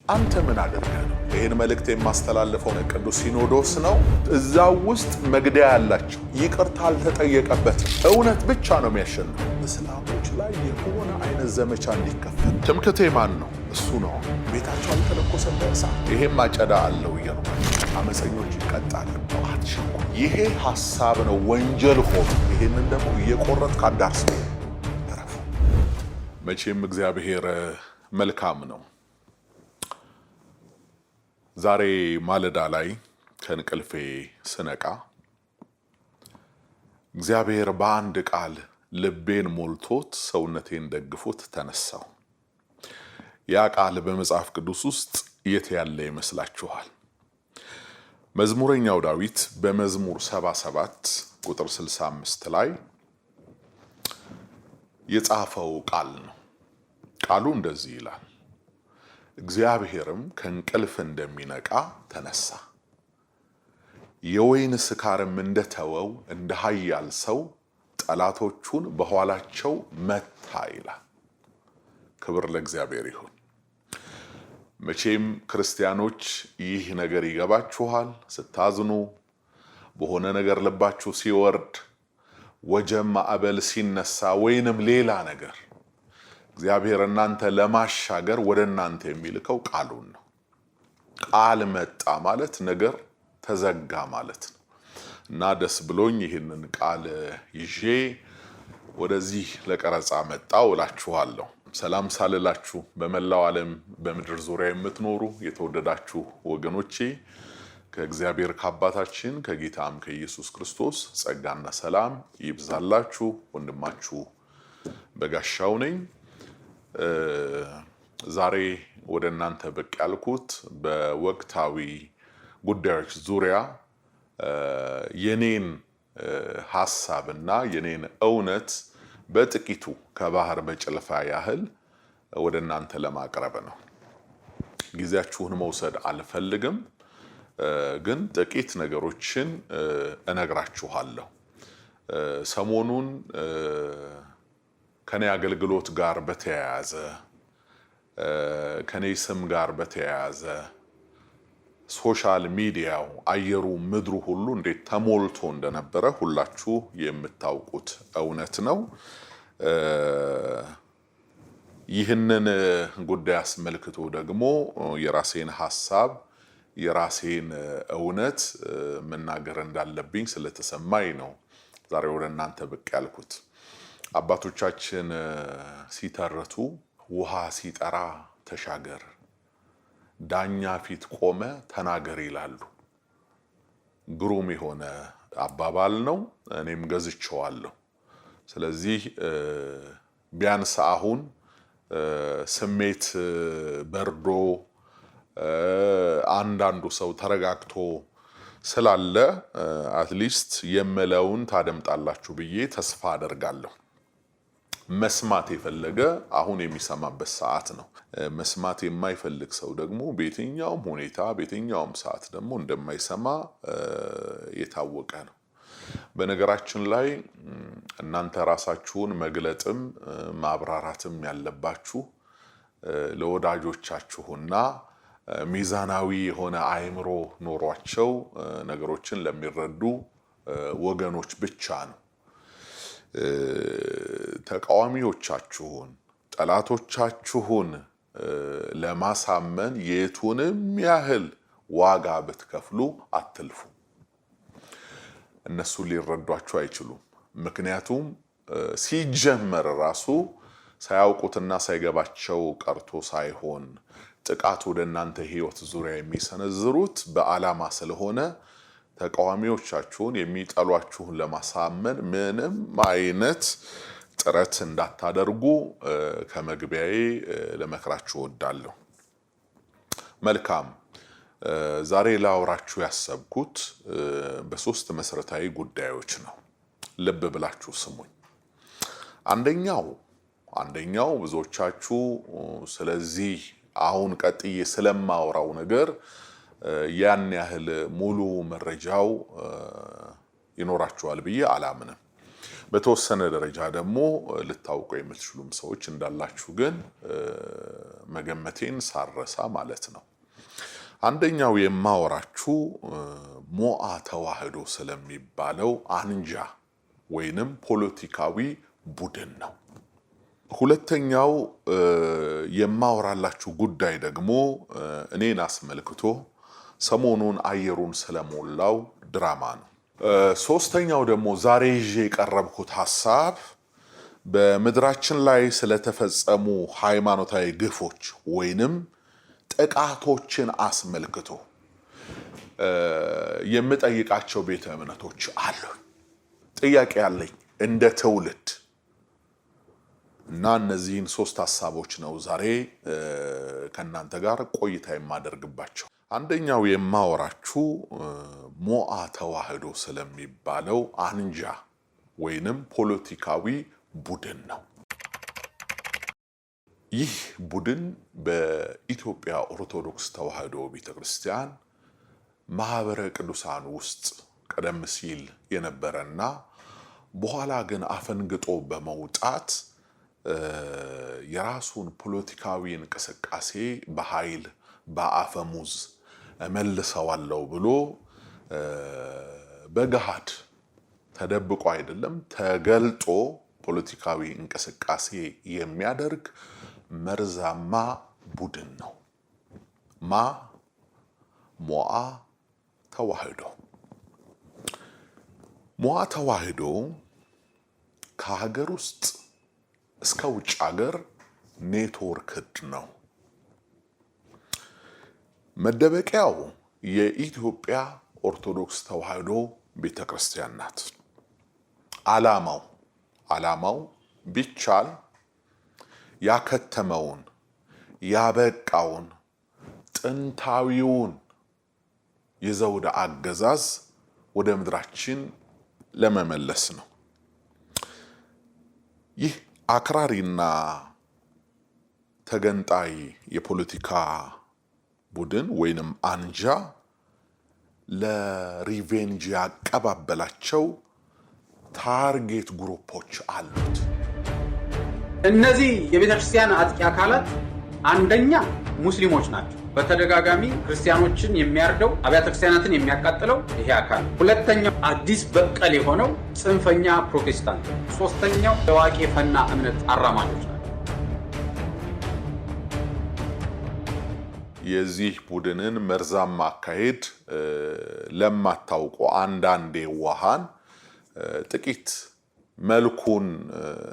አንተ ምን አድርገህ ነው? ይህን መልእክት የማስተላልፈው ቅዱስ ሲኖዶስ ነው። እዛው ውስጥ መግደያ ያላቸው ይቅርታ አልተጠየቀበትም። እውነት ብቻ ነው የሚያሸንፈው። እስላሞች ላይ የሆነ አይነት ዘመቻ እንዲከፈት ትምክህቴ ማን ነው? እሱ ነው። ቤታቸው አልተለኮሰም በእሳት። ይሄም አጨዳ አለው እያሉ አመፀኞች ይቀጣል። አትሽኩ። ይሄ ሐሳብ ነው ወንጀል ሆኖ ይሄንን ደግሞ እየቆረጥክ አዳርስ። ተረፉ። መቼም እግዚአብሔር መልካም ነው። ዛሬ ማለዳ ላይ ከእንቅልፌ ስነቃ እግዚአብሔር በአንድ ቃል ልቤን ሞልቶት ሰውነቴን ደግፎት ተነሳው። ያ ቃል በመጽሐፍ ቅዱስ ውስጥ የት ያለ ይመስላችኋል? መዝሙረኛው ዳዊት በመዝሙር 77 ቁጥር 65 ላይ የጻፈው ቃል ነው። ቃሉ እንደዚህ ይላል፣ እግዚአብሔርም ከእንቅልፍ እንደሚነቃ ተነሳ፣ የወይን ስካርም እንደተወው እንደ ኃያል ሰው ጠላቶቹን በኋላቸው መታ ይላል። ክብር ለእግዚአብሔር ይሁን። መቼም ክርስቲያኖች ይህ ነገር ይገባችኋል። ስታዝኑ፣ በሆነ ነገር ልባችሁ ሲወርድ፣ ወጀብ ማዕበል ሲነሳ ወይንም ሌላ ነገር እግዚአብሔር እናንተ ለማሻገር ወደ እናንተ የሚልከው ቃሉን ነው። ቃል መጣ ማለት ነገር ተዘጋ ማለት ነው እና ደስ ብሎኝ ይህንን ቃል ይዤ ወደዚህ ለቀረጻ መጣሁ እላችኋለሁ። ሰላም ሳልላችሁ በመላው ዓለም በምድር ዙሪያ የምትኖሩ የተወደዳችሁ ወገኖቼ ከእግዚአብሔር ከአባታችን ከጌታም ከኢየሱስ ክርስቶስ ጸጋና ሰላም ይብዛላችሁ። ወንድማችሁ በጋሻው ነኝ። ዛሬ ወደ እናንተ ብቅ ያልኩት በወቅታዊ ጉዳዮች ዙሪያ የኔን ሐሳብና የኔን እውነት በጥቂቱ ከባህር በጭልፋ ያህል ወደ እናንተ ለማቅረብ ነው። ጊዜያችሁን መውሰድ አልፈልግም፣ ግን ጥቂት ነገሮችን እነግራችኋለሁ። ሰሞኑን ከኔ አገልግሎት ጋር በተያያዘ ከኔ ስም ጋር በተያያዘ ሶሻል ሚዲያው አየሩ ምድሩ ሁሉ እንዴት ተሞልቶ እንደነበረ ሁላችሁ የምታውቁት እውነት ነው። ይህንን ጉዳይ አስመልክቶ ደግሞ የራሴን ሐሳብ የራሴን እውነት መናገር እንዳለብኝ ስለተሰማኝ ነው ዛሬ ወደ እናንተ ብቅ ያልኩት። አባቶቻችን ሲተርቱ ውሃ ሲጠራ ተሻገር፣ ዳኛ ፊት ቆመ ተናገር ይላሉ። ግሩም የሆነ አባባል ነው። እኔም ገዝቼዋለሁ። ስለዚህ ቢያንስ አሁን ስሜት በርዶ አንዳንዱ ሰው ተረጋግቶ ስላለ አትሊስት የምለውን ታደምጣላችሁ ብዬ ተስፋ አደርጋለሁ። መስማት የፈለገ አሁን የሚሰማበት ሰዓት ነው። መስማት የማይፈልግ ሰው ደግሞ በየትኛውም ሁኔታ በየትኛውም ሰዓት ደግሞ እንደማይሰማ የታወቀ ነው። በነገራችን ላይ እናንተ ራሳችሁን መግለጥም ማብራራትም ያለባችሁ ለወዳጆቻችሁና ሚዛናዊ የሆነ አእምሮ ኖሯቸው ነገሮችን ለሚረዱ ወገኖች ብቻ ነው። ተቃዋሚዎቻችሁን ጠላቶቻችሁን ለማሳመን የቱንም ያህል ዋጋ ብትከፍሉ አትልፉ። እነሱ ሊረዷችሁ አይችሉም። ምክንያቱም ሲጀመር ራሱ ሳያውቁትና ሳይገባቸው ቀርቶ ሳይሆን ጥቃት ወደ እናንተ ሕይወት ዙሪያ የሚሰነዝሩት በዓላማ ስለሆነ ተቃዋሚዎቻችሁን የሚጠሏችሁን ለማሳመን ምንም አይነት ጥረት እንዳታደርጉ ከመግቢያዬ ለመክራችሁ እወዳለሁ። መልካም። ዛሬ ላወራችሁ ያሰብኩት በሶስት መሰረታዊ ጉዳዮች ነው። ልብ ብላችሁ ስሙኝ። አንደኛው ብዙዎቻችሁ ስለዚህ አሁን ቀጥዬ ስለማወራው ነገር ያን ያህል ሙሉ መረጃው ይኖራችኋል ብዬ አላምንም። በተወሰነ ደረጃ ደግሞ ልታውቁ የምትችሉም ሰዎች እንዳላችሁ ግን መገመቴን ሳረሳ ማለት ነው። አንደኛው የማወራችሁ ሞዓ ተዋህዶ ስለሚባለው አንጃ ወይንም ፖለቲካዊ ቡድን ነው። ሁለተኛው የማወራላችሁ ጉዳይ ደግሞ እኔን አስመልክቶ ሰሞኑን አየሩን ስለሞላው ድራማ ነው። ሶስተኛው ደግሞ ዛሬ ይዤ የቀረብኩት ሐሳብ በምድራችን ላይ ስለተፈጸሙ ሃይማኖታዊ ግፎች ወይንም ጥቃቶችን አስመልክቶ የምጠይቃቸው ቤተ እምነቶች አሉ። ጥያቄ ያለኝ እንደ ትውልድ እና እነዚህን ሶስት ሐሳቦች ነው ዛሬ ከእናንተ ጋር ቆይታ የማደርግባቸው። አንደኛው የማወራችሁ ሞዓ ተዋህዶ ስለሚባለው አንጃ ወይንም ፖለቲካዊ ቡድን ነው። ይህ ቡድን በኢትዮጵያ ኦርቶዶክስ ተዋህዶ ቤተክርስቲያን ማህበረ ቅዱሳን ውስጥ ቀደም ሲል የነበረና በኋላ ግን አፈንግጦ በመውጣት የራሱን ፖለቲካዊ እንቅስቃሴ በኃይል በአፈሙዝ መልሰዋለው ብሎ በገሃድ ተደብቆ አይደለም ተገልጦ ፖለቲካዊ እንቅስቃሴ የሚያደርግ መርዛማ ቡድን ነው። ሞዓ ተዋህዶ። ሞዓ ተዋህዶ ከሀገር ውስጥ እስከ ውጭ ሀገር ኔትወርክድ ነው። መደበቂያው የኢትዮጵያ ኦርቶዶክስ ተዋህዶ ቤተክርስቲያን ናት። ዓላማው ቢቻል ያከተመውን ያበቃውን ጥንታዊውን የዘውድ አገዛዝ ወደ ምድራችን ለመመለስ ነው። ይህ አክራሪና ተገንጣይ የፖለቲካ ቡድን ወይንም አንጃ ለሪቬንጅ ያቀባበላቸው ታርጌት ግሩፖች አሉት። እነዚህ የቤተክርስቲያን አጥቂ አካላት አንደኛ ሙስሊሞች ናቸው። በተደጋጋሚ ክርስቲያኖችን የሚያርደው አብያተ ክርስቲያናትን የሚያቃጥለው ይሄ አካል። ሁለተኛው አዲስ በቀል የሆነው ጽንፈኛ ፕሮቴስታንት። ሶስተኛው የዋቄ ፈና እምነት አራማጆች ናቸው። የዚህ ቡድንን መርዛማ አካሄድ ለማታውቁ አንዳንዴ ዋሃን ጥቂት መልኩን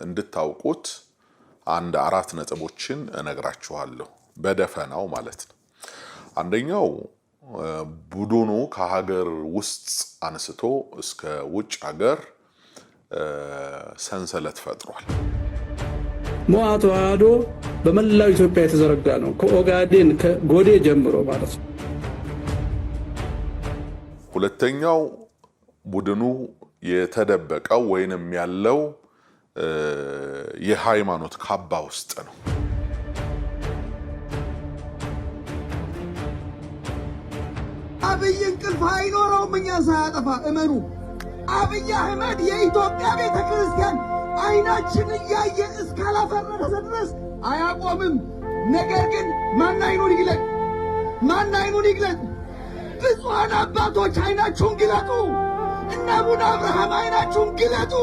እንድታውቁት አንድ 4 ነጥቦችን እነግራችኋለሁ በደፈናው ማለት ነው። አንደኛው ቡድኑ ከሀገር ውስጥ አንስቶ እስከ ውጭ ሀገር ሰንሰለት ፈጥሯል። ሞዓ ተዋህዶ በመላው ኢትዮጵያ የተዘረጋ ነው። ከኦጋዴን ከጎዴ ጀምሮ ማለት ነው። ሁለተኛው ቡድኑ የተደበቀው ወይንም ያለው የሃይማኖት ካባ ውስጥ ነው። አብይ እንቅልፍ አይኖረውም እኛን ሳያጠፋ እመኑ። አብይ አህመድ የኢትዮጵያ ቤተ ክርስቲያን አይናችን እያየ እስካላፈረሰ ድረስ አያቆምም። ነገር ግን ማን አይኑን ይግለጥ? ማን አይኑን ይግለጥ? ብፁዓን አባቶች አይናችሁን ግለጡ። እነ አቡነ አብርሃም አይናችሁን ግለጡ።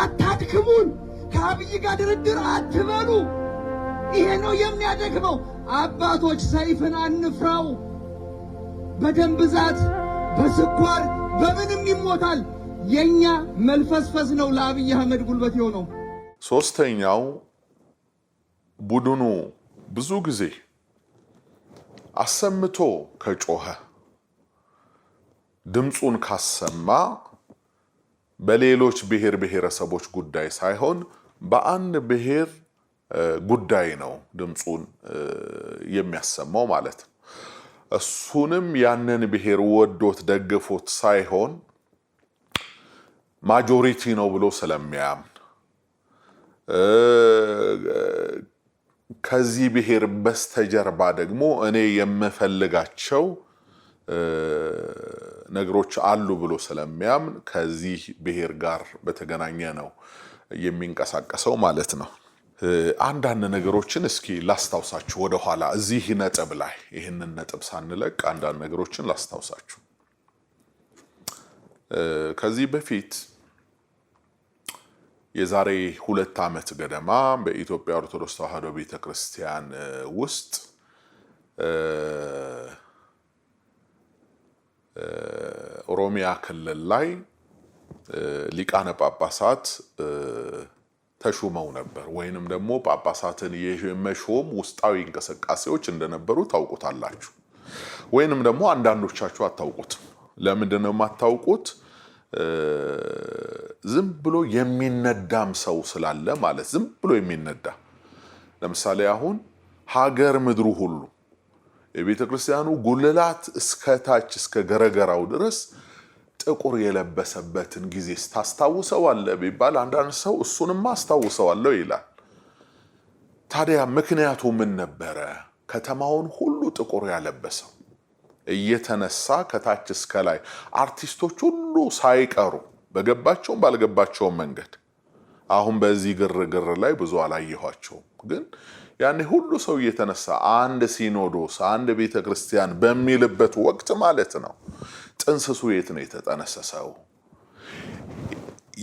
አታድክሙን። ከአብይ ጋር ድርድር አትበሉ። ይሄ ነው የሚያደክመው። አባቶች ሰይፍን አንፍራው። በደም ብዛት በስኳር በምንም ይሞታል። የኛ መልፈስፈስ ነው ለአብይ አህመድ ጉልበት የሆነው። ሶስተኛው ቡድኑ ብዙ ጊዜ አሰምቶ ከጮኸ ድምፁን ካሰማ በሌሎች ብሔር ብሔረሰቦች ጉዳይ ሳይሆን በአንድ ብሔር ጉዳይ ነው ድምፁን የሚያሰማው ማለት ነው። እሱንም ያንን ብሔር ወዶት ደግፎት ሳይሆን ማጆሪቲ ነው ብሎ ስለሚያምን ከዚህ ብሔር በስተጀርባ ደግሞ እኔ የምፈልጋቸው ነገሮች አሉ ብሎ ስለሚያምን ከዚህ ብሔር ጋር በተገናኘ ነው የሚንቀሳቀሰው ማለት ነው። አንዳንድ ነገሮችን እስኪ ላስታውሳችሁ ወደ ኋላ እዚህ ነጥብ ላይ ይህንን ነጥብ ሳንለቅ አንዳንድ ነገሮችን ላስታውሳችሁ። ከዚህ በፊት የዛሬ 2 ዓመት ገደማ በኢትዮጵያ ኦርቶዶክስ ተዋሕዶ ቤተክርስቲያን ውስጥ ኦሮሚያ ክልል ላይ ሊቃነ ጳጳሳት ተሹመው ነበር፣ ወይንም ደግሞ ጳጳሳትን የመሾም ውስጣዊ እንቅስቃሴዎች እንደነበሩ ታውቁታላችሁ። ወይንም ደግሞ አንዳንዶቻችሁ አታውቁትም። ለምንድን ነው የማታውቁት? ዝም ብሎ የሚነዳም ሰው ስላለ ማለት ዝም ብሎ የሚነዳ ለምሳሌ አሁን ሀገር ምድሩ ሁሉ የቤተ ክርስቲያኑ ጉልላት እስከታች እስከ ገረገራው ድረስ ጥቁር የለበሰበትን ጊዜ ታስታውሰዋለህ ቢባል አንዳንድ ሰው እሱንማ አስታውሰዋለሁ ይላል። ታዲያ ምክንያቱ ምን ነበረ? ከተማውን ሁሉ ጥቁር ያለበሰው እየተነሳ ከታች እስከ ላይ አርቲስቶች ሁሉ ሳይቀሩ በገባቸውም ባልገባቸውም መንገድ አሁን በዚህ ግርግር ላይ ብዙ አላየኋቸውም፣ ግን ያኔ ሁሉ ሰው እየተነሳ አንድ ሲኖዶስ አንድ ቤተክርስቲያን በሚልበት ወቅት ማለት ነው። ጥንስሱ የት ነው የተጠነሰሰው?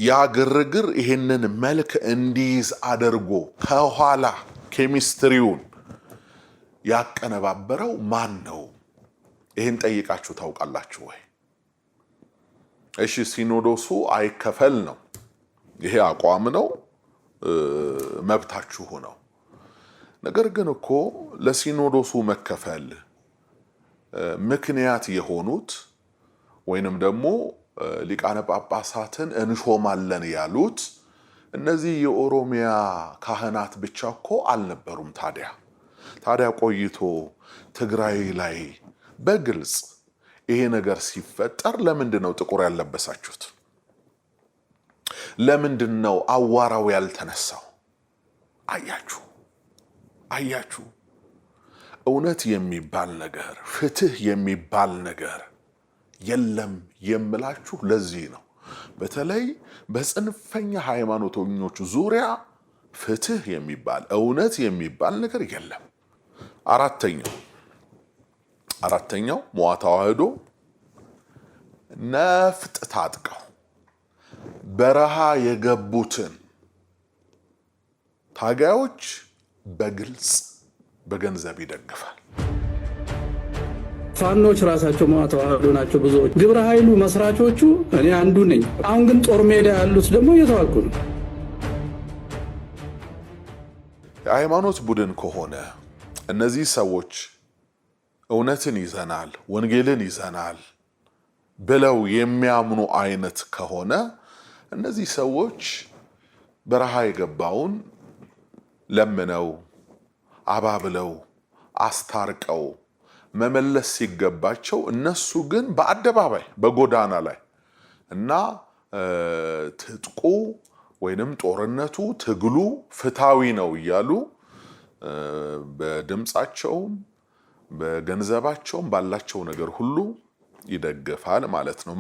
ያ ግርግር ይሄንን መልክ እንዲይዝ አድርጎ ከኋላ ኬሚስትሪውን ያቀነባበረው ማን ነው? ይሄን ጠይቃችሁ ታውቃላችሁ ወይ? እሺ ሲኖዶሱ አይከፈል ነው፣ ይሄ አቋም ነው፣ መብታችሁ ነው። ነገር ግን እኮ ለሲኖዶሱ መከፈል ምክንያት የሆኑት ወይንም ደግሞ ሊቃነ ጳጳሳትን እንሾማለን ያሉት እነዚህ የኦሮሚያ ካህናት ብቻ እኮ አልነበሩም። ታዲያ ቆይቶ ትግራይ ላይ በግልጽ ይሄ ነገር ሲፈጠር ለምንድን ነው ጥቁር ያለበሳችሁት? ለምንድን ነው አዋራው ያልተነሳው? አያችሁ፣ እውነት የሚባል ነገር ፍትህ የሚባል ነገር የለም የምላችሁ ለዚህ ነው። በተለይ በጽንፈኛ ሃይማኖተኞች ዙሪያ ፍትህ የሚባል እውነት የሚባል ነገር የለም። አራተኛው ሞዓ ተዋሕዶ ነፍጥ ታጥቀው በረሃ የገቡትን ታጋዮች በግልጽ በገንዘብ ይደግፋል። ፋኖች ራሳቸው ሞዓ ተዋሕዶ ናቸው። ብዙዎች ግብረ ኃይሉ መስራቾቹ እኔ አንዱ ነኝ። አሁን ግን ጦር ሜዳ ያሉት ደግሞ እየተዋጉ ነው። የሃይማኖት ቡድን ከሆነ እነዚህ ሰዎች እውነትን ይዘናል፣ ወንጌልን ይዘናል ብለው የሚያምኑ አይነት ከሆነ እነዚህ ሰዎች በረሃ የገባውን ለምነው አባብለው አስታርቀው መመለስ ሲገባቸው እነሱ ግን በአደባባይ በጎዳና ላይ እና ትጥቁ ወይንም ጦርነቱ ትግሉ ፍትሃዊ ነው እያሉ በድምጻቸውም በገንዘባቸውም ባላቸው ነገር ሁሉ ይደግፋል ማለት ነው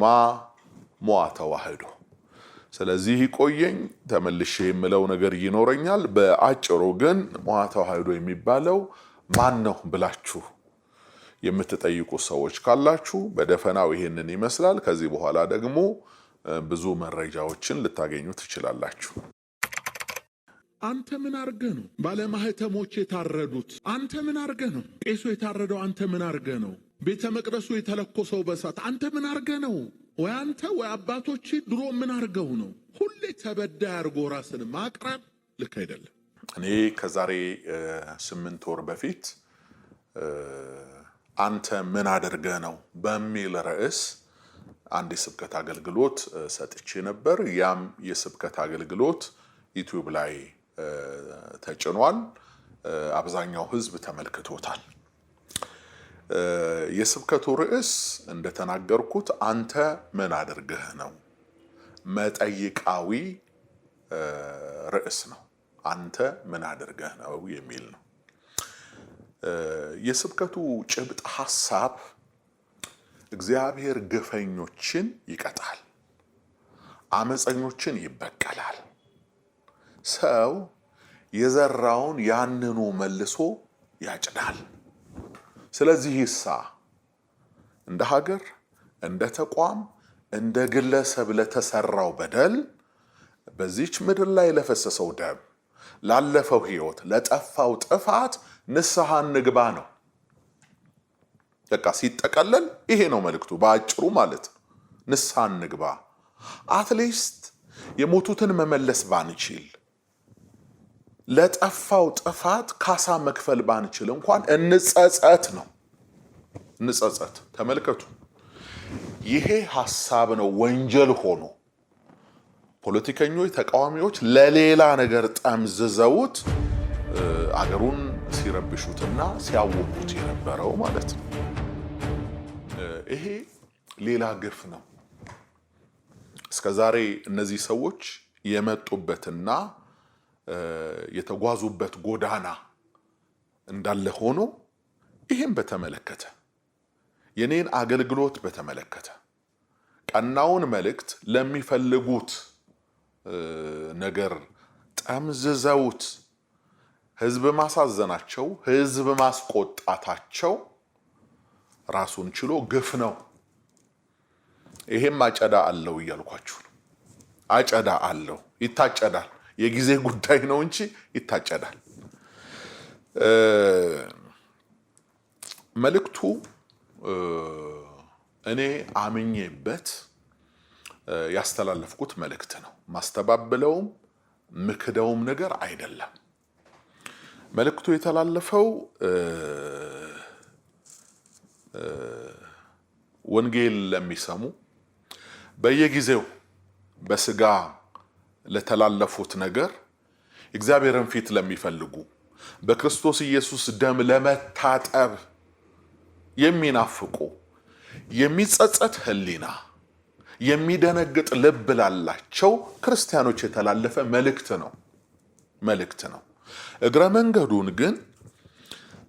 ሞዓ ተዋሕዶ። ስለዚህ ይቆየኝ ተመልሼ የምለው ነገር ይኖረኛል። በአጭሩ ግን ሞዓ ተዋሕዶ የሚባለው ማን ነው ብላችሁ የምትጠይቁ ሰዎች ካላችሁ በደፈናው ይሄንን ይመስላል። ከዚህ በኋላ ደግሞ ብዙ መረጃዎችን ልታገኙ ትችላላችሁ። አንተ ምን አርገህ ነው ባለማህተሞች የታረዱት? አንተ ምን አርገህ ነው ቄሱ የታረደው? አንተ ምን አርገህ ነው ቤተ መቅደሱ የተለኮሰው በሳት? አንተ ምን አርገህ ነው? ወይ አንተ ወይ አባቶች ድሮ ምን አርገው ነው? ሁሌ ተበዳይ አርጎ ራስን ማቅረብ ልክ አይደለም። እኔ ከዛሬ 8 ወር በፊት አንተ ምን አድርገህ ነው በሚል ርዕስ አንድ የስብከት አገልግሎት ሰጥቼ ነበር። ያም የስብከት አገልግሎት ዩቲዩብ ላይ ተጭኗል። አብዛኛው ህዝብ ተመልክቶታል። የስብከቱ ርዕስ እንደተናገርኩት አንተ ምን አድርገህ ነው መጠይቃዊ ርዕስ ነው። አንተ ምን አድርገህ ነው የሚል ነው። የስብከቱ ጭብጥ ሐሳብ እግዚአብሔር ግፈኞችን ይቀጣል፣ አመፀኞችን ይበቀላል። ሰው የዘራውን ያንኑ መልሶ ያጭዳል። ስለዚህ ይሳ እንደ ሀገር፣ እንደ ተቋም፣ እንደ ግለሰብ ለተሰራው በደል በዚች ምድር ላይ ለፈሰሰው ደም፣ ላለፈው ሕይወት፣ ለጠፋው ጥፋት ንስሐ እንግባ ነው። በቃ ሲጠቀለል ይሄ ነው መልእክቱ በአጭሩ ማለት ነው። ንስሐ እንግባ። አትሊስት የሞቱትን መመለስ ባንችል፣ ለጠፋው ጥፋት ካሳ መክፈል ባንችል እንኳን እንጸጸት ነው። እንጸጸት። ተመልከቱ፣ ይሄ ሐሳብ ነው ወንጀል ሆኖ ፖለቲከኞች፣ ተቃዋሚዎች ለሌላ ነገር ጠምዝዘውት አገሩን ሲረብሹትና ሲያውቁት የነበረው ማለት ነው። ይሄ ሌላ ግፍ ነው። እስከዛሬ እነዚህ ሰዎች የመጡበትና የተጓዙበት ጎዳና እንዳለ ሆኖ ይህም በተመለከተ የኔን አገልግሎት በተመለከተ ቀናውን መልእክት ለሚፈልጉት ነገር ጠምዝዘውት ህዝብ ማሳዘናቸው፣ ህዝብ ማስቆጣታቸው ራሱን ችሎ ግፍ ነው። ይሄም አጨዳ አለው እያልኳችሁ ነው። አጨዳ አለው፣ ይታጨዳል። የጊዜ ጉዳይ ነው እንጂ ይታጨዳል። መልእክቱ እኔ አምኜበት ያስተላለፍኩት መልእክት ነው። ማስተባበለውም ምክደውም ነገር አይደለም። መልእክቱ የተላለፈው ወንጌል ለሚሰሙ በየጊዜው በስጋ ለተላለፉት ነገር እግዚአብሔርን ፊት ለሚፈልጉ በክርስቶስ ኢየሱስ ደም ለመታጠብ የሚናፍቁ የሚጸጸት ሕሊና የሚደነግጥ ልብ ላላቸው ክርስቲያኖች የተላለፈ መልእክት ነው። እግረ መንገዱን ግን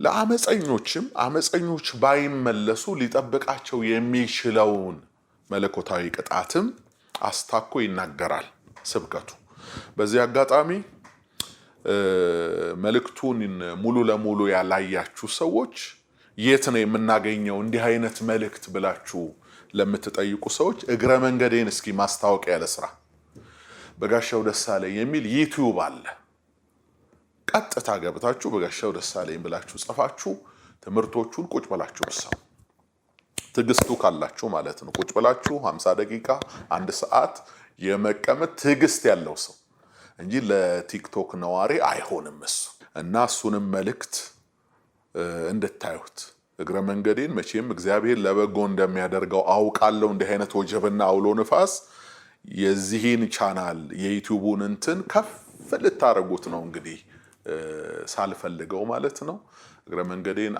ለአመፀኞችም አመፀኞች ባይመለሱ ሊጠብቃቸው የሚችለውን መለኮታዊ ቅጣትም አስታኮ ይናገራል ስብከቱ። በዚህ አጋጣሚ መልእክቱን ሙሉ ለሙሉ ያላያችሁ ሰዎች የት ነው የምናገኘው እንዲህ አይነት መልእክት ብላችሁ ለምትጠይቁ ሰዎች እግረ መንገዴን እስኪ ማስታወቂያ ለስራ በጋሻው ደሳለኝ የሚል ዩቲዩብ አለ። ቀጥታ ገብታችሁ በጋሻው ደሳለኝ ብላችሁ ጽፋችሁ ትምህርቶቹን ቁጭ ብላችሁ ሰው ትግስቱ ካላችሁ ማለት ነው። ቁጭ ብላችሁ 50 ደቂቃ 1 ሰዓት የመቀመጥ ትግስት ያለው ሰው እንጂ ለቲክቶክ ነዋሪ አይሆንም እሱ። እና እሱንም መልእክት እንድታዩት እግረ መንገዴን መቼም እግዚአብሔር ለበጎ እንደሚያደርገው አውቃለሁ። እንዲህ አይነት ወጀብና አውሎ ንፋስ የዚህን ቻናል የዩቲዩቡን እንትን ከፍ ልታረጉት ነው እንግዲህ ሳልፈልገው ማለት ነው። እግረ መንገዴን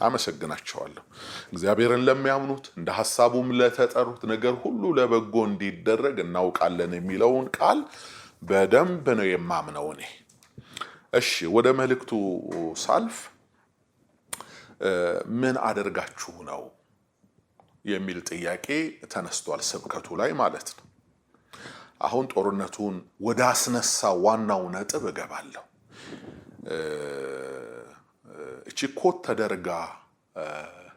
አመሰግናችኋለሁ። እግዚአብሔርን ለሚያምኑት እንደ ሐሳቡም ለተጠሩት ነገር ሁሉ ለበጎ እንዲደረግ እናውቃለን የሚለውን ቃል በደንብ ነው የማምነው እኔ። እሺ ወደ መልእክቱ ሳልፍ ምን አደርጋችሁ ነው የሚል ጥያቄ ተነስቷል ስብከቱ ላይ ማለት ነው። አሁን ጦርነቱን ወደ አስነሳ ዋናው ነጥብ እገባለሁ። እቺ ኮት ተደርጋ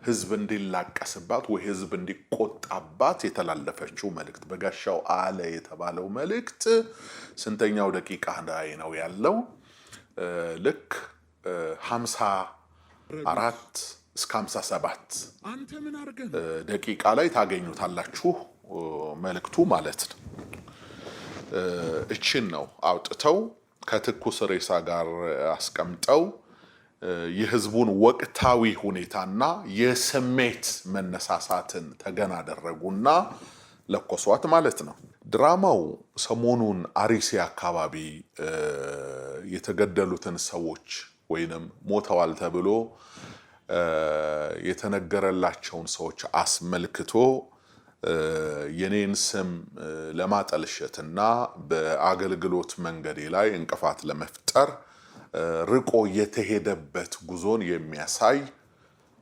ህዝብ እንዲላቀስባት ወይ ህዝብ እንዲቆጣባት የተላለፈችው መልእክት በጋሻው አለ የተባለው መልእክት ስንተኛው ደቂቃ ላይ ነው ያለው? ልክ 54 እስከ 57 ደቂቃ ላይ ታገኙታላችሁ መልእክቱ ማለት ነው። እችን ነው አውጥተው ከትኩስ ሬሳ ጋር አስቀምጠው የህዝቡን ወቅታዊ ሁኔታና የስሜት መነሳሳትን ተገን አደረጉና ለኮሷት ማለት ነው። ድራማው ሰሞኑን አርሲ አካባቢ የተገደሉትን ሰዎች ወይንም ሞተዋል ተብሎ የተነገረላቸውን ሰዎች አስመልክቶ የኔን ስም ለማጠልሸትና በአገልግሎት መንገዴ ላይ እንቅፋት ለመፍጠር ርቆ የተሄደበት ጉዞን የሚያሳይ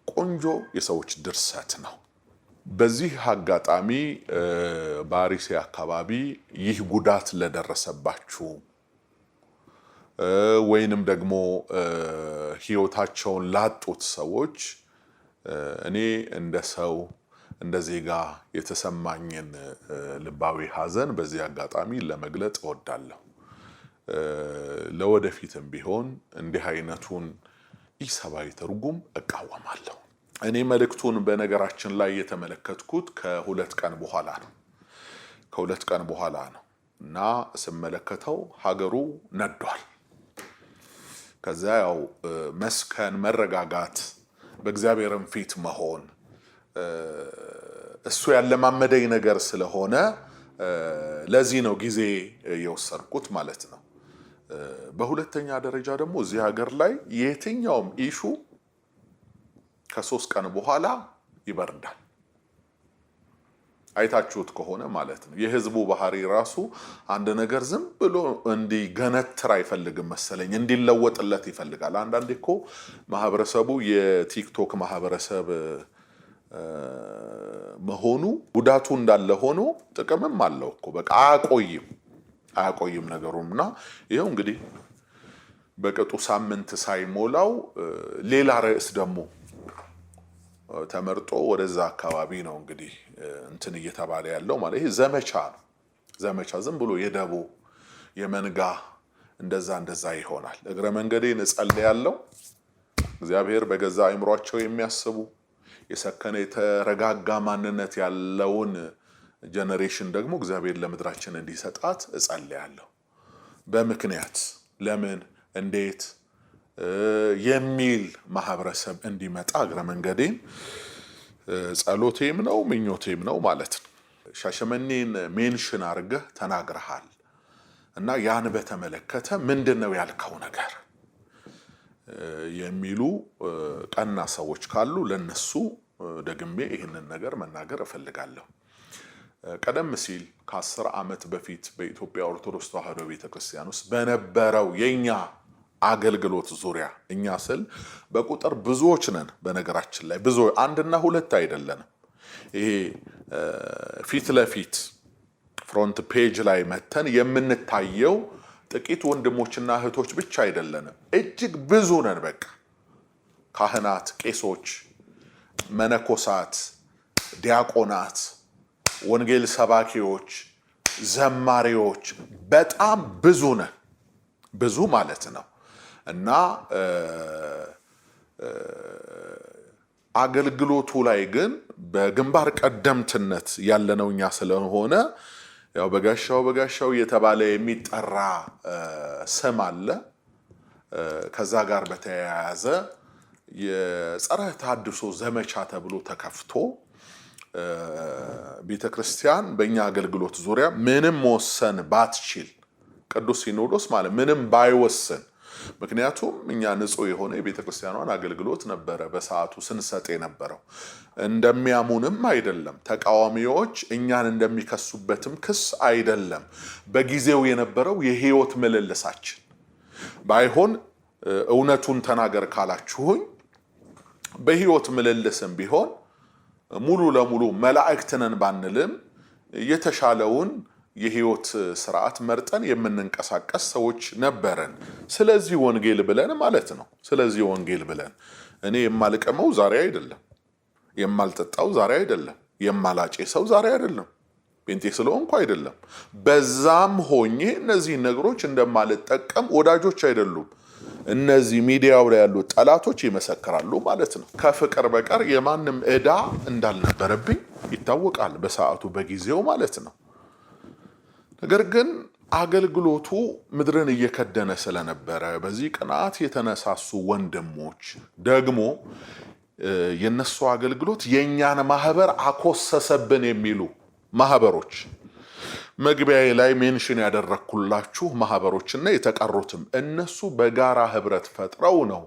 ቆንጆ የሰዎች ድርሰት ነው። በዚህ አጋጣሚ በአርሲ አካባቢ ይህ ጉዳት ለደረሰባችሁ ወይንም ደግሞ ህይወታቸውን ላጡት ሰዎች እኔ እንደ ሰው እንደ ዜጋ የተሰማኝን ልባዊ ሐዘን በዚህ አጋጣሚ ለመግለጽ እወዳለሁ። ለወደፊትም ቢሆን እንዲህ አይነቱን ኢሰብአዊ ትርጉም እቃወማለሁ። እኔ መልእክቱን በነገራችን ላይ የተመለከትኩት ከሁለት ቀን በኋላ ነው እና ስመለከተው ሀገሩ ነዷል። ከዛ ያው መስከን፣ መረጋጋት፣ በእግዚአብሔርም ፊት መሆን እሱ ያለማመደኝ ነገር ስለሆነ ለዚህ ነው ጊዜ የወሰድኩት ማለት ነው። በሁለተኛ ደረጃ ደግሞ እዚህ ሀገር ላይ የትኛውም ኢሹ ከ3 ቀን በኋላ ይበርዳል። አይታችሁት ከሆነ ማለት ነው። የህዝቡ ባህሪ ራሱ አንድ ነገር ዝም ብሎ እንዲገነትር አይፈልግም መሰለኝ፣ እንዲለወጥለት ይፈልጋል። አንዳንዴ እኮ ማህበረሰቡ የቲክቶክ ማህበረሰብ መሆኑ ጉዳቱ እንዳለ ሆኖ ጥቅምም አለው እኮ። በቃ አያቆይም ነገሩና ይሄው እንግዲህ በቅጡ ሳምንት ሳይሞላው ሌላ ርዕስ ደግሞ ተመርጦ ወደዛ አካባቢ ነው እንግዲህ እንትን እየተባለ ያለው ማለት ይሄ ዘመቻ ዝም ብሎ የደቦ የመንጋ እንደዛ ይሆናል። እግረ መንገዴን እጸልያለሁ እግዚአብሔር በገዛ አይምሯቸው የሚያስቡ የሰከነ የተረጋጋ ማንነት ያለውን ጀነሬሽን ደግሞ እግዚአብሔር ለምድራችን እንዲሰጣት እጸልያለሁ። በምክንያት ለምን እንዴት የሚል ማህበረሰብ እንዲመጣ እግረ መንገዴን ጸሎቴም ነው ምኞቴም ነው ማለት ነው። ሻሸመኔን ሜንሽን አድርገህ ተናግረሃል እና ያን በተመለከተ ምንድነው ያልከው ነገር የሚሉ ቀና ሰዎች ካሉ ለነሱ ደግሜ ይህንን ነገር መናገር እፈልጋለሁ። ቀደም ሲል ከ10 ዓመት በፊት በኢትዮጵያ ኦርቶዶክስ ተዋሕዶ ቤተክርስቲያን ውስጥ በነበረው የኛ አገልግሎት ዙሪያ እኛ ስል በቁጥር ብዙዎች ነን። በነገራችን ላይ ብዙ አንድና ሁለት አይደለንም። ይሄ ፊት ለፊት ፍሮንት ፔጅ ላይ መተን የምንታየው ጥቂት ወንድሞችና እህቶች ብቻ አይደለንም። እጅግ ብዙ ነን። በቃ ካህናት፣ ቄሶች፣ መነኮሳት፣ ዲያቆናት፣ ወንጌል ሰባኪዎች፣ ዘማሪዎች በጣም ብዙ ነን። ብዙ ማለት ነው እና አገልግሎቱ ላይ ግን በግንባር ቀደምትነት ያለነው እኛ ስለሆነ ያው በጋሻው እየተባለ የሚጠራ ስም አለ። ከዛ ጋር በተያያዘ የጸረ ተሐድሶ ዘመቻ ተብሎ ተከፍቶ ቤተክርስቲያን በእኛ አገልግሎት ዙሪያ ምንም መወሰን ባትችል ቅዱስ ሲኖዶስ ማለት ምንም ባይወስን፣ ምክንያቱም እኛ ንጹህ የሆነ የቤተክርስቲያኗን አገልግሎት ነበረ በሰዓቱ ስንሰጥ የነበረው። እንደሚያሙንም አይደለም፣ ተቃዋሚዎች እኛን እንደሚከሱበትም ክስ አይደለም። በጊዜው የነበረው የህይወት ምልልሳችን ባይሆን እውነቱን ተናገር ካላችሁኝ በህይወት ምልልስም ቢሆን ሙሉ ለሙሉ መላእክትነን ባንልም የተሻለውን የህይወት ስርዓት መርጠን የምንንቀሳቀስ ሰዎች ነበረን። ስለዚህ ወንጌል ብለን ማለት ነው። ስለዚህ ወንጌል ብለን እኔ የማልቀመው ዛሬ አይደለም፣ የማልጠጣው ዛሬ አይደለም፣ የማላጨሰው ዛሬ አይደለም፣ ጴንጤ ስለሆንኩ አይደለም። በዛም ሆኜ እነዚህ ነገሮች እንደማልጠቀም ወዳጆች አይደሉም እነዚህ ሚዲያው ላይ ያሉ ጠላቶች ይመሰክራሉ ማለት ነው። ከፍቅር በቀር የማንም ዕዳ እንዳልነበረብኝ ይታወቃል በሰዓቱ በጊዜው ማለት ነው። ነገር ግን አገልግሎቱ ምድርን እየከደነ ስለነበረ በዚህ ቅናት የተነሳሱ ወንድሞች ደግሞ የነሱ አገልግሎት የኛን ማህበር አኮሰሰብን የሚሉ ማህበሮች መግቢያዬ ላይ ሜንሽን ያደረኩላችሁ ማህበሮችና የተቀሩትም እነሱ በጋራ ህብረት ፈጥረው ነው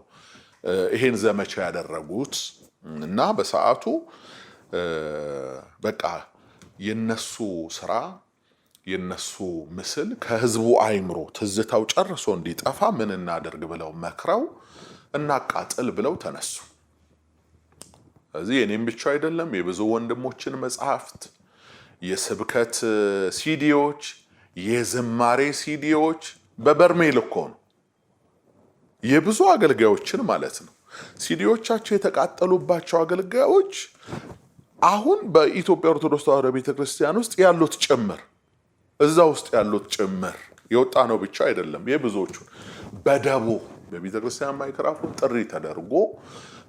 ይሄን ዘመቻ ያደረጉት እና በሰዓቱ በቃ የነሱ ስራ የነሱ ምስል ከህዝቡ አይምሮ ትዝታው ጨርሶ እንዲጠፋ ምን እናደርግ ብለው መክረው እናቃጥል ብለው ተነሱ። ስለዚህ የኔም ብቻ አይደለም የብዙ ወንድሞችን መጽሐፍት፣ የስብከት ሲዲዎች፣ የዝማሬ ሲዲዎች በበርሜል እኮ ነው የብዙ አገልጋዮችን ማለት ነው ሲዲዎቻቸው የተቃጠሉባቸው አገልጋዮች አሁን በኢትዮጵያ ኦርቶዶክስ ተዋሕዶ ቤተክርስቲያን ውስጥ ያሉት ጭምር እዛ ውስጥ ያሉት ጭምር የወጣ ነው ብቻ አይደለም የብዙዎቹ በደቦ በቤተክርስቲያን ማይክራፎን ጥሪ ተደርጎ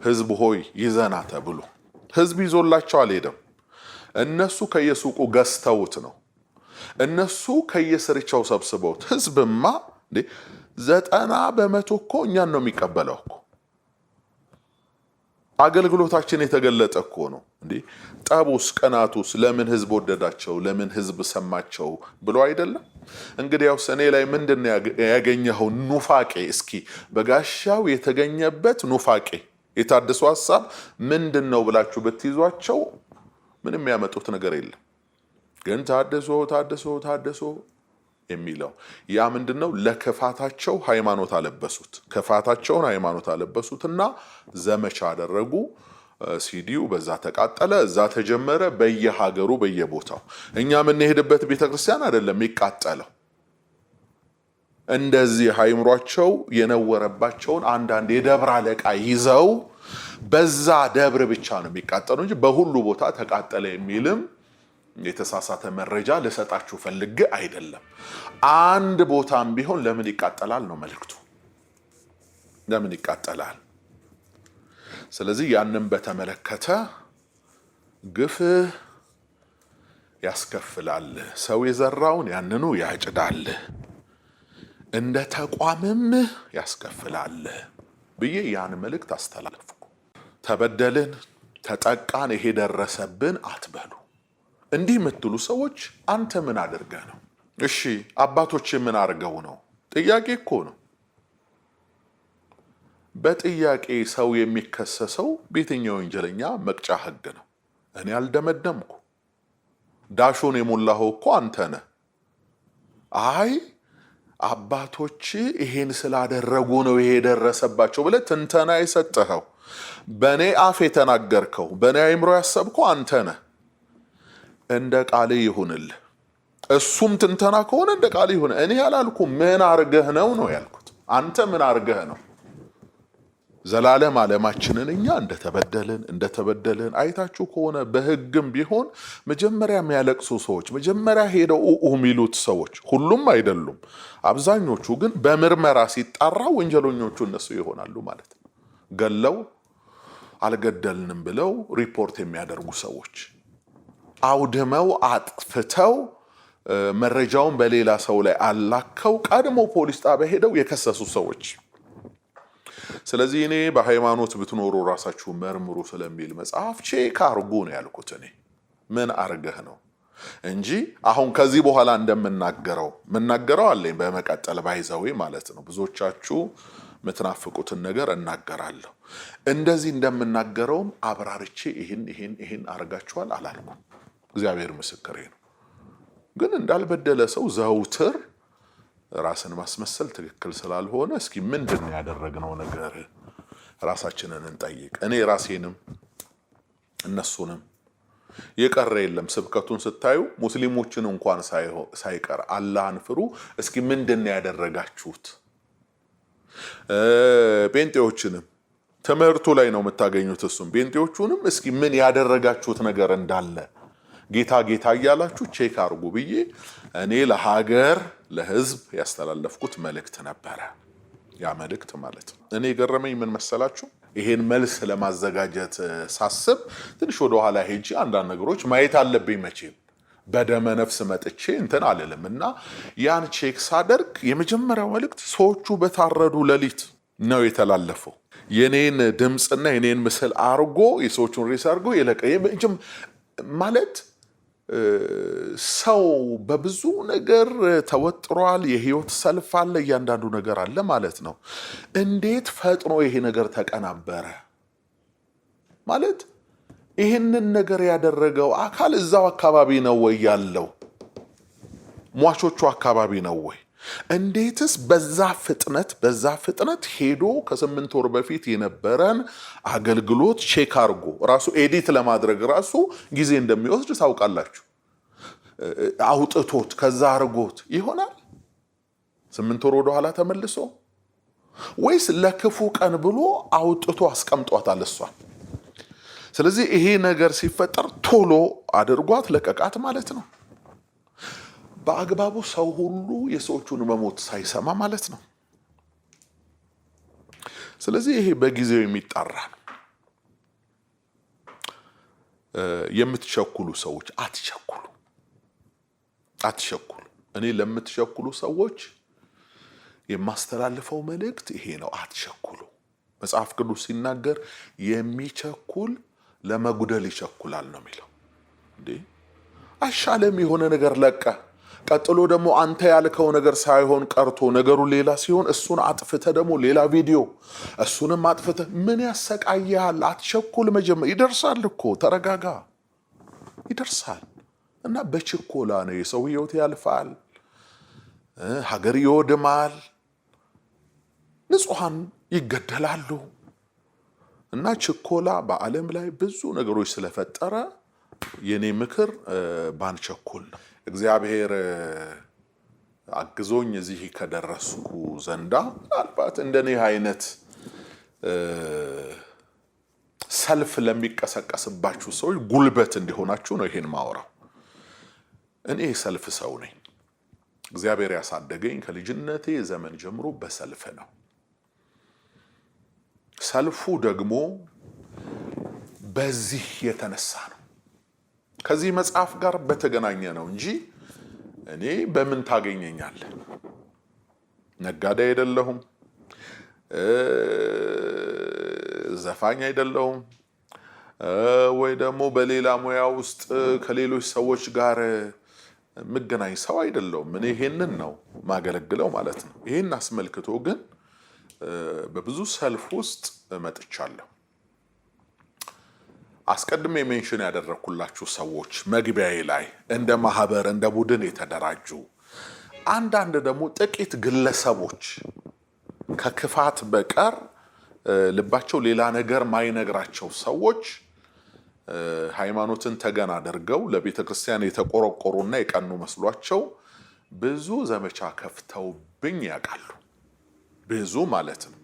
ህዝብ ሆይ ይዘና ተብሎ ህዝብ ይዞላቸው አልሄደም። እነሱ ከየሱቁ ገዝተውት ነው። እነሱ ከየስርቻው ሰብስበውት። ህዝብማ 90% እኮ እኛን ነው የሚቀበለው እኮ አገልግሎታችን የተገለጠ እኮ ነው እንዴ። ጠቡስ ቀናቱስ ለምን ህዝብ ወደዳቸው ለምን ህዝብ ሰማቸው ብሎ አይደለም። እንግዲያውስ እኔ ላይ ምንድነው ያገኘው ኑፋቄ? እስኪ በጋሻው የተገኘበት ኑፋቄ የታደሰው ሐሳብ ምንድነው ብላችሁ ብትይዟቸው ምንም ያመጡት ነገር የለም። ግን ታደሶ የሚለው ያ ምንድነው? ለከፋታቸው ሃይማኖት አለበሱት። ከፋታቸውን ሃይማኖት አለበሱትና ዘመቻ አደረጉ። ሲዲው በዛ ተቃጠለ፣ እዛ ተጀመረ፣ በየሀገሩ በየቦታው። እኛ የምንሄድበት ቤተክርስቲያን አይደለም የሚቃጠለው። እንደዚህ ሃይምሯቸው የነወረባቸውን አንዳንድ የደብር አለቃ ይዘው በዛ ደብር ብቻ ነው የሚቃጠለው እንጂ በሁሉ ቦታ ተቃጠለ የሚልም የተሳሳተ መረጃ ለሰጣችሁ ፈልጌ አይደለም። አንድ ቦታም ቢሆን ለምን ይቃጠላል ነው መልእክቱ። ለምን ይቃጠላል? ስለዚህ ያንን በተመለከተ ግፍ ያስከፍላል። ሰው የዘራውን ያንኑ ያጭዳል፣ እንደ ተቋምም ያስከፍላል ብዬ ያን መልእክት አስተላለፍኩ። ተበደልን፣ ተጠቃን፣ ይሄ ደረሰብን አትበሉ። እንዲህ የምትሉ ሰዎች አንተ ምን አድርገህ ነው? እሺ አባቶች ምን አድርገው ነው? ጥያቄ እኮ ነው። በጥያቄ ሰው የሚከሰሰው በየትኛው ወንጀለኛ መቅጫ ህግ ነው? እኔ አልደመደምኩ። ዳሾን የሞላኸው እኮ አንተ ነህ። አይ አባቶች ይሄን ስላደረጉ ነው ይሄ ደረሰባቸው ብለህ ትንተና የሰጠኸው፣ በእኔ አፍ የተናገርከው፣ በእኔ አእምሮ ያሰብከው አንተ ነህ። እንደ ቃል ይሁንልህ። እሱም ትንተና ከሆነ እንደ ቃል ይሁን። እኔ ያላልኩ ምን አርገህ ነው ነው ያልኩት። አንተ ምን አርገህ ነው? ዘላለም ዓለማችንን እኛ እንደተበደልን አይታችሁ ከሆነ በህግም ቢሆን መጀመሪያ የሚያለቅሱ ሰዎች፣ መጀመሪያ ሄደው የሚሉት ሰዎች ሁሉም አይደሉም፣ አብዛኞቹ ግን በምርመራ ሲጣራ ወንጀለኞቹ እነሱ ይሆናሉ ማለት ነው። ገለው አልገደልንም ብለው ሪፖርት የሚያደርጉ ሰዎች፣ አውድመው አጥፍተው መረጃውን በሌላ ሰው ላይ አላከው ቀድሞ ፖሊስ ጣቢያ ሄደው የከሰሱ ሰዎች። ስለዚህ እኔ በሃይማኖት ብትኖሩ ራሳችሁ መርምሩ ስለሚል መጽሐፍ ቼክ አርጉ ነው ያልኩት። እኔ ምን አርገህ ነው እንጂ አሁን ከዚህ በኋላ እንደምናገረው አለኝ በመቀጠል ባይዘዌ ማለት ነው። ብዙዎቻችሁ የምትናፍቁትን ነገር እናገራለሁ። እንደዚህ እንደምናገረውም አብራርቼ ይሄን አርጋችኋል አላልኩም። እግዚአብሔር ምስክሬ ነው። ግን እንዳልበደለ ሰው ዘውትር ራስን ማስመሰል ትክክል ስላልሆነ እስኪ ምንድን ያደረግነው ነገር ራሳችንን እንጠይቅ። እኔ ራሴንም እነሱንም የቀረ የለም። ስብከቱን ስታዩ ሙስሊሞችን እንኳን ሳይቀር አላህን ፍሩ፣ እስኪ ምንድን ያደረጋችሁት? ጴንጤዎችንም ትምህርቱ ላይ ነው የምታገኙት። እሱም ጴንጤዎቹንም እስኪ ምን ያደረጋችሁት ነገር እንዳለ ጌታ እያላችሁ ቼክ አርጉ ብዬ እኔ ለሀገር ለህዝብ ያስተላለፍኩት መልእክት ነበረ። ያ መልእክት ማለት ነው። እኔ ገረመኝ ምን መሰላችሁ? ይሄን መልስ ለማዘጋጀት ሳስብ ትንሽ ወደ ኋላ ሄጂ አንዳንድ ነገሮች ማየት አለብኝ። መቼም በደመ ነፍስ መጥቼ እንትን አልልም እና ያን ቼክ ሳደርግ የመጀመሪያው መልእክት ሰዎቹ በታረዱ ሌሊት ነው የተላለፈው። የኔን ድምጽና የኔን ምስል አርጎ የሰዎቹን ሬስ አርጎ የለቀ ማለት ሰው በብዙ ነገር ተወጥሯል። የህይወት ሰልፍ አለ፣ እያንዳንዱ ነገር አለ ማለት ነው። እንዴት ፈጥኖ ይሄ ነገር ተቀናበረ ማለት? ይህንን ነገር ያደረገው አካል እዛው አካባቢ ነው ወይ ያለው? ሟቾቹ አካባቢ ነው ወይ? እንዴትስ በዛ ፍጥነት ሄዶ ከ8 ወር በፊት የነበረን አገልግሎት ቼክ አድርጎ ራሱ ኤዲት ለማድረግ ራሱ ጊዜ እንደሚወስድ ታውቃላችሁ። አውጥቶት ከዛ አርጎት ይሆናል 8 ወር ወደ ኋላ ተመልሶ ወይስ ለክፉ ቀን ብሎ አውጥቶ አስቀምጧታል እሷን? ስለዚህ ይሄ ነገር ሲፈጠር ቶሎ አድርጓት ለቀቃት ማለት ነው። በአግባቡ ሰው ሁሉ የሰዎቹን መሞት ሳይሰማ ማለት ነው። ስለዚህ ይሄ በጊዜው የሚጣራ ነው። የምትቸኩሉ ሰዎች አትቸኩሉ። እኔ ለምትቸኩሉ ሰዎች የማስተላልፈው መልእክት ይሄ ነው። አትቸኩሉ። መጽሐፍ ቅዱስ ሲናገር የሚቸኩል ለመጉደል ይቸኩላል ነው የሚለው። እንዴ አይሻለም የሆነ ነገር ለቀ ቀጥሎ ደግሞ አንተ ያልከው ነገር ሳይሆን ቀርቶ ነገሩ ሌላ ሲሆን እሱን አጥፍተ ደግሞ ሌላ ቪዲዮ እሱንም አጥፍተ ምን ያሰቃያል? አትቸኩል። መጀመሪያ ይደርሳል እኮ ተረጋጋ። ይደርሳል። እና በችኮላ ነው የሰው ሕይወት ያልፋል፣ ሀገር ይወድማል፣ ንጹሃን ይገደላሉ። እና ችኮላ በዓለም ላይ ብዙ ነገሮች ስለፈጠረ የኔ ምክር ባንቸኩል ነው። እግዚአብሔር አግዞኝ እዚህ ከደረስኩ ዘንዳ ምናልባት እንደኔ አይነት ሰልፍ ለሚቀሰቀስባችሁ ሰዎች ጉልበት እንዲሆናችሁ ነው ይሄን ማወራው። እኔ ሰልፍ ሰው ነኝ። እግዚአብሔር ያሳደገኝ ከልጅነቴ ዘመን ጀምሮ በሰልፍ ነው። ሰልፉ ደግሞ በዚህ የተነሳ ነው። ከዚህ መጽሐፍ ጋር በተገናኘ ነው እንጂ እኔ በምን ታገኘኛለህ? ነጋዴ አይደለሁም፣ ዘፋኝ አይደለሁም፣ ወይ ደግሞ በሌላ ሙያ ውስጥ ከሌሎች ሰዎች ጋር መገናኝ ሰው አይደለሁም። እኔ ይሄንን ነው ማገለግለው ማለት ነው። ይሄን አስመልክቶ ግን በብዙ ሰልፍ ውስጥ መጥቻለሁ። አስቀድሜ ሜንሽን ያደረኩላችሁ ሰዎች መግቢያዬ ላይ እንደ ማህበር እንደ ቡድን የተደራጁ አንዳንድ ደግሞ ጥቂት ግለሰቦች ከክፋት በቀር ልባቸው ሌላ ነገር ማይነግራቸው ሰዎች ሃይማኖትን ተገን አድርገው ለቤተ ክርስቲያን የተቆረቆሩና የቀኑ መስሏቸው ብዙ ዘመቻ ከፍተውብኝ ያውቃሉ። ብዙ ማለት ነው።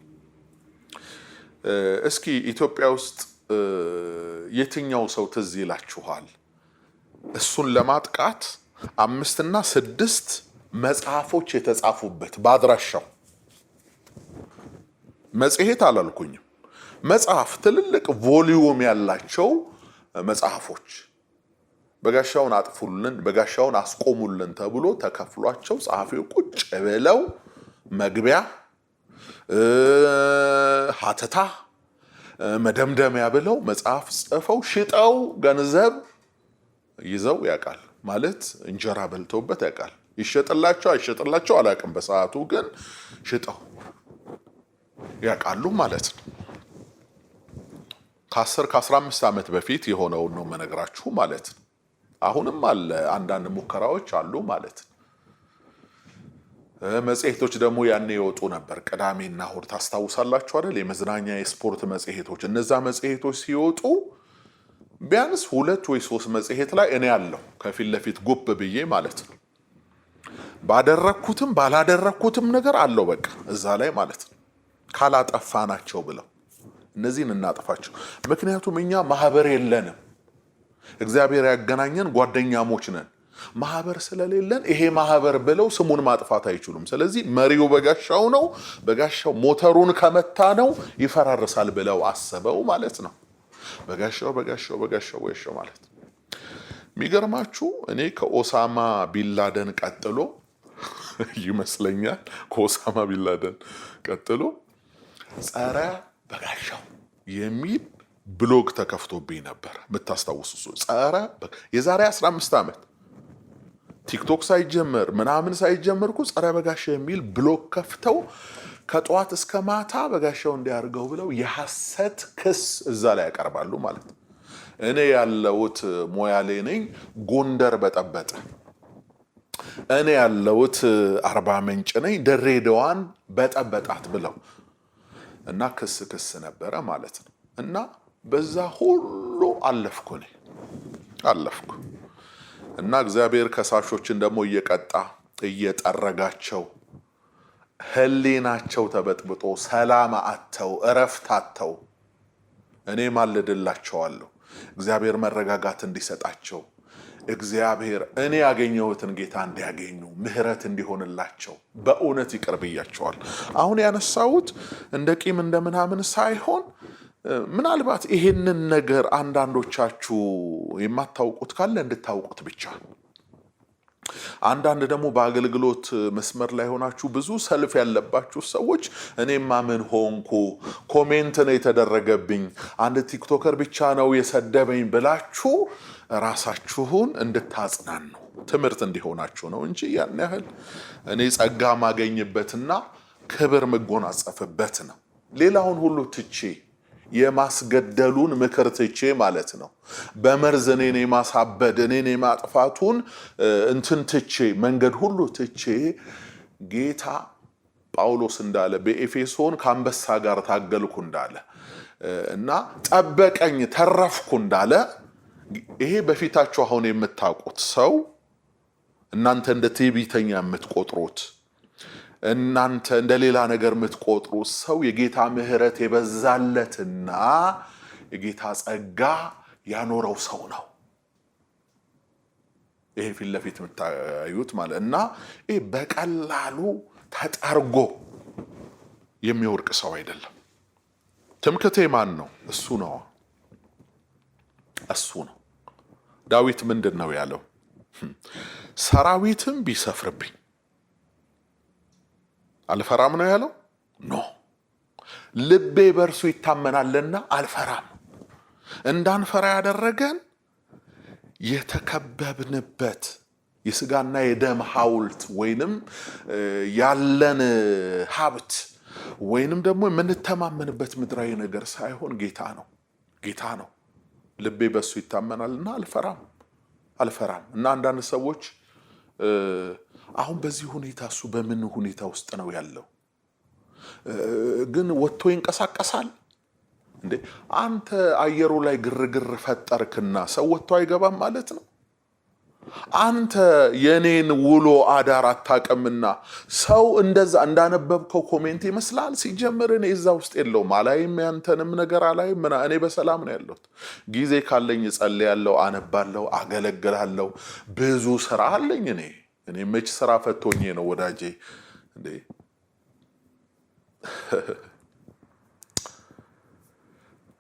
እስኪ ኢትዮጵያ ውስጥ የትኛው ሰው ትዝ ይላችኋል እሱን ለማጥቃት 5 እና 6 መጽሐፎች የተጻፉበት በአድራሻው? መጽሔት አላልኩኝም፣ መጽሐፍ፣ ትልልቅ ቮሊዩም ያላቸው መጽሐፎች በጋሻውን አጥፉልን፣ በጋሻውን አስቆሙልን ተብሎ ተከፍሏቸው ጸሐፊው ቁጭ ብለው መግቢያ ሀተታ መደምደሚያ ብለው መጽሐፍ ጽፈው ሽጠው ገንዘብ ይዘው ያውቃል። ማለት እንጀራ በልተውበት ያውቃል። ይሸጥላቸው አይሸጥላቸው አላውቅም። በሰዓቱ ግን ሽጠው ያውቃሉ ማለት ነው። ከ10 ከ15 ዓመት በፊት የሆነውን ነው መነግራችሁ ማለት ነው። አሁንም አለ አንዳንድ ሙከራዎች አሉ ማለት ነው። መጽሔቶች ደግሞ ያኔ ይወጡ ነበር። ቅዳሜና እሑድ ታስታውሳላችሁ አይደል? የመዝናኛ የስፖርት መጽሔቶች። እነዛ መጽሔቶች ሲወጡ ቢያንስ 2 ወይ 3 መጽሔት ላይ እኔ ያለው ከፊት ለፊት ጉብ ብዬ ማለት ነው። ባደረኩትም ባላደረኩትም ነገር አለው በቃ እዛ ላይ ማለት ነው። ካላጠፋናቸው ብለው እነዚህን እናጠፋቸው። ምክንያቱም እኛ ማህበር የለንም። እግዚአብሔር ያገናኘን ጓደኛሞች ነን። ማህበር ስለሌለን ይሄ ማህበር ብለው ስሙን ማጥፋት አይችሉም። ስለዚህ መሪው በጋሻው ነው። በጋሻው ሞተሩን ከመታ ነው ይፈራርሳል ብለው አስበው ማለት ነው። በጋሻው ማለት የሚገርማችሁ እኔ ከኦሳማ ቢንላደን ቀጥሎ ይመስለኛል ከኦሳማ ቢንላደን ቀጥሎ ጸረ በጋሻው የሚል ብሎግ ተከፍቶብኝ ነበር። የምታስታውሱ ጸረ የዛሬ 15 ዓመት ቲክቶክ ሳይጀመር ምናምን ሳይጀመር እኮ ጸረ በጋሻው የሚል ብሎግ ከፍተው ከጠዋት እስከ ማታ በጋሻው እንዲያርገው ብለው የሐሰት ክስ እዛ ላይ ያቀርባሉ ማለት ነው። እኔ ያለሁት ሞያሌ ነኝ። ጎንደር በጠበጠ እኔ ያለሁት አርባ ምንጭ ነኝ፣ ድሬዳዋን በጠበጣት ብለው እና ክስ ነበረ ማለት ነው። እና በዛ ሁሉ አለፍኩ እና እግዚአብሔር ከሳሾችን ደግሞ እየቀጣ እየጠረጋቸው ህሊናቸው ተበጥብጦ ሰላም አጥተው እረፍት አጥተው እኔ ማልድላቸዋለሁ። እግዚአብሔር መረጋጋት እንዲሰጣቸው፣ እግዚአብሔር እኔ ያገኘሁትን ጌታ እንዲያገኙ፣ ምህረት እንዲሆንላቸው በእውነት ይቅር ብያቸዋል። አሁን ያነሳሁት እንደ ቂም እንደምናምን ሳይሆን ምናልባት ይሄንን ነገር አንዳንዶቻችሁ የማታውቁት ካለ እንድታውቁት ብቻ። አንዳንድ ደግሞ በአገልግሎት መስመር ላይ ሆናችሁ ብዙ ሰልፍ ያለባችሁ ሰዎች እኔማ ምን ሆንኩ፣ ኮሜንት ነው የተደረገብኝ፣ አንድ ቲክቶከር ብቻ ነው የሰደበኝ ብላችሁ ራሳችሁን እንድታጽናኑ ትምህርት እንዲሆናችሁ ነው እንጂ ያን ያህል እኔ ጸጋ ማገኝበትና ክብር መጎናጸፍበት ነው። ሌላውን ሁሉ ትቼ የማስገደሉን ምክር ትቼ ማለት ነው። በመርዝ እኔን የማሳበድ እኔን የማጥፋቱን እንትን ትቼ መንገድ ሁሉ ትቼ ጌታ ጳውሎስ እንዳለ በኤፌሶን ከአንበሳ ጋር ታገልኩ እንዳለ እና ጠበቀኝ ተረፍኩ እንዳለ ይሄ በፊታችሁ አሁን የምታውቁት ሰው እናንተ እንደ ትዕቢተኛ የምትቆጥሩት እናንተ እንደ ሌላ ነገር የምትቆጥሩ ሰው የጌታ ምህረት የበዛለትና የጌታ ጸጋ ያኖረው ሰው ነው። ይሄ ፊት ለፊት የምታዩት ማለት እና ይሄ በቀላሉ ተጠርጎ የሚወርቅ ሰው አይደለም። ትምክህቴ ማን ነው? እሱ ነው። ዳዊት ምንድን ነው ያለው? ሰራዊትም ቢሰፍርብኝ አልፈራም ነው ያለው። ኖ ልቤ በእርሱ ይታመናልና አልፈራም። እንዳንፈራ ያደረገን የተከበብንበት የስጋና የደም ሐውልት ወይንም ያለን ሀብት ወይንም ደግሞ የምንተማመንበት ምድራዊ ነገር ሳይሆን ጌታ ነው። ልቤ በእሱ ይታመናልና አልፈራም። እና አንዳንድ ሰዎች አሁን በዚህ ሁኔታ እሱ በምን ሁኔታ ውስጥ ነው ያለው? ግን ወጥቶ ይንቀሳቀሳል እንዴ? አንተ አየሩ ላይ ግርግር ፈጠርክና ሰው ወጥቶ አይገባም ማለት ነው? አንተ የኔን ውሎ አዳር አታውቅምና ሰው እንደዛ እንዳነበብከው ኮሜንት ይመስላል። ሲጀምር እኔ እዛ ውስጥ የለውም፣ አላይም፣ ያንተንም ነገር አላይም። እኔ በሰላም ነው ያለሁት። ጊዜ ካለኝ እጸልያለሁ፣ አነባለሁ፣ አገለግላለሁ። ብዙ ስራ አለኝ። እኔ መች ስራ ፈቶኜ ነው ወዳጄ እንዴ?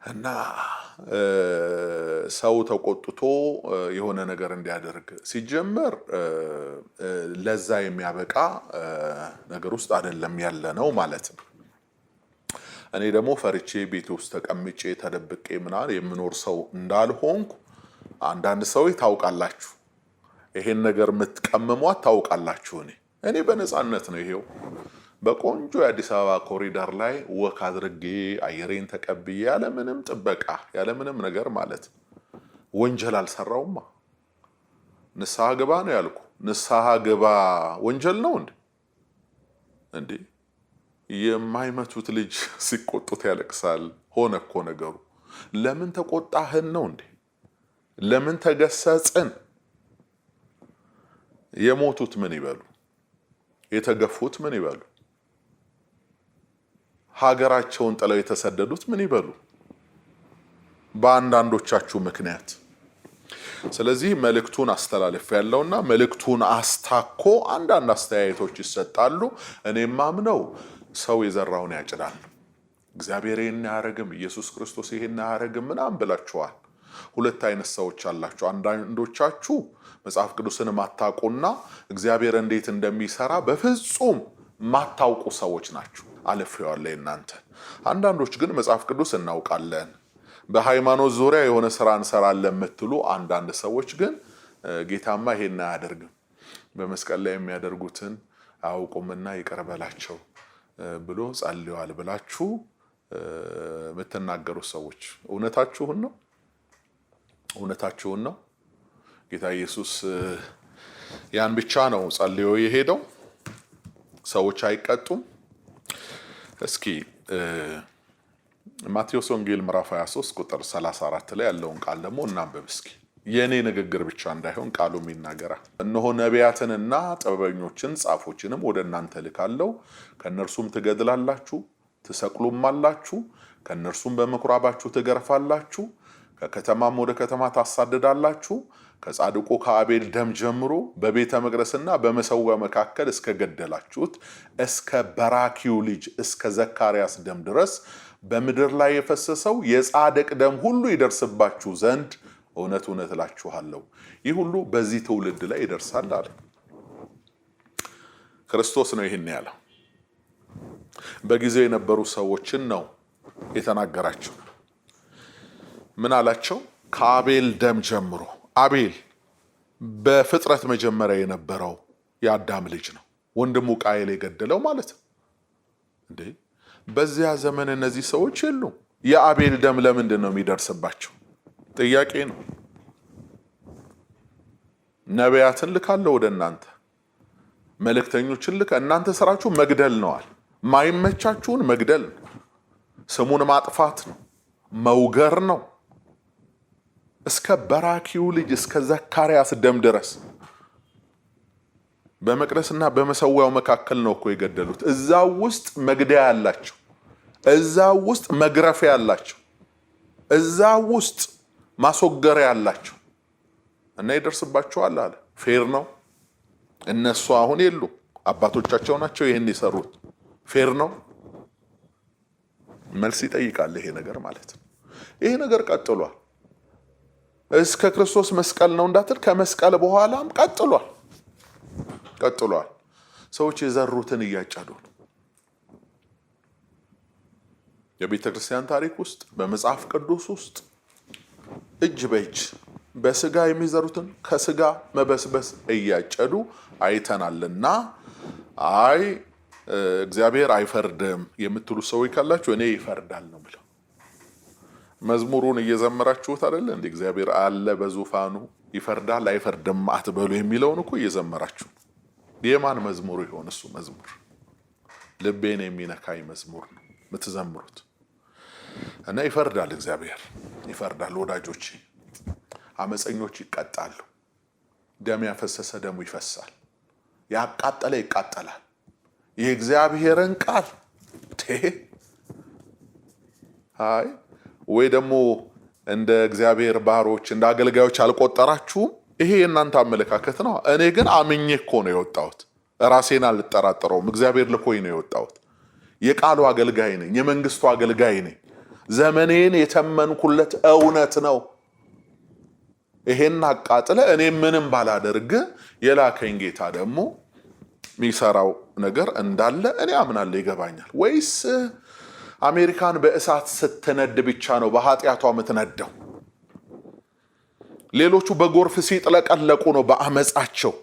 እና ሰው ተቆጥቶ የሆነ ነገር እንዲያደርግ ሲጀመር ለዛ የሚያበቃ ነገር ውስጥ አይደለም ያለ ነው ማለት ነው። እኔ ደግሞ ፈርቼ ቤት ውስጥ ተቀምጬ ተደብቄ ምናምን የምኖር ሰው እንዳልሆንኩ አንዳንድ ሰው ታውቃላችሁ። ይሄን ነገር የምትቀምሟት ታውቃላችሁ። እኔ በነፃነት ነው ይሄው በቆንጆ የአዲስ አበባ ኮሪደር ላይ ወክ አድርጌ አየሬን ተቀብዬ ያለምንም ጥበቃ ያለምንም ነገር ማለት ነው። ወንጀል አልሰራውማ። ንስሐ ግባ ነው ያልኩ። ንስሐ ግባ ወንጀል ነው እንዴ? የማይመቱት ልጅ ሲቆጡት ያለቅሳል። ሆነ እኮ ነገሩ። ለምን ተቆጣህን ነው እንዴ? ለምን ተገሰጽን? የሞቱት ምን ይበሉ? የተገፉት ምን ይበሉ? ሀገራቸውን ጥለው የተሰደዱት ምን ይበሉ? በአንዳንዶቻችሁ ምክንያት። ስለዚህ መልእክቱን አስተላልፍ ያለውና መልእክቱን አስታኮ አንዳንድ አስተያየቶች ይሰጣሉ። እኔም ማምነው ሰው የዘራውን ያጭዳል። እግዚአብሔር ይሄን ያረግም፣ ኢየሱስ ክርስቶስ ይሄን ያረግም ምናምን ብላችኋል። ሁለት አይነት ሰዎች አላችሁ። አንዳንዶቻችሁ መጽሐፍ ቅዱስን ማታውቁና እግዚአብሔር እንዴት እንደሚሰራ በፍጹም ማታውቁ ሰዎች ናችሁ። አልፌዋለሁ እናንተ። አንዳንዶች ግን መጽሐፍ ቅዱስ እናውቃለን፣ በሃይማኖት ዙሪያ የሆነ ስራ እንሰራለን የምትሉ አንዳንድ ሰዎች ግን ጌታማ ይሄን አያደርግም፣ በመስቀል ላይ የሚያደርጉትን አያውቁምና ይቅር በላቸው ብሎ ጸልየዋል ብላችሁ የምትናገሩ ሰዎች እውነታችሁን ነው? ጌታ ኢየሱስ ያን ብቻ ነው ጸልዮ የሄደው። ሰዎች አይቀጡም። እስኪ ማቴዎስ ወንጌል ምዕራፍ 23 ቁጥር 34 ላይ ያለውን ቃል ደግሞ እናንብብ እስኪ። የኔ ንግግር ብቻ እንዳይሆን ቃሉም ይናገራል። እነሆ ነቢያትንና ጥበበኞችን ጻፎችንም ወደ እናንተ ልካለሁ፣ ከእነርሱም ትገድላላችሁ፣ ትሰቅሉማላችሁ፣ ከእነርሱም በምኩራባችሁ ትገርፋላችሁ፣ ከከተማም ወደ ከተማ ታሳድዳላችሁ። ከጻድቁ ከአቤል ደም ጀምሮ በቤተ መቅደስና በመሠዊያው መካከል እስከ ገደላችሁት እስከ በራኪው ልጅ እስከ ዘካርያስ ደም ድረስ በምድር ላይ የፈሰሰው የጻድቅ ደም ሁሉ ይደርስባችሁ ዘንድ እውነት እውነት እላችኋለሁ ይህ ሁሉ በዚህ ትውልድ ላይ ይደርሳል አለ። ክርስቶስ ነው ይህን ያለው። በጊዜው የነበሩ ሰዎችን ነው የተናገራቸው። ምን አላቸው? ከአቤል ደም ጀምሮ። አቤል በፍጥረት መጀመሪያ የነበረው የአዳም ልጅ ነው፣ ወንድሙ ቃየል የገደለው ማለት ነው እንዴ። በዚያ ዘመን እነዚህ ሰዎች የሉም። የአቤል ደም ለምንድን ነው የሚደርስባቸው? ጥያቄ ነው። ነቢያትን ልካለሁ ወደ እናንተ፣ መልእክተኞችን ልከ እናንተ ስራችሁ መግደል ነዋል። ማይመቻችሁን መግደል ነው፣ ስሙን ማጥፋት ነው፣ መውገር ነው። እስከ በራኪው ልጅ እስከ ዘካርያስ ደም ድረስ በመቅደስና በመሠዊያው መካከል ነው እኮ የገደሉት። እዛው ውስጥ መግደያ ያላቸው፣ እዛው ውስጥ መግረፊያ ያላቸው፣ እዛው ውስጥ ማስወገሪያ ያላቸው እና ይደርስባቸዋል አለ። ፌር ነው። እነሱ አሁን የሉ፣ አባቶቻቸው ናቸው ይህን የሰሩት። ፌር ነው። መልስ ይጠይቃል ይሄ ነገር ማለት ነው። ይሄ ነገር ቀጥሏል። እስከ ክርስቶስ መስቀል ነው እንዳትል፣ ከመስቀል በኋላም ቀጥሏል። ሰዎች የዘሩትን እያጨዱ ነው። የቤተ ክርስቲያን ታሪክ ውስጥ በመጽሐፍ ቅዱስ ውስጥ እጅ በእጅ በስጋ የሚዘሩትን ከስጋ መበስበስ እያጨዱ አይተናልና፣ አይ እግዚአብሔር አይፈርድም የምትሉ ሰዎች ካላችሁ እኔ ይፈርዳል ነው ብለው መዝሙሩን እየዘመራችሁት አይደለ እንዴ? እግዚአብሔር አለ በዙፋኑ ይፈርዳል አይፈርድም አትበሉ የሚለውን እኮ እየዘመራችሁ። የማን መዝሙር ይሆን እሱ? መዝሙር ልቤን የሚነካኝ መዝሙር ነው የምትዘምሩት። እና ይፈርዳል፣ እግዚአብሔር ይፈርዳል ወዳጆቼ። አመፀኞች ይቀጣሉ። ደም ያፈሰሰ ደሙ ይፈሳል፣ ያቃጠለ ይቃጠላል። የእግዚአብሔርን ቃል አይ ወይ ደግሞ እንደ እግዚአብሔር ባሮች እንደ አገልጋዮች አልቆጠራችሁም። ይሄ የእናንተ አመለካከት ነው። እኔ ግን አምኜ እኮ ነው የወጣሁት። ራሴን አልጠራጠረውም። እግዚአብሔር ልኮኝ ነው የወጣሁት። የቃሉ አገልጋይ ነኝ፣ የመንግስቱ አገልጋይ ነኝ። ዘመኔን የተመንኩለት እውነት ነው። ይሄን አቃጥለ እኔ ምንም ባላደርግ የላከኝ ጌታ ደግሞ የሚሰራው ነገር እንዳለ እኔ አምናለሁ፣ ይገባኛል። ወይስ አሜሪካን በእሳት ስትነድ ብቻ ነው በኃጢአቷ የምትነደው? ሌሎቹ በጎርፍ ሲጥለቀለቁ ነው በአመፃቸው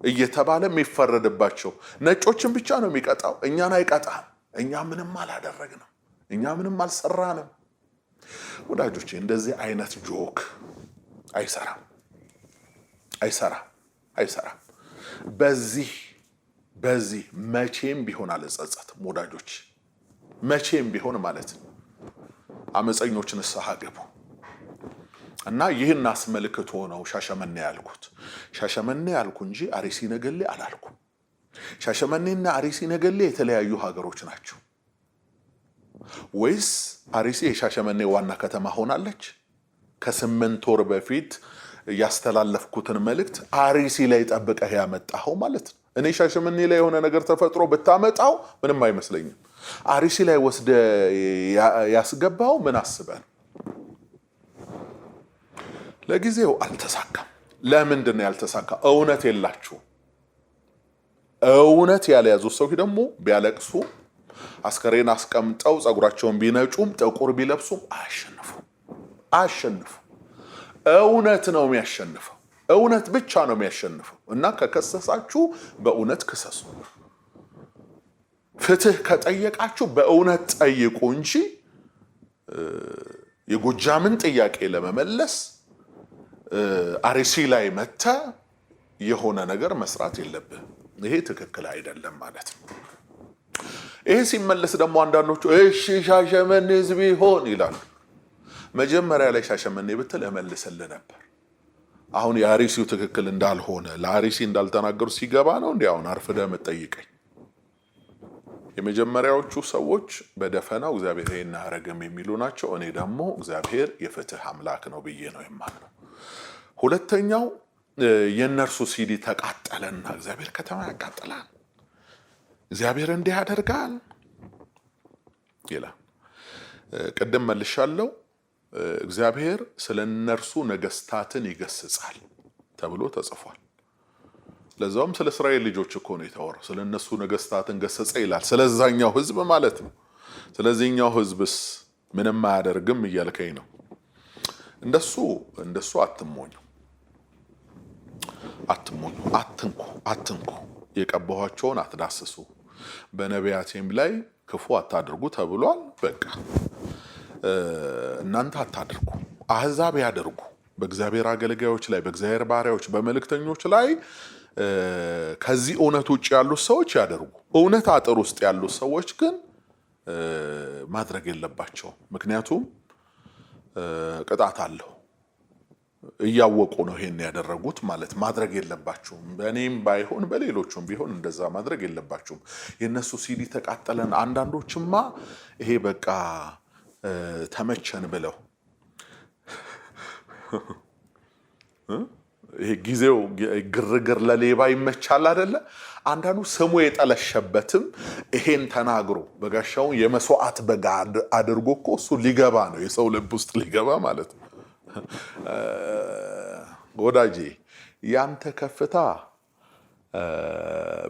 እየተባለ የሚፈረድባቸው? ነጮችን ብቻ ነው የሚቀጣው፣ እኛን አይቀጣም። እኛ ምንም አላደረግንም፣ እኛ ምንም አልሰራንም። ወዳጆቼ እንደዚህ አይነት ጆክ አይሰራም። በዚህ መቼም ቢሆን አልጸጸትም ወዳጆች፣ መቼም ቢሆን ማለት ነው። አመፀኞች ንስሐ ገቡ እና ይህን አስመልክቶ ነው ሻሸመኔ ያልኩት። ሻሸመኔ ያልኩ እንጂ አርሲ ነገሌ አላልኩም። ሻሸመኔና አርሲ ነገሌ የተለያዩ ሀገሮች ናቸው። ወይስ አርሲ የሻሸመኔ ዋና ከተማ ሆናለች? ከ8 ወር በፊት ያስተላለፍኩትን መልእክት አርሲ ላይ ጠብቀህ ያመጣኸው ማለት ነው። እኔ ሻሸመኔ ላይ የሆነ ነገር ተፈጥሮ ብታመጣው ምንም አይመስለኝም። አርሲ ላይ ወስደ ያስገባው ምን አስበን? ለጊዜው አልተሳካም። ለምንድን ነው ያልተሳካ? እውነት የላችሁ። እውነት ያልያዙ ሰዎች ደግሞ ቢያለቅሱ፣ አስከሬን አስቀምጠው ጸጉራቸውን ቢነጩም ጥቁር ቢለብሱም አያሸንፉ። እውነት ነው የሚያሸንፈው። እውነት ብቻ ነው የሚያሸንፈው። እና ከከሰሳችሁ በእውነት ክሰሱ። ፍትህ ከጠየቃችሁ በእውነት ጠይቁ እንጂ የጎጃምን ጥያቄ ለመመለስ አርሲ ላይ መተ የሆነ ነገር መስራት የለብህ። ይሄ ትክክል አይደለም ማለት ነው። ይሄ ሲመለስ ደግሞ አንዳንዶቹ እሺ ሻሸመኔ ቢሆን ይላሉ። መጀመሪያ ላይ ሻሸመኔ ብትል እመልስልህ ነበር። አሁን የአርሲው ትክክል እንዳልሆነ ለአርሲ እንዳልተናገሩ ሲገባ ነው እንዴ አሁን አርፍደህ የምትጠይቀኝ? የመጀመሪያዎቹ ሰዎች በደፈናው እግዚአብሔር ይሄን አያረግም የሚሉ ናቸው። እኔ ደግሞ እግዚአብሔር የፍትህ አምላክ ነው ብዬ ነው የማምነው። ሁለተኛው የነርሱ ሲዲ ተቃጠለና እግዚአብሔር ከተማ ያቃጥላል፣ እግዚአብሔር እንዲህ ያደርጋል ይላል። ቅድም መልሻለሁ። እግዚአብሔር ስለ እነርሱ ነገስታትን ይገስጻል ተብሎ ተጽፏል። ለዛውም ስለ እስራኤል ልጆች እኮ ነው የተወራው። ስለ እነሱ ነገስታትን ገሰጸ ይላል። ስለዛኛው ህዝብ ማለት ነው። ስለዚህኛው ህዝብስ ምንም አያደርግም እያልከኝ ነው? እንደሱ አትሞኙ፣ አትንኩ፣ የቀባኋቸውን አትዳስሱ፣ በነቢያቴም ላይ ክፉ አታድርጉ ተብሏል። በቃ እናንተ አታድርጉ፣ አህዛብ ያደርጉ። በእግዚአብሔር አገልጋዮች ላይ፣ በእግዚአብሔር ባሪያዎች፣ በመልእክተኞች ላይ ከዚህ እውነት ውጭ ያሉት ሰዎች ያደርጉ። እውነት አጥር ውስጥ ያሉት ሰዎች ግን ማድረግ የለባቸውም። ምክንያቱም ቅጣት አለው። እያወቁ ነው ይሄን ያደረጉት ማለት ማድረግ የለባቸውም። በእኔም ባይሆን በሌሎቹም ቢሆን እንደዛ ማድረግ የለባቸውም። የነሱ ሲዲ ተቃጠለን። አንዳንዶችማ ይሄ በቃ ተመቸን ብለው ይሄ ጊዜው ግርግር ለሌባ ይመቻል አይደለ? አንዳንዱ ስሙ የጠለሸበትም ይሄን ተናግሮ በጋሻው የመስዋዕት በጋ አድርጎ እኮ እሱ ሊገባ ነው፣ የሰው ልብ ውስጥ ሊገባ ማለት ነው። ወዳጄ ያንተ ከፍታ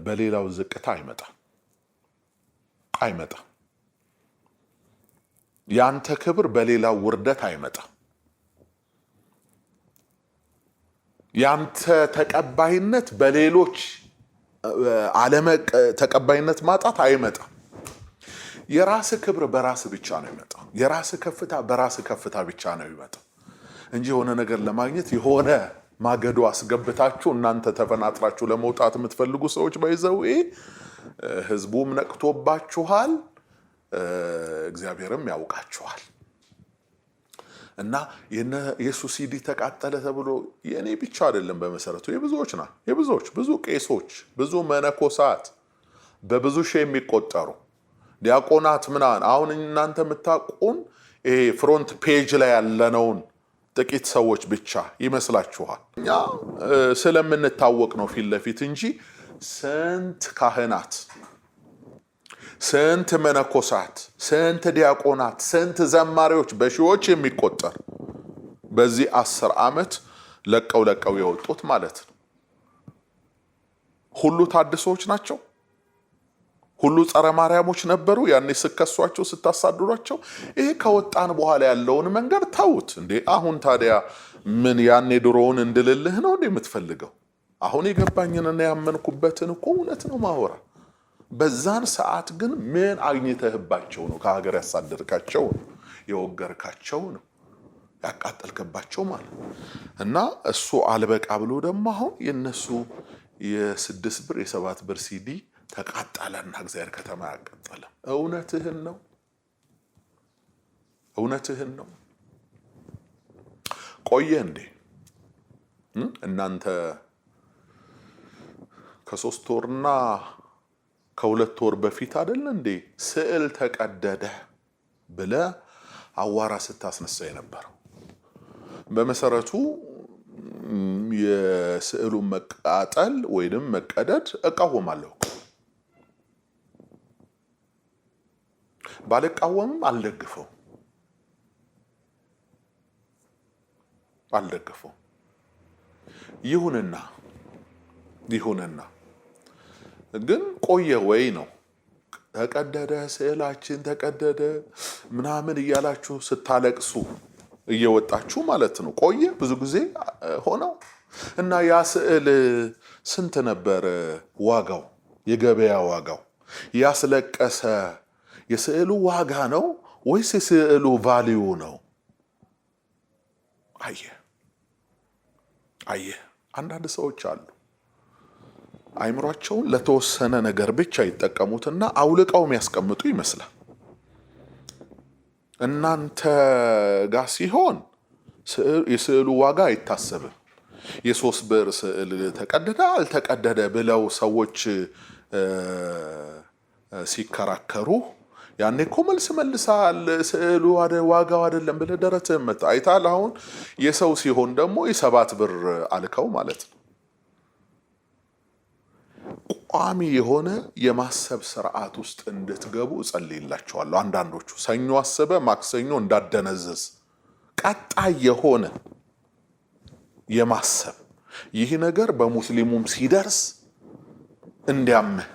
በሌላው ዝቅታ አይመጣም። ያንተ ክብር በሌላው ውርደት አይመጣም። ያንተ ተቀባይነት በሌሎች ተቀባይነት ማጣት አይመጣም። የራስ ክብር በራስ ብቻ ነው የሚመጣው። የራስ ከፍታ በራስ ከፍታ ብቻ ነው የሚመጣው እንጂ የሆነ ነገር ለማግኘት የሆነ ማገዶ አስገብታችሁ እናንተ ተፈናጥራችሁ ለመውጣት የምትፈልጉ ሰዎች ባይዘው ህዝቡም ነቅቶባችኋል፣ እግዚአብሔርም ያውቃችኋል። እና የኢየሱስ ሲዲ ተቃጠለ ተብሎ የኔ ብቻ አይደለም፣ በመሰረቱ የብዙዎች ብዙ ቄሶች፣ ብዙ መነኮሳት፣ በብዙ ሺህ የሚቆጠሩ ዲያቆናት ምናምን። አሁን እናንተ የምታውቁን ይሄ ፍሮንት ፔጅ ላይ ያለነውን ጥቂት ሰዎች ብቻ ይመስላችኋል። እኛ ስለምንታወቅ ነው ፊት ለፊት እንጂ ስንት ካህናት፣ ስንት መነኮሳት፣ ስንት ዲያቆናት፣ ስንት ዘማሪዎች በሺዎች የሚቆጠር በዚህ 10 ዓመት ለቀው የወጡት ማለት ነው። ሁሉ ታድሶች ናቸው። ሁሉ ጸረ ማርያሞች ነበሩ ያኔ ስከሷቸው፣ ስታሳድሯቸው። ይሄ ከወጣን በኋላ ያለውን መንገድ ተውት እንዴ። አሁን ታዲያ ምን ያኔ ድሮውን እንድልልህ ነው እንዴ የምትፈልገው? አሁን የገባኝንና ያመንኩበትን እኮ እውነት ነው ማወራ። በዛን ሰዓት ግን ምን አግኝተህባቸው ነው ከሀገር ያሳደርካቸው ነው፣ የወገርካቸው ነው፣ ያቃጠልከባቸው ማለት እና እሱ አልበቃ ብሎ ደግሞ አሁን የነሱ የ6 ብር የ7 ብር ሲዲ ተቃጠለና እግዚአብሔር ከተማ ያቃጠለ። እውነትህን ነው። ቆየ እንዴ እናንተ ከ3 ወርና ከ2 ወር በፊት አይደል እንዴ ስዕል ተቀደደ ብለ አዋራ ስታስነሳ የነበረው? በመሰረቱ የስዕሉን መቃጠል ወይንም መቀደድ እቃወማለሁ። ባልቃወምም አልደግፈው። ይሁንና ግን ቆየ ወይ ነው ተቀደደ፣ ስዕላችን ተቀደደ ምናምን እያላችሁ ስታለቅሱ እየወጣችሁ ማለት ነው። ቆየ ብዙ ጊዜ ሆነው እና ያ ስዕል ስንት ነበር ዋጋው? የገበያ ዋጋው ያስለቀሰ የስዕሉ ዋጋ ነው ወይስ የስዕሉ ቫልዩ ነው? አየህ አንዳንድ ሰዎች አሉ አይምሯቸውን ለተወሰነ ነገር ብቻ ይጠቀሙትና አውልቀው የሚያስቀምጡ ይመስላል። እናንተ ጋር ሲሆን የስዕሉ ዋጋ አይታሰብም። የ3 ብር ስዕል ተቀደደ አልተቀደደ ብለው ሰዎች ሲከራከሩ ያኔ እኮ መልስ መልሳል ስዕሉ ዋጋው አይደለም ብለህ ደረትህን መታ አይታል። አሁን የሰው ሲሆን ደግሞ የ7 ብር አልከው ማለት ነው። ቋሚ የሆነ የማሰብ ስርዓት ውስጥ እንድትገቡ እጸልይላችኋለሁ። አንዳንዶቹ ሰኞ አስበ ማክሰኞ እንዳደነዘዝ ቀጣይ የሆነ የማሰብ ይህ ነገር በሙስሊሙም ሲደርስ እንዲያምህ፣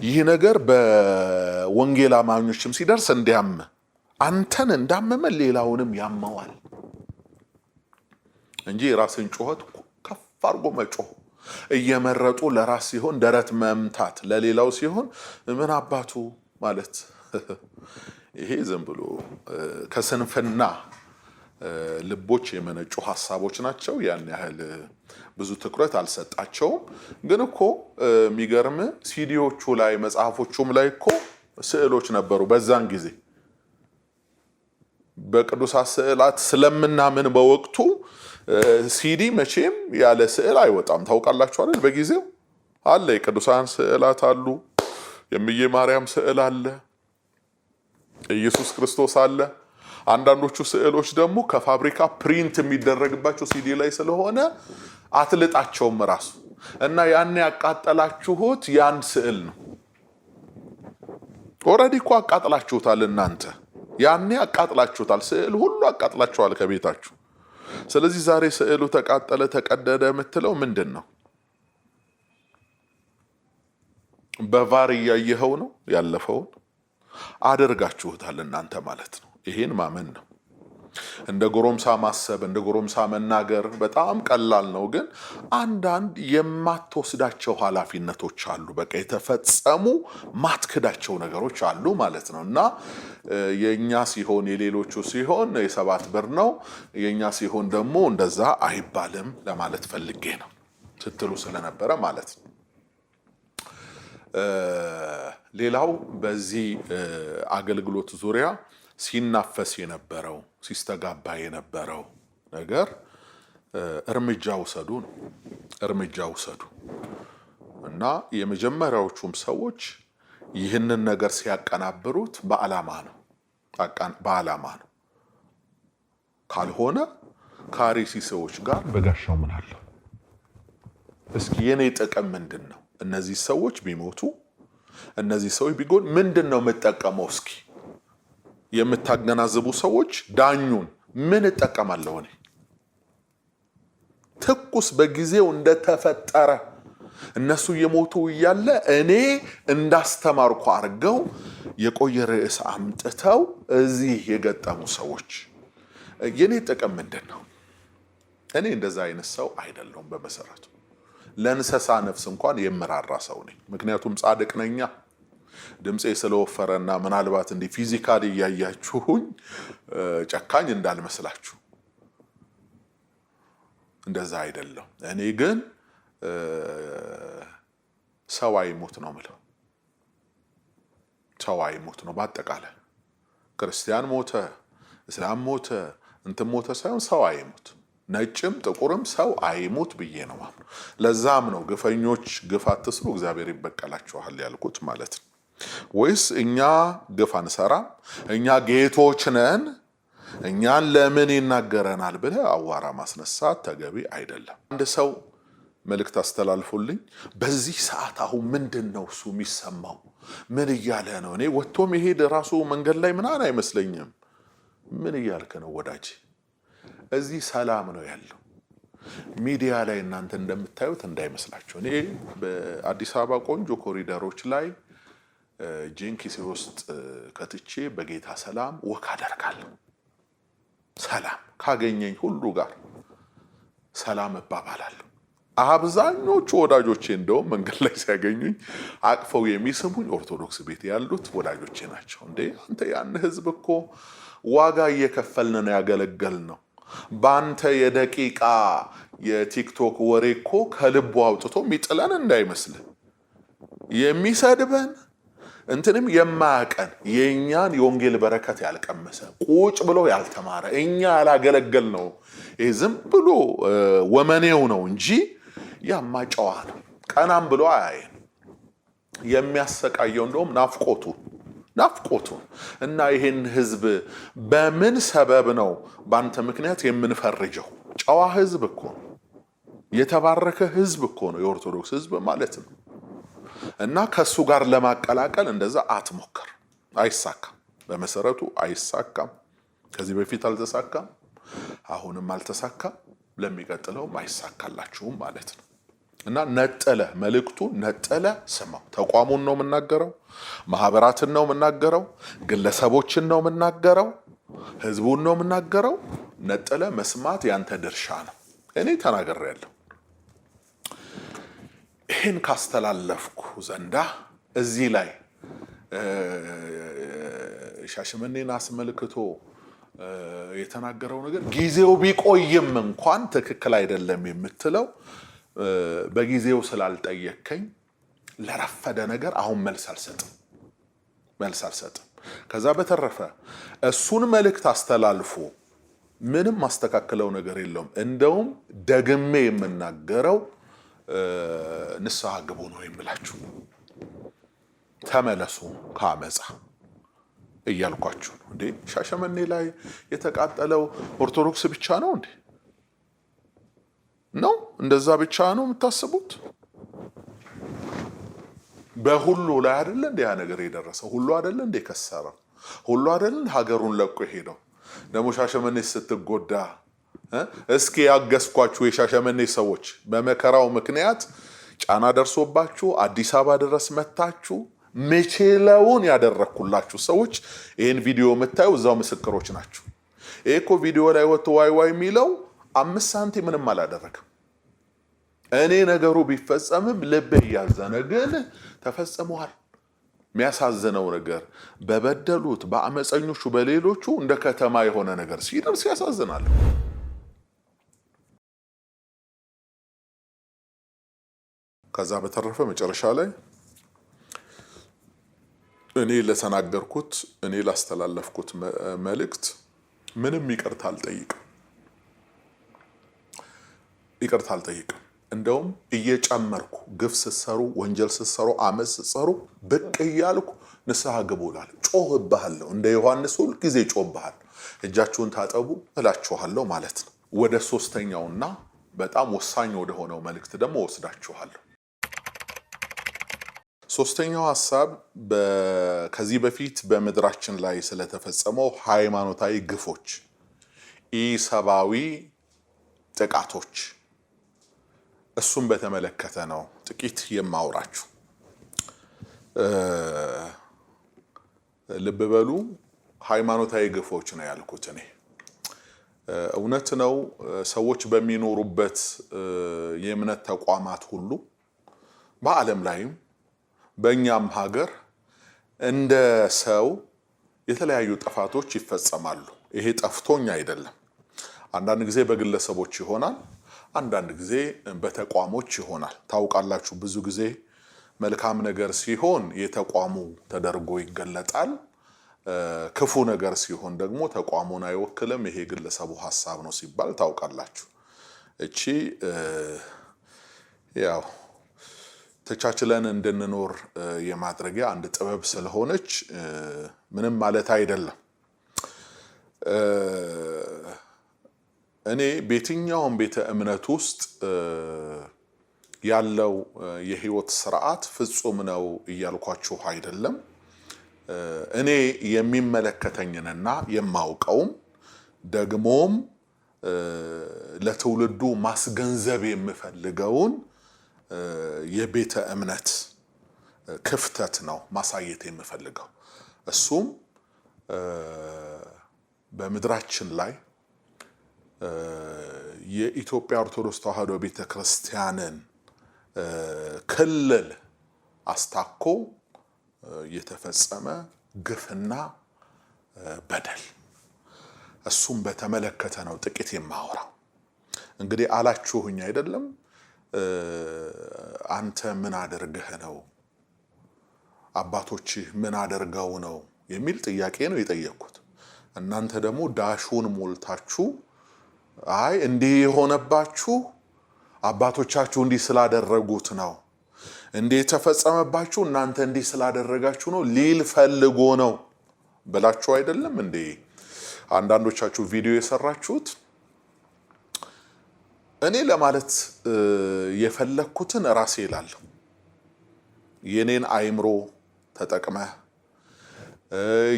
ይህ ነገር በወንጌል አማኞችም ሲደርስ እንዲያምህ፣ አንተን እንዳመመ ሌላውንም ያመዋል እንጂ የራስን ጩኸት ከፍ አድርጎ መጮህ እየመረጡ ለራስ ሲሆን ደረት መምታት ለሌላው ሲሆን ምን አባቱ ማለት ይሄ ዝም ብሎ ከስንፍና ልቦች የመነጩ ሐሳቦች ናቸው። ያን ያህል ብዙ ትኩረት አልሰጣቸውም። ግን እኮ የሚገርም ሲዲዎቹ ላይ መጽሐፎቹም ላይ እኮ ስዕሎች ነበሩ። በዛን ጊዜ በቅዱሳት ስዕላት ስለምናምን በወቅቱ ሲዲ መቼም ያለ ስዕል አይወጣም። ታውቃላችሁ አይደል? በጊዜው አለ የቅዱሳን ስዕላት አሉ፣ የእምዬ ማርያም ስዕል አለ፣ ኢየሱስ ክርስቶስ አለ። አንዳንዶቹ ስዕሎች ደግሞ ከፋብሪካ ፕሪንት የሚደረግባቸው ሲዲ ላይ ስለሆነ አትልጣቸውም ራሱ እና ያን ያቃጠላችሁት ያን ስዕል ነው። ኦልሬዲ እኮ አቃጥላችሁታል እናንተ ያኔ አቃጥላችሁታል። ስዕል ሁሉ አቃጥላችኋል ከቤታችሁ። ስለዚህ ዛሬ ስዕሉ ተቃጠለ ተቀደደ የምትለው ምንድን ነው? በቫር እያየኸው ነው ያለፈውን አድርጋችሁታል እናንተ ማለት ነው። ይሄን ማመን ነው። እንደ ጎረምሳ ማሰብ እንደ ጎረምሳ መናገር በጣም ቀላል ነው። ግን አንዳንድ የማትወስዳቸው ኃላፊነቶች አሉ። በቃ የተፈጸሙ ማትክዳቸው ነገሮች አሉ ማለት ነው። እና የኛ ሲሆን የሌሎቹ ሲሆን የ7 ብር ነው፣ የኛ ሲሆን ደግሞ እንደዛ አይባልም ለማለት ፈልጌ ነው ስትሉ ስለነበረ ማለት ነው። ሌላው በዚህ አገልግሎት ዙሪያ ሲናፈስ የነበረው ሲስተጋባ የነበረው ነገር እርምጃ ውሰዱ ነው። እርምጃ ውሰዱ እና የመጀመሪያዎቹም ሰዎች ይህንን ነገር ሲያቀናብሩት በዓላማ ነው። ካልሆነ ከአርሲ ሰዎች ጋር በጋሻው ምን አለው? እስኪ የኔ ጥቅም ምንድን ነው? እነዚህ ሰዎች ቢሞቱ እነዚህ ሰዎች ቢጎን ምንድን ነው የምጠቀመው? እስኪ የምታገናዝቡ ሰዎች ዳኙን። ምን እጠቀማለሁ እኔ? ትኩስ በጊዜው እንደተፈጠረ እነሱ የሞቱ እያለ እኔ እንዳስተማርኩ አድርገው የቆየ ርዕስ አምጥተው እዚህ የገጠሙ ሰዎች የኔ ጥቅም ምንድን ነው? እኔ እንደዛ አይነት ሰው አይደለሁም። በመሰረቱ ለእንስሳ ነፍስ እንኳን የምራራ ሰው ነኝ። ምክንያቱም ጻድቅ ነኛ። ድምጼ ስለወፈረና ምናልባት እንዲህ ፊዚካሊ እያያችሁኝ ጨካኝ እንዳልመስላችሁ እንደዛ አይደለም። እኔ ግን ሰው አይሞት ነው የምለው። ሰው አይሞት ነው በአጠቃላይ። ክርስቲያን ሞተ፣ እስላም ሞተ፣ እንትን ሞተ ሳይሆን ሰው አይሞት፣ ነጭም ጥቁርም ሰው አይሞት ብዬ ነው ማለት ነው። ለዛም ነው ግፈኞች ግፍ አትስሩ እግዚአብሔር ይበቀላችኋል ያልኩት ማለት ነው። ወይስ እኛ ግፍ አንሰራም? እኛ ጌቶች ነን፣ እኛን ለምን ይናገረናል ብለህ አዋራ ማስነሳት ተገቢ አይደለም። አንድ ሰው መልእክት አስተላልፉልኝ። በዚህ ሰዓት አሁን ምንድን ነው እሱ የሚሰማው? ምን እያለ ነው? እኔ ወጥቶ መሄድ ራሱ መንገድ ላይ ምናምን አይመስለኝም። ምን እያልክ ነው ወዳጅ? እዚህ ሰላም ነው ያለው። ሚዲያ ላይ እናንተ እንደምታዩት እንዳይመስላችሁ። እኔ በአዲስ አበባ ቆንጆ ኮሪደሮች ላይ ጂንኪስ ውስጥ ከትቼ በጌታ ሰላም ወክ አደርጋለሁ። ሰላም ካገኘኝ ሁሉ ጋር ሰላም እባባላለሁ። አብዛኞቹ ወዳጆቼ እንደውም መንገድ ላይ ሲያገኙኝ አቅፈው የሚስሙኝ ኦርቶዶክስ ቤት ያሉት ወዳጆቼ ናቸው። እንዴ አንተ ያን ህዝብ እኮ ዋጋ እየከፈልን ነው ያገለገል ነው። በአንተ የደቂቃ የቲክቶክ ወሬ እኮ ከልቡ አውጥቶ የሚጥለን እንዳይመስል የሚሰድበን እንትንም የማያቀን የኛን የወንጌል በረከት ያልቀመሰ ቁጭ ብሎ ያልተማረ እኛ ያላገለገል ነው። ይሄ ዝም ብሎ ወመኔው ነው እንጂ ያማ ጨዋ ነው። ቀናም ብሎ አያየን። የሚያሰቃየው እንደውም ናፍቆቱ እና ይሄን ህዝብ በምን ሰበብ ነው ባንተ ምክንያት የምንፈርጀው? ጨዋ ህዝብ እኮ ነው። የተባረከ ህዝብ እኮ ነው የኦርቶዶክስ ህዝብ ማለት ነው። እና ከሱ ጋር ለማቀላቀል እንደዛ አትሞክር። አይሳካም። በመሰረቱ አይሳካም። ከዚህ በፊት አልተሳካም፣ አሁንም አልተሳካም፣ ለሚቀጥለውም አይሳካላችሁም ማለት ነው። እና ነጠለ መልእክቱ ነጠለ ስማው። ተቋሙን ነው የምናገረው፣ ማህበራትን ነው የምናገረው፣ ግለሰቦችን ነው የምናገረው፣ ህዝቡን ነው የምናገረው። ነጠለ መስማት ያንተ ድርሻ ነው። እኔ ተናግሬያለሁ። ይህን ካስተላለፍኩ ዘንዳ እዚህ ላይ ሻሸመኔን አስመልክቶ የተናገረው ነገር ጊዜው ቢቆይም እንኳን ትክክል አይደለም የምትለው በጊዜው ስላልጠየከኝ ለረፈደ ነገር አሁን መልስ አልሰጥም። ከዛ በተረፈ እሱን መልእክት አስተላልፎ ምንም ማስተካከለው ነገር የለውም። እንደውም ደግሜ የምናገረው ንስሐ ግቡ ነው የምላችሁ። ተመለሱ ከአመፃ እያልኳችሁ ነው። እንዴ ሻሸመኔ ላይ የተቃጠለው ኦርቶዶክስ ብቻ ነው እንዴ? ነው እንደዛ ብቻ ነው የምታስቡት? በሁሉ ላይ አይደለ እንደ ያ ነገር የደረሰው? ሁሉ አይደለ እንደ ከሰረው? ሁሉ አይደለ ሀገሩን ለቆ ሄደው? ደግሞ ሻሸመኔ ስትጎዳ እስኪ ያገስኳችሁ የሻሸመኔ ሰዎች በመከራው ምክንያት ጫና ደርሶባችሁ አዲስ አበባ ድረስ መታችሁ መቼለውን ያደረኩላችሁ ሰዎች ይሄን ቪዲዮ የምታዩ እዛው ምስክሮች ናችሁ። ይሄ እኮ ቪዲዮ ላይ ወጥቶ ዋይ የሚለው 5 ሳንቲም ምንም አላደረገም። እኔ ነገሩ ቢፈጸምም ልቤ እያዘነ ግን ተፈጽሟል። የሚያሳዝነው ነገር በበደሉት በአመፀኞቹ በሌሎቹ እንደ ከተማ የሆነ ነገር ሲደርስ ያሳዝናል። ከዛ በተረፈ መጨረሻ ላይ እኔ ለተናገርኩት እኔ ላስተላለፍኩት መልእክት ምንም ይቅርታ አልጠይቅም። እንደውም እየጨመርኩ ግፍ ስትሰሩ፣ ወንጀል ስትሰሩ፣ አመፅ ስትሰሩ ብቅ እያልኩ ንስሐ ግቡ እላለሁ። ጮህብሃለሁ። እንደ ዮሐንስ ሁል ጊዜ ጮህብሃለሁ። እጃችሁን ታጠቡ እላችኋለሁ ማለት ነው። ወደ ሶስተኛውና በጣም ወሳኝ ወደ ሆነው መልእክት ደግሞ ወስዳችኋለሁ። ሶስተኛው ሐሳብ ከዚህ በፊት በምድራችን ላይ ስለተፈጸመው ሃይማኖታዊ ግፎች፣ ኢሰብአዊ ጥቃቶች እሱን በተመለከተ ነው ጥቂት የማወራችሁ። ልብ በሉ፣ ሃይማኖታዊ ግፎች ነው ያልኩት እኔ። እውነት ነው ሰዎች በሚኖሩበት የእምነት ተቋማት ሁሉ በዓለም ላይም በእኛም ሀገር እንደ ሰው የተለያዩ ጥፋቶች ይፈጸማሉ። ይሄ ጠፍቶኝ አይደለም። አንዳንድ ጊዜ በግለሰቦች ይሆናል፣ አንዳንድ ጊዜ በተቋሞች ይሆናል። ታውቃላችሁ፣ ብዙ ጊዜ መልካም ነገር ሲሆን የተቋሙ ተደርጎ ይገለጣል። ክፉ ነገር ሲሆን ደግሞ ተቋሙን አይወክልም፣ ይሄ ግለሰቡ ሐሳብ ነው ሲባል ታውቃላችሁ። እቺ ያው ተቻችለን እንድንኖር የማድረጊያ አንድ ጥበብ ስለሆነች ምንም ማለት አይደለም። እኔ በየትኛውም ቤተ እምነት ውስጥ ያለው የህይወት ስርዓት ፍጹም ነው እያልኳችሁ አይደለም። እኔ የሚመለከተኝንና የማውቀውም ደግሞም ለትውልዱ ማስገንዘብ የምፈልገውን የቤተ እምነት ክፍተት ነው ማሳየት የምፈልገው። እሱም በምድራችን ላይ የኢትዮጵያ ኦርቶዶክስ ተዋሕዶ ቤተክርስቲያንን ክልል አስታኮ የተፈጸመ ግፍና በደል፣ እሱም በተመለከተ ነው ጥቂት የማወራው። እንግዲህ አላችሁኝ አይደለም አንተ ምን አድርገህ ነው አባቶችህ ምን አድርገው ነው የሚል ጥያቄ ነው የጠየቅኩት። እናንተ ደግሞ ዳሹን ሞልታችሁ አይ እንዲህ የሆነባችሁ አባቶቻችሁ እንዲህ ስላደረጉት ነው እንዲህ ተፈጸመባችሁ እናንተ እንዲህ ስላደረጋችሁ ነው ሊል ፈልጎ ነው ብላችሁ አይደለም እንዴ አንዳንዶቻችሁ ቪዲዮ የሰራችሁት? እኔ ለማለት የፈለኩትን ራሴ እላለሁ። የኔን አይምሮ ተጠቅመ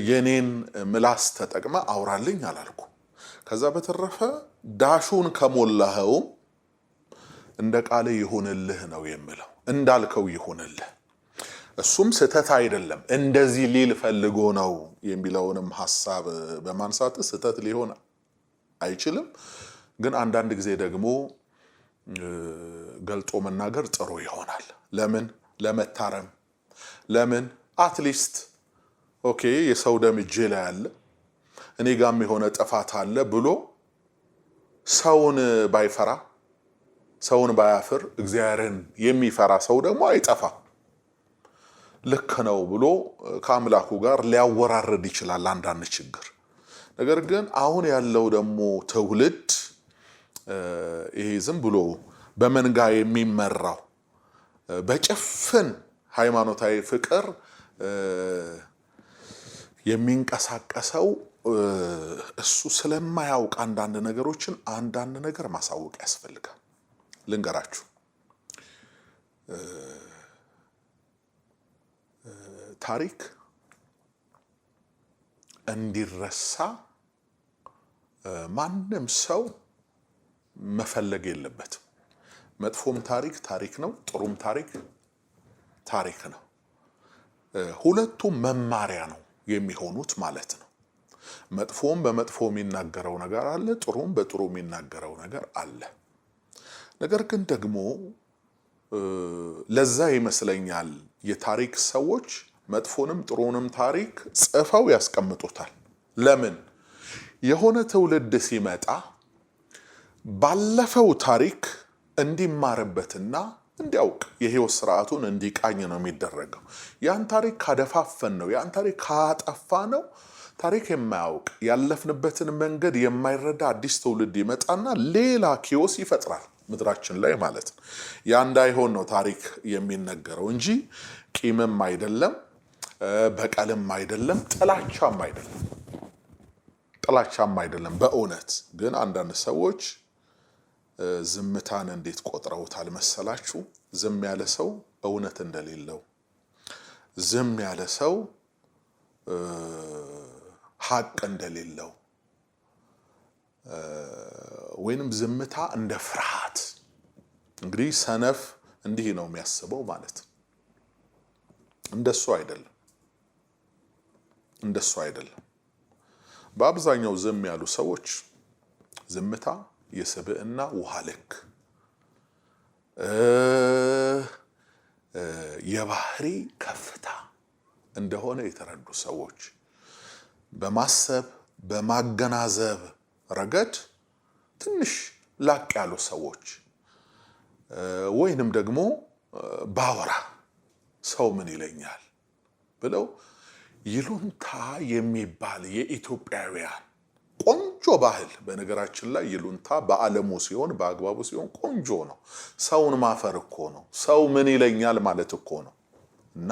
የኔን ምላስ ተጠቅመ አውራልኝ አላልኩ። ከዛ በተረፈ ዳሹን ከሞላኸው እንደ ቃል ይሁንልህ ነው የምለው። እንዳልከው ይሁንልህ። እሱም ስተት አይደለም እንደዚህ ሊል ፈልጎ ነው የሚለውንም ሐሳብ በማንሳት ስተት ሊሆን አይችልም። ግን አንዳንድ ጊዜ ደግሞ ገልጦ መናገር ጥሩ ይሆናል። ለምን ለመታረም ለምን አትሊስት ኦኬ የሰው ደም እጄ ላይ አለ እኔ ጋም የሆነ ጥፋት አለ ብሎ ሰውን ባይፈራ ሰውን ባያፍር እግዚአብሔርን የሚፈራ ሰው ደግሞ አይጠፋ ልክ ነው ብሎ ከአምላኩ ጋር ሊያወራረድ ይችላል አንዳንድ ችግር። ነገር ግን አሁን ያለው ደግሞ ትውልድ ይሄ ዝም ብሎ በመንጋ የሚመራው በጭፍን ሃይማኖታዊ ፍቅር የሚንቀሳቀሰው እሱ ስለማያውቅ አንዳንድ ነገሮችን አንዳንድ ነገር ማሳወቅ ያስፈልጋል። ልንገራችሁ ታሪክ እንዲረሳ ማንም ሰው መፈለግ የለበትም። መጥፎም ታሪክ ታሪክ ነው፣ ጥሩም ታሪክ ታሪክ ነው። ሁለቱም መማሪያ ነው የሚሆኑት ማለት ነው። መጥፎም በመጥፎ የሚናገረው ነገር አለ፣ ጥሩም በጥሩ የሚናገረው ነገር አለ። ነገር ግን ደግሞ ለዛ ይመስለኛል የታሪክ ሰዎች መጥፎንም ጥሩንም ታሪክ ጽፈው ያስቀምጡታል። ለምን የሆነ ትውልድ ሲመጣ ባለፈው ታሪክ እንዲማርበትና እንዲያውቅ የህይወት ስርዓቱን እንዲቃኝ ነው የሚደረገው። ያን ታሪክ ካደፋፈን ነው ያን ታሪክ ካጠፋ ነው ታሪክ የማያውቅ ያለፍንበትን መንገድ የማይረዳ አዲስ ትውልድ ይመጣና ሌላ ኪዮስ ይፈጥራል ምድራችን ላይ ማለት ነው። ያ እንዳይሆን ነው ታሪክ የሚነገረው እንጂ ቂምም አይደለም፣ በቀልም አይደለም፣ ጥላቻም አይደለም። በእውነት ግን አንዳንድ ሰዎች ዝምታን እንዴት ቆጥረውታል መሰላችሁ? ዝም ያለ ሰው እውነት እንደሌለው፣ ዝም ያለ ሰው ሐቅ እንደሌለው ወይንም ዝምታ እንደ ፍርሃት። እንግዲህ ሰነፍ እንዲህ ነው የሚያስበው ማለት ነው። እንደሱ አይደለም። በአብዛኛው ዝም ያሉ ሰዎች ዝምታ የስብዕና ውሃ ልክ የባህሪ ከፍታ እንደሆነ የተረዱ ሰዎች በማሰብ በማገናዘብ ረገድ ትንሽ ላቅ ያሉ ሰዎች ወይንም ደግሞ ባወራ ሰው ምን ይለኛል ብለው ይሉንታ የሚባል የኢትዮጵያውያን ቆንጆ ባህል። በነገራችን ላይ ይሉንታ በዓለሙ ሲሆን በአግባቡ ሲሆን ቆንጆ ነው። ሰውን ማፈር እኮ ነው። ሰው ምን ይለኛል ማለት እኮ ነው። እና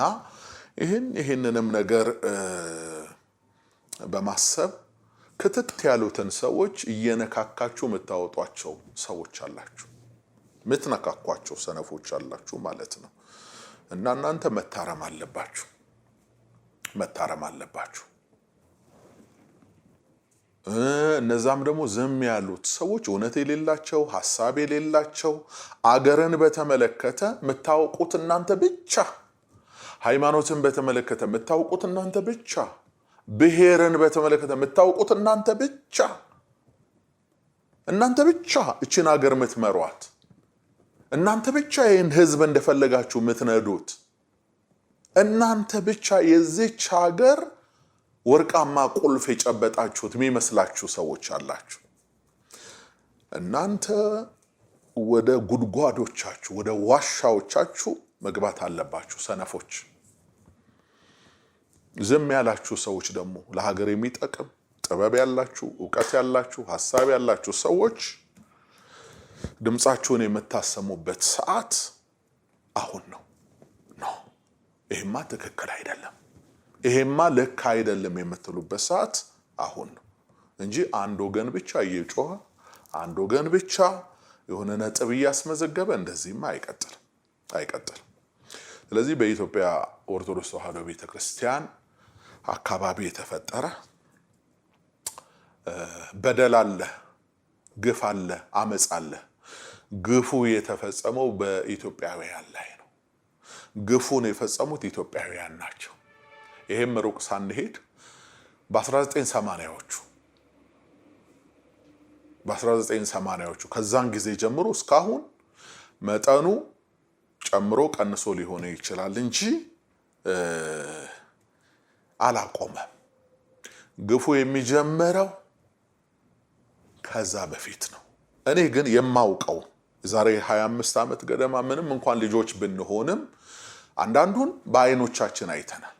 ይህንንም ነገር በማሰብ ክትት ያሉትን ሰዎች እየነካካችሁ የምታወጧቸው ሰዎች አላችሁ፣ የምትነካኳቸው ሰነፎች አላችሁ ማለት ነው። እና እናንተ መታረም አለባችሁ። እነዛም ደግሞ ዝም ያሉት ሰዎች እውነት የሌላቸው ሐሳብ የሌላቸው አገርን በተመለከተ የምታውቁት እናንተ ብቻ፣ ሃይማኖትን በተመለከተ የምታውቁት እናንተ ብቻ፣ ብሔርን በተመለከተ የምታውቁት እናንተ ብቻ እችን ሀገር የምትመሯት እናንተ ብቻ፣ ይህን ህዝብ እንደፈለጋችሁ የምትነዱት እናንተ ብቻ፣ የዚች ሀገር ወርቃማ ቁልፍ የጨበጣችሁት የሚመስላችሁ ሰዎች አላችሁ። እናንተ ወደ ጉድጓዶቻችሁ ወደ ዋሻዎቻችሁ መግባት አለባችሁ ሰነፎች። ዝም ያላችሁ ሰዎች ደግሞ ለሀገር የሚጠቅም ጥበብ ያላችሁ ዕውቀት ያላችሁ ሐሳብ ያላችሁ ሰዎች ድምጻችሁን የምታሰሙበት ሰዓት አሁን ነው። ይሄማ ትክክል አይደለም፣ ይሄማ ልክ አይደለም የምትሉበት ሰዓት አሁን ነው እንጂ አንድ ወገን ብቻ እየጮኸ አንድ ወገን ብቻ የሆነ ነጥብ እያስመዘገበ እንደዚህማ አይቀጥልም። ስለዚህ በኢትዮጵያ ኦርቶዶክስ ተዋሕዶ ቤተክርስቲያን አካባቢ የተፈጠረ በደል አለ፣ ግፍ አለ፣ አመጽ አለ። ግፉ የተፈጸመው በኢትዮጵያውያን ላይ ነው። ግፉን የፈጸሙት ኢትዮጵያውያን ናቸው። ይሄም ሩቅ ሳንሄድ በ1980ዎቹ ከዛን ጊዜ ጀምሮ እስካሁን መጠኑ ጨምሮ ቀንሶ ሊሆን ይችላል እንጂ አላቆመም። ግፉ የሚጀምረው ከዛ በፊት ነው። እኔ ግን የማውቀው ዛሬ 25 ዓመት ገደማ ምንም እንኳን ልጆች ብንሆንም አንዳንዱን በአይኖቻችን አይተናል።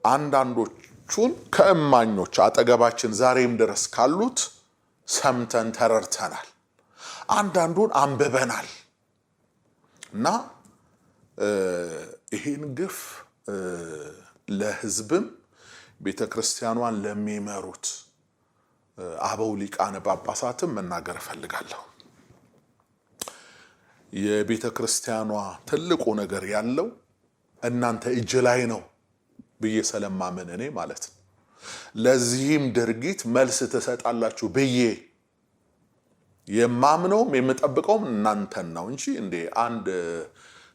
አንዳንዶቹን ከእማኞች አጠገባችን ዛሬም ድረስ ካሉት ሰምተን ተረድተናል። አንዳንዱን አንብበናል እና ይህን ግፍ ለሕዝብም ቤተክርስቲያኗን ለሚመሩት አበው ሊቃነ ጳጳሳትም መናገር እፈልጋለሁ። የቤተክርስቲያኗ ትልቁ ነገር ያለው እናንተ እጅ ላይ ነው ብዬ ስለማመን እኔ ማለት ነው ለዚህም ድርጊት መልስ ትሰጣላችሁ ብዬ የማምነውም የምጠብቀውም እናንተን ነው እንጂ እንዴ አንድ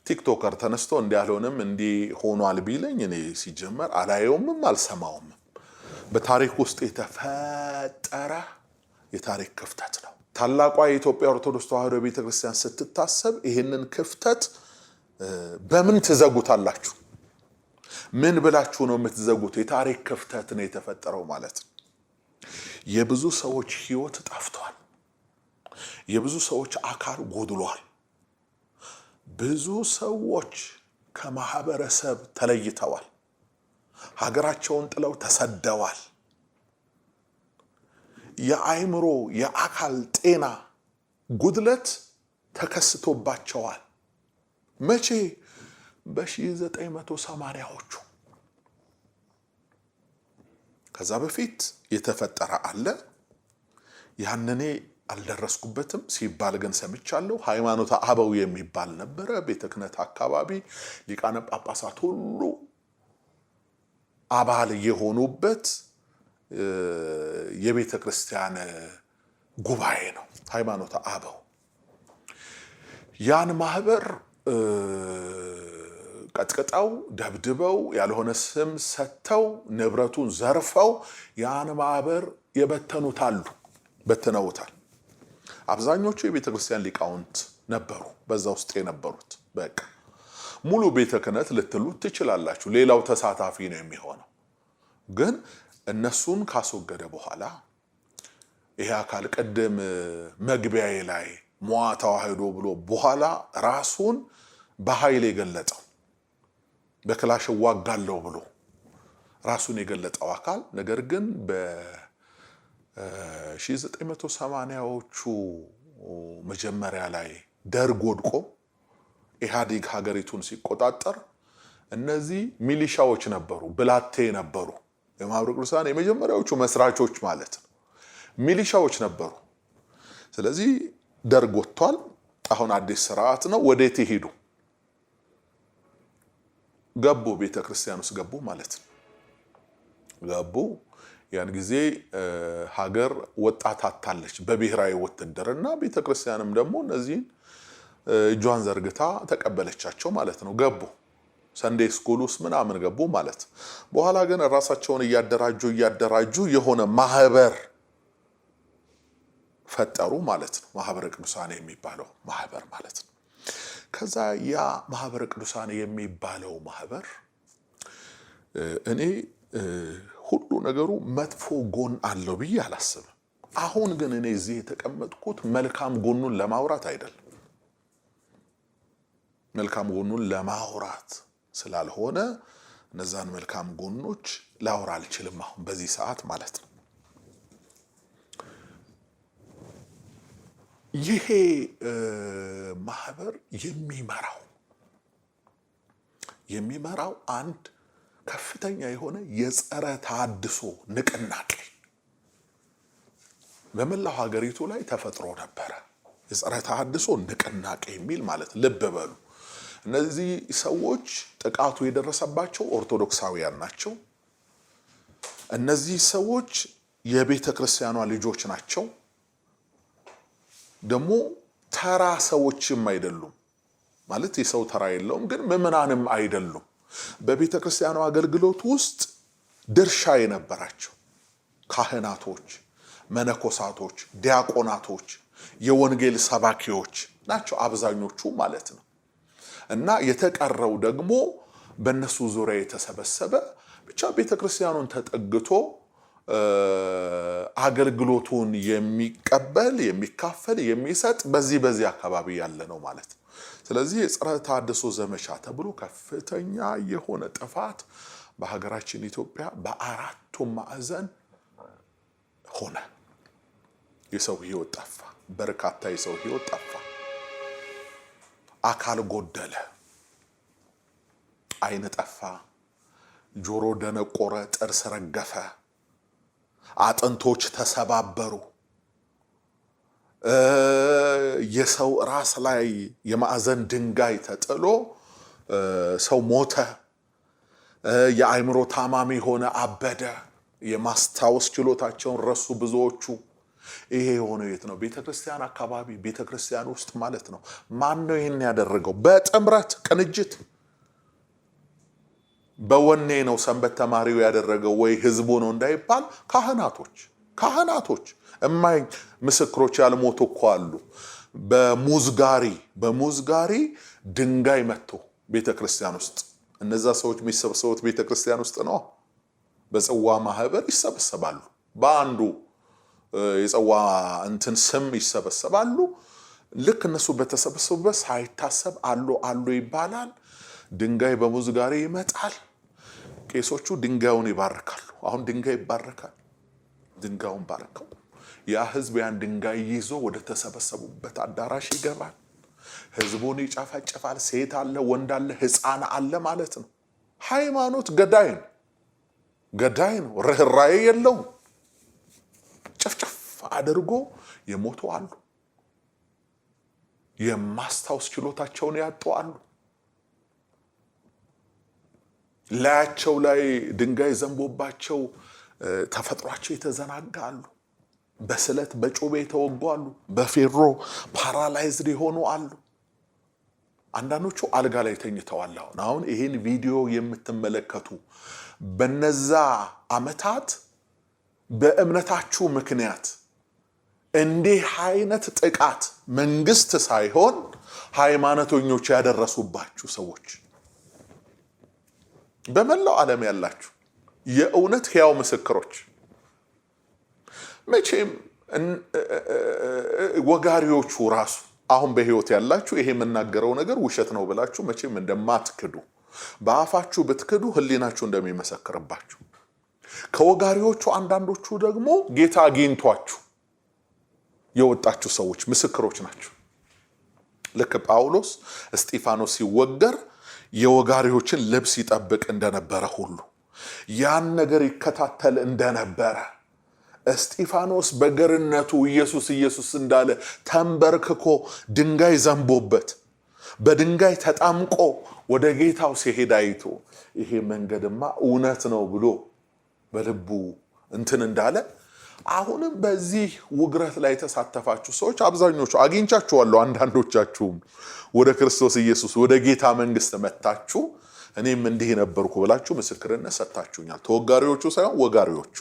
ቲክቶከር ተነስቶ እንዲያልሆንም እንዲህ ሆኗል ቢለኝ እኔ ሲጀመር አላየውምም አልሰማውም። በታሪክ ውስጥ የተፈጠረ የታሪክ ክፍተት ነው። ታላቋ የኢትዮጵያ ኦርቶዶክስ ተዋሕዶ ቤተክርስቲያን ስትታሰብ ይህንን ክፍተት በምን ትዘጉታላችሁ? ምን ብላችሁ ነው የምትዘጉት? የታሪክ ክፍተት ነው የተፈጠረው ማለት ነው። የብዙ ሰዎች ሕይወት ጠፍቷል። የብዙ ሰዎች አካል ጎድሏል። ብዙ ሰዎች ከማህበረሰብ ተለይተዋል። ሀገራቸውን ጥለው ተሰደዋል። የአእምሮ የአካል ጤና ጉድለት ተከስቶባቸዋል። መቼ? በ1980ዎቹ። ከዛ በፊት የተፈጠረ አለ። ያንኔ አልደረስኩበትም ሲባል ግን ሰምቻለሁ። ሃይማኖተ አበው የሚባል ነበረ። ቤተ ክህነት አካባቢ ሊቃነ ጳጳሳት ሁሉ አባል የሆኑበት የቤተ ክርስቲያን ጉባኤ ነው ሃይማኖተ አበው። ያን ማህበር ቀጥቅጠው ደብድበው ያልሆነ ስም ሰጥተው ንብረቱን ዘርፈው ያን ማህበር የበተኑታሉ፣ በትነውታል። አብዛኞቹ የቤተ ክርስቲያን ሊቃውንት ነበሩ በዛ ውስጥ የነበሩት። በቃ ሙሉ ቤተ ክህነት ልትሉት ትችላላችሁ። ሌላው ተሳታፊ ነው የሚሆነው። ግን እነሱን ካስወገደ በኋላ ይሄ አካል ቅድም መግቢያዬ ላይ ሞዓ ተዋሕዶ ብሎ በኋላ ራሱን በኃይል የገለጸው በክላሽ እዋጋለሁ ብሎ ራሱን የገለጸው አካል ነገር ግን በ1980ዎቹ መጀመሪያ ላይ ደርግ ወድቆ ኢህአዴግ ሀገሪቱን ሲቆጣጠር እነዚህ ሚሊሻዎች ነበሩ፣ ብላቴ ነበሩ። የማህበረ ቅዱሳን የመጀመሪያዎቹ መስራቾች ማለት ነው። ሚሊሻዎች ነበሩ። ስለዚህ ደርግ ወጥቷል። አሁን አዲስ ስርዓት ነው። ወዴት ይሄዱ? ገቡ፣ ቤተክርስቲያን ውስጥ ገቡ ማለት ነው። ገቡ። ያን ጊዜ ሀገር ወጣት አታለች በብሔራዊ ውትድርና። ቤተክርስቲያንም ደግሞ እነዚህን እጇን ዘርግታ ተቀበለቻቸው ማለት ነው። ገቡ፣ ሰንዴይ ስኩል ውስጥ ምናምን ገቡ ማለት። በኋላ ግን ራሳቸውን እያደራጁ የሆነ ማህበር ፈጠሩ ማለት ነው። ማህበረ ቅዱሳን የሚባለው ማህበር ማለት ነው። ከዛ ያ ማህበረ ቅዱሳን የሚባለው ማህበር እኔ ሁሉ ነገሩ መጥፎ ጎን አለው ብዬ አላስብም። አሁን ግን እኔ እዚህ የተቀመጥኩት መልካም ጎኑን ለማውራት አይደለም። መልካም ጎኑን ለማውራት ስላልሆነ እነዛን መልካም ጎኖች ላውራ አልችልም አሁን በዚህ ሰዓት ማለት ነው። ይሄ ማህበር የሚመራው አንድ ከፍተኛ የሆነ የጸረ ተሐድሶ ንቅናቄ በመላው ሀገሪቱ ላይ ተፈጥሮ ነበረ። የጸረ ተሐድሶ ንቅናቄ የሚል ማለት ልብ በሉ። እነዚህ ሰዎች ጥቃቱ የደረሰባቸው ኦርቶዶክሳውያን ናቸው። እነዚህ ሰዎች የቤተ ክርስቲያኗ ልጆች ናቸው። ደግሞ ተራ ሰዎችም አይደሉም። ማለት የሰው ተራ የለውም፣ ግን ምዕመናንም አይደሉም። በቤተ ክርስቲያኗ አገልግሎት ውስጥ ድርሻ የነበራቸው ካህናቶች፣ መነኮሳቶች፣ ዲያቆናቶች፣ የወንጌል ሰባኪዎች ናቸው አብዛኞቹ ማለት ነው። እና የተቀረው ደግሞ በእነሱ ዙሪያ የተሰበሰበ ብቻ ቤተ ክርስቲያኑን ተጠግቶ አገልግሎቱን የሚቀበል የሚካፈል የሚሰጥ በዚህ አካባቢ ያለ ነው ማለት ነው። ስለዚህ የጸረ ተሐድሶ ዘመቻ ተብሎ ከፍተኛ የሆነ ጥፋት በሀገራችን ኢትዮጵያ በአራቱም ማዕዘን ሆነ። የሰው ሕይወት ጠፋ። በርካታ የሰው ሕይወት ጠፋ። አካል ጎደለ። ዓይን ጠፋ፣ ጆሮ ደነቆረ፣ ጥርስ ረገፈ፣ አጥንቶች ተሰባበሩ። የሰው ራስ ላይ የማዕዘን ድንጋይ ተጥሎ ሰው ሞተ። የአእምሮ ታማሚ ሆነ፣ አበደ። የማስታወስ ችሎታቸውን ረሱ ብዙዎቹ። ይሄ የሆነው የት ነው? ቤተክርስቲያን አካባቢ፣ ቤተክርስቲያን ውስጥ ማለት ነው። ማን ነው ይሄን ያደረገው? በጥምረት ቅንጅት በወኔ ነው ሰንበት ተማሪው ያደረገው ወይ ህዝቡ ነው እንዳይባል ካህናቶች እማይ ምስክሮች ያልሞቱ እኮ አሉ። በሙዝጋሪ ድንጋይ መጥቶ ቤተክርስቲያን ውስጥ እነዛ ሰዎች የሚሰበሰቡት ቤተክርስቲያን ውስጥ ነው። በጽዋ ማህበር ይሰበሰባሉ። በአንዱ የጽዋ እንትን ስም ይሰበሰባሉ። ልክ እነሱ በተሰበሰቡበት ሳይታሰብ አሉ ይባላል። ድንጋይ በሙዝጋሪ ይመጣል። ቄሶቹ ድንጋዩን ይባርካሉ። አሁን ድንጋይ ይባረካል። ድንጋዩን ባርከው ያ ህዝብ ያን ድንጋይ ይዞ ወደ ተሰበሰቡበት አዳራሽ ይገባል። ህዝቡን ይጨፈጭፋል። ሴት አለ፣ ወንድ አለ፣ ህፃን አለ ማለት ነው። ሃይማኖት ገዳይ ነው። ርህራሄ የለውም። ጨፍጨፍ አድርጎ የሞቱ አሉ። የማስታወስ ችሎታቸውን ያጡ አሉ። ላያቸው ላይ ድንጋይ ዘንቦባቸው ተፈጥሯቸው የተዘናጋ አሉ። በስለት በጩቤ የተወጉ አሉ። በፌሮ ፓራላይዝድ የሆኑ አሉ። አንዳንዶቹ አልጋ ላይ ተኝተዋል። አሁን ይሄን ቪዲዮ የምትመለከቱ በነዛ አመታት በእምነታችሁ ምክንያት እንዲህ አይነት ጥቃት መንግስት ሳይሆን ሃይማኖተኞች ያደረሱባችሁ ሰዎች በመላው ዓለም ያላችሁ የእውነት ሕያው ምስክሮች መቼም ወጋሪዎቹ ራሱ አሁን በህይወት ያላችሁ ይሄ የምናገረው ነገር ውሸት ነው ብላችሁ መቼም እንደማትክዱ በአፋችሁ ብትክዱ ህሊናችሁ እንደሚመሰክርባችሁ ከወጋሪዎቹ አንዳንዶቹ ደግሞ ጌታ አግኝቷችሁ የወጣችሁ ሰዎች ምስክሮች ናቸው። ልክ ጳውሎስ እስጢፋኖስ ሲወገር የወጋሪዎችን ልብስ ይጠብቅ እንደነበረ ሁሉ ያን ነገር ይከታተል እንደነበረ እስጢፋኖስ በገርነቱ ኢየሱስ እንዳለ ተንበርክኮ ድንጋይ ዘንቦበት በድንጋይ ተጣምቆ ወደ ጌታው ሲሄድ አይቶ ይሄ መንገድማ እውነት ነው ብሎ በልቡ እንትን እንዳለ አሁንም በዚህ ውግረት ላይ ተሳተፋችሁ ሰዎች አብዛኞቹ አግኝቻችኋለሁ። አንዳንዶቻችሁም ወደ ክርስቶስ ኢየሱስ ወደ ጌታ መንግስት መጣችሁ እኔም እንዲህ ነበርኩ ብላችሁ ምስክርነት ሰጣችሁኛል። ተወጋሪዎቹ ሳይሆን ወጋሪዎቹ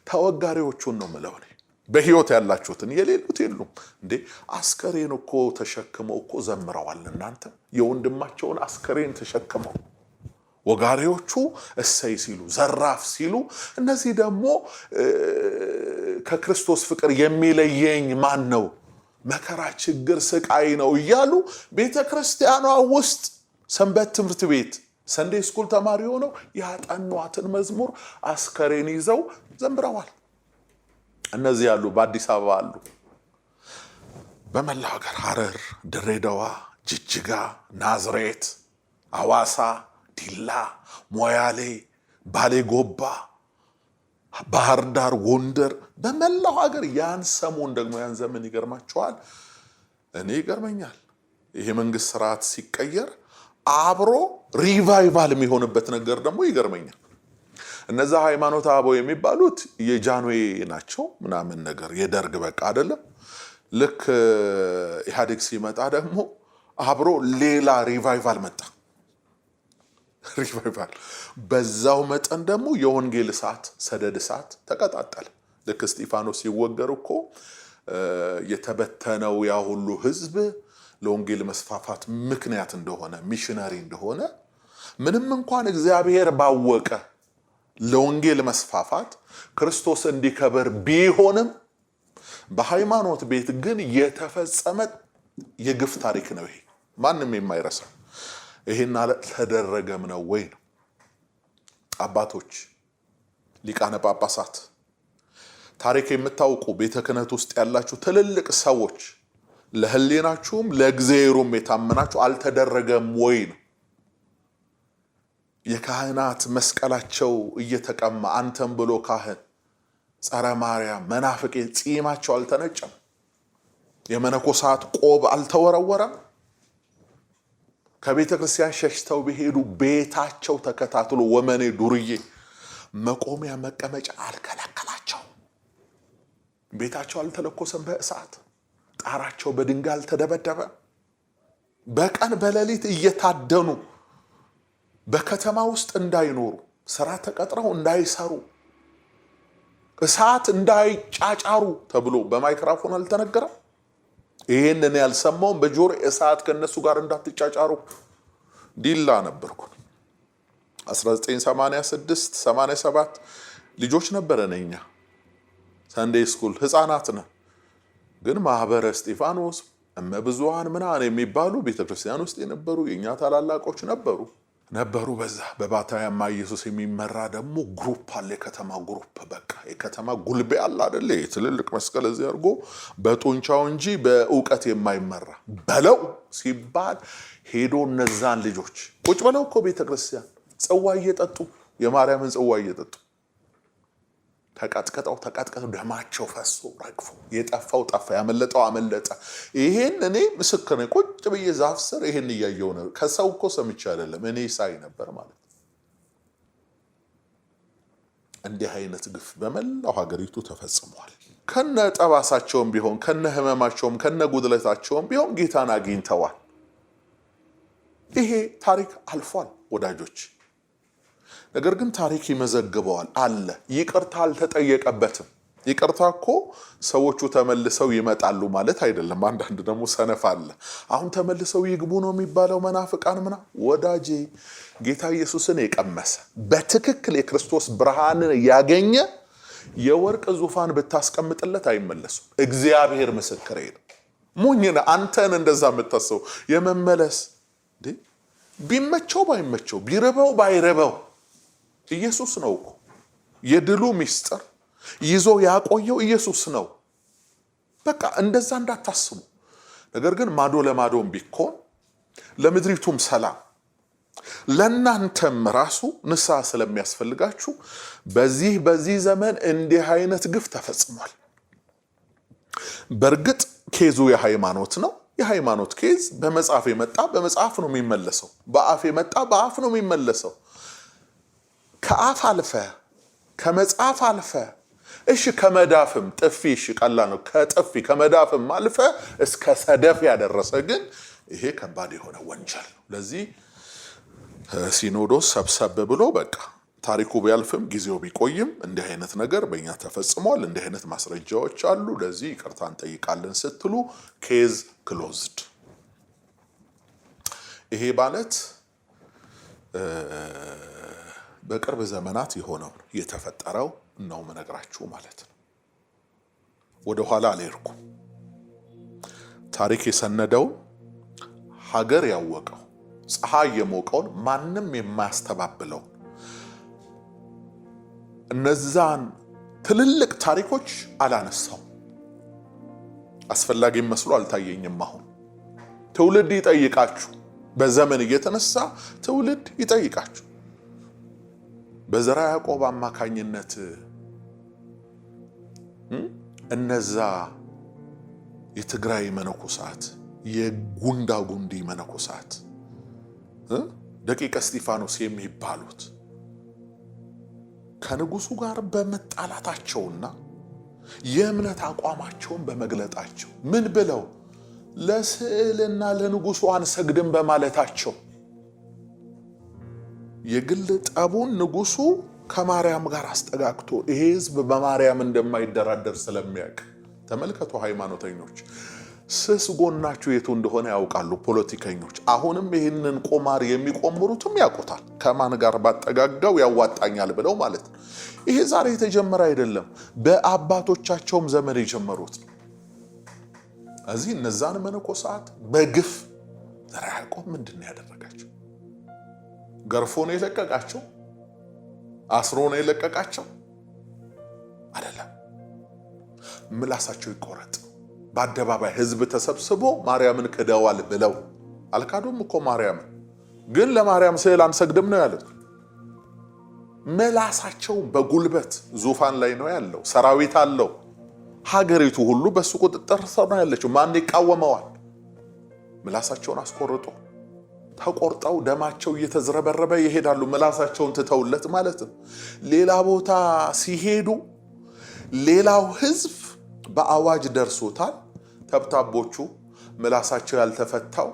ተወጋሪዎቹን ነው የምለው እኔ። በህይወት ያላችሁትን የሌሉት የሉም እንዴ? አስከሬን እኮ ተሸክመው እኮ ዘምረዋል። እናንተ የወንድማቸውን አስከሬን ተሸክመው ወጋሪዎቹ እሰይ ሲሉ ዘራፍ ሲሉ፣ እነዚህ ደግሞ ከክርስቶስ ፍቅር የሚለየኝ ማን ነው? መከራ፣ ችግር፣ ስቃይ ነው እያሉ ቤተክርስቲያኗ ውስጥ ሰንበት ትምህርት ቤት ሰንዴ ስኩል ተማሪ ሆነው ያጠኗትን መዝሙር አስከሬን ይዘው ዘምረዋል። እነዚህ ያሉ በአዲስ አበባ አሉ፣ በመላው ሀገር ሐረር፣ ድሬዳዋ፣ ጅጅጋ፣ ናዝሬት፣ አዋሳ፣ ዲላ፣ ሞያሌ፣ ባሌ ጎባ፣ ባህር ዳር፣ ጎንደር፣ በመላው ሀገር ያን ሰሞን ደግሞ ያን ዘመን ይገርማቸዋል። እኔ ይገርመኛል ይሄ መንግስት ስርዓት ሲቀየር አብሮ ሪቫይቫል የሚሆንበት ነገር ደግሞ ይገርመኛል። እነዛ ሃይማኖት አበው የሚባሉት የጃንዌ ናቸው ምናምን ነገር የደርግ በቃ አይደለም። ልክ ኢህአዴግ ሲመጣ ደግሞ አብሮ ሌላ ሪቫይቫል መጣ። ሪቫይቫል በዛው መጠን ደግሞ የወንጌል እሳት ሰደድ እሳት ተቀጣጠለ። ልክ እስጢፋኖስ ሲወገር እኮ የተበተነው ያ ሁሉ ህዝብ ለወንጌል መስፋፋት ምክንያት እንደሆነ ሚሽነሪ እንደሆነ ምንም እንኳን እግዚአብሔር ባወቀ ለወንጌል መስፋፋት ክርስቶስ እንዲከበር ቢሆንም በሃይማኖት ቤት ግን የተፈጸመ የግፍ ታሪክ ነው። ይሄ ማንም የማይረሳው ይሄን ተደረገም ነው ወይ ነው። አባቶች፣ ሊቃነ ጳጳሳት፣ ታሪክ የምታውቁ ቤተ ክህነት ውስጥ ያላችሁ ትልልቅ ሰዎች ለህሊናችሁም ለእግዚአብሔሩም የታመናችሁ አልተደረገም ወይ ነው። የካህናት መስቀላቸው እየተቀማ አንተም ብሎ ካህን ጸረ ማርያም መናፍቄ ጺማቸው አልተነጨም? የመነኮሳት ቆብ አልተወረወረም? ከቤተ ክርስቲያን ሸሽተው ቢሄዱ ቤታቸው ተከታትሎ ወመኔ ዱርዬ መቆሚያ መቀመጫ አልከለከላቸው? ቤታቸው አልተለኮሰም በእሳት? ጣራቸው በድንጋይ አልተደበደበ? በቀን በሌሊት እየታደኑ በከተማ ውስጥ እንዳይኖሩ ስራ ተቀጥረው እንዳይሰሩ እሳት እንዳይጫጫሩ ተብሎ በማይክሮፎን አልተነገረም? ይሄንን ያልሰማውን በጆሮ እሳት ከነሱ ጋር እንዳትጫጫሩ። ዲላ ነበርኩ 1986 87 ልጆች ነበረን እኛ ሰንዴ ስኩል ህፃናት ነን። ግን ማህበረ እስጢፋኖስ እመብዙሃን ምናምን የሚባሉ ቤተክርስቲያን ውስጥ የነበሩ የኛ ታላላቆች ነበሩ። በዛ በባታያማ ኢየሱስ የሚመራ ደግሞ ግሩፕ አለ። የከተማ ግሩፕ በቃ የከተማ ጉልቤ አለ አይደል? ትልልቅ መስቀል እዚህ አድርጎ በጡንቻው እንጂ በእውቀት የማይመራ በለው ሲባል ሄዶ እነዛን ልጆች ቁጭ ብለው እኮ ቤተክርስቲያን ጽዋ እየጠጡ የማርያምን ጽዋ እየጠጡ ተቀጥቀጠው ደማቸው ፈሶ ረግፎ የጠፋው ጠፋ ያመለጠው አመለጠ። ይሄን እኔ ምስክር ነኝ። ቁጭ ብዬ ዛፍ ስር ይሄን እያየው ነው። ከሰው እኮ ሰምቼ አይደለም እኔ ሳይ ነበር ማለት። እንዲህ አይነት ግፍ በመላው ሀገሪቱ ተፈጽሟል። ከነ ጠባሳቸውም ቢሆን ከነ ህመማቸውም ከነ ጉድለታቸውም ቢሆን ጌታን አግኝተዋል። ይሄ ታሪክ አልፏል ወዳጆች። ነገር ግን ታሪክ ይመዘግበዋል አለ። ይቅርታ አልተጠየቀበትም። ይቅርታ እኮ ሰዎቹ ተመልሰው ይመጣሉ ማለት አይደለም። አንዳንድ ደግሞ ሰነፍ አለ። አሁን ተመልሰው ይግቡ ነው የሚባለው። መናፍቃን ምና ወዳጄ ጌታ ኢየሱስን የቀመሰ በትክክል የክርስቶስ ብርሃንን ያገኘ የወርቅ ዙፋን ብታስቀምጥለት አይመለሱም። እግዚአብሔር ምስክሬ ነው። ሙኝነ አንተን እንደዛ የምታስበው የመመለስ ቢመቸው ባይመቸው ቢረበው ባይረበው ኢየሱስ ነው እኮ የድሉ ሚስጥር ይዞ ያቆየው ኢየሱስ ነው። በቃ እንደዛ እንዳታስቡ። ነገር ግን ማዶ ለማዶም ቢኮን ለምድሪቱም ሰላም ለናንተም ራሱ ንስሐ ስለሚያስፈልጋችሁ በዚህ ዘመን እንዲህ አይነት ግፍ ተፈጽሟል። በእርግጥ ኬዙ የሃይማኖት ነው። የሃይማኖት ኬዝ በመጽሐፍ የመጣ በመጽሐፍ ነው የሚመለሰው። በአፍ የመጣ በአፍ ነው የሚመለሰው። ከአፍ አልፈ ከመጽሐፍ አልፈ እሺ ከመዳፍም ጥፊ እሺ ቀላል ነው። ከጥፊ ከመዳፍም አልፈ እስከ ሰደፍ ያደረሰ ግን ይሄ ከባድ የሆነ ወንጀል ነው። ለዚህ ሲኖዶስ ሰብሰብ ብሎ በቃ ታሪኩ ቢያልፍም ጊዜው ቢቆይም እንዲህ አይነት ነገር በእኛ ተፈጽሟል፣ እንዲህ አይነት ማስረጃዎች አሉ፣ ለዚህ ይቅርታ እንጠይቃለን ስትሉ ኬዝ ክሎዝድ። ይሄ ማለት በቅርብ ዘመናት የሆነው የተፈጠረው ነው መነግራችሁ ማለት ነው። ወደ ኋላ አልሄድኩም። ታሪክ የሰነደው ሀገር ያወቀው ፀሐይ የሞቀውን ማንም የማያስተባብለው እነዛን ትልልቅ ታሪኮች አላነሳው። አስፈላጊ መስሎ አልታየኝም። አሁን ትውልድ ይጠይቃችሁ፣ በዘመን እየተነሳ ትውልድ ይጠይቃችሁ። በዘራ ያዕቆብ አማካኝነት እነዛ የትግራይ መነኮሳት የጉንዳ ጉንዲ መነኮሳት ደቂቀ እስጢፋኖስ የሚባሉት ከንጉሱ ጋር በመጣላታቸውና የእምነት አቋማቸውን በመግለጣቸው ምን ብለው ለስዕልና ለንጉሱ አንሰግድም በማለታቸው የግል ጠቡን ንጉሱ ከማርያም ጋር አስጠጋግቶ ይሄ ሕዝብ በማርያም እንደማይደራደር ስለሚያውቅ ተመልከቱ። ሃይማኖተኞች ስስ ጎናችሁ የቱ እንደሆነ ያውቃሉ። ፖለቲከኞች አሁንም ይህንን ቁማር የሚቆምሩትም ያውቁታል። ከማን ጋር ባጠጋጋው ያዋጣኛል ብለው ማለት ነው። ይሄ ዛሬ የተጀመረ አይደለም፣ በአባቶቻቸውም ዘመን የጀመሩት ነው። እዚህ እነዛን መነኮሳት በግፍ ዘራ ያዕቆብ ምንድን ነው ያደረጋቸው? ገርፎ ነው የለቀቃቸው? አስሮ ነው የለቀቃቸው? አይደለም። ምላሳቸው ይቆረጥ። በአደባባይ ህዝብ ተሰብስቦ ማርያምን ክደዋል ብለው አልካዱም እኮ ማርያምን፣ ግን ለማርያም ስዕል አንሰግድም ነው ያሉት። ምላሳቸው በጉልበት ዙፋን ላይ ነው ያለው፣ ሰራዊት አለው። ሀገሪቱ ሁሉ በሱ ቁጥጥር ስር ነው ያለችው። ማን ይቃወመዋል? ምላሳቸውን አስቆርጦ ተቆርጠው ደማቸው እየተዝረበረበ ይሄዳሉ። ምላሳቸውን ትተውለት ማለት ነው። ሌላ ቦታ ሲሄዱ ሌላው ህዝብ በአዋጅ ደርሶታል። ተብታቦቹ ምላሳቸው ያልተፈታው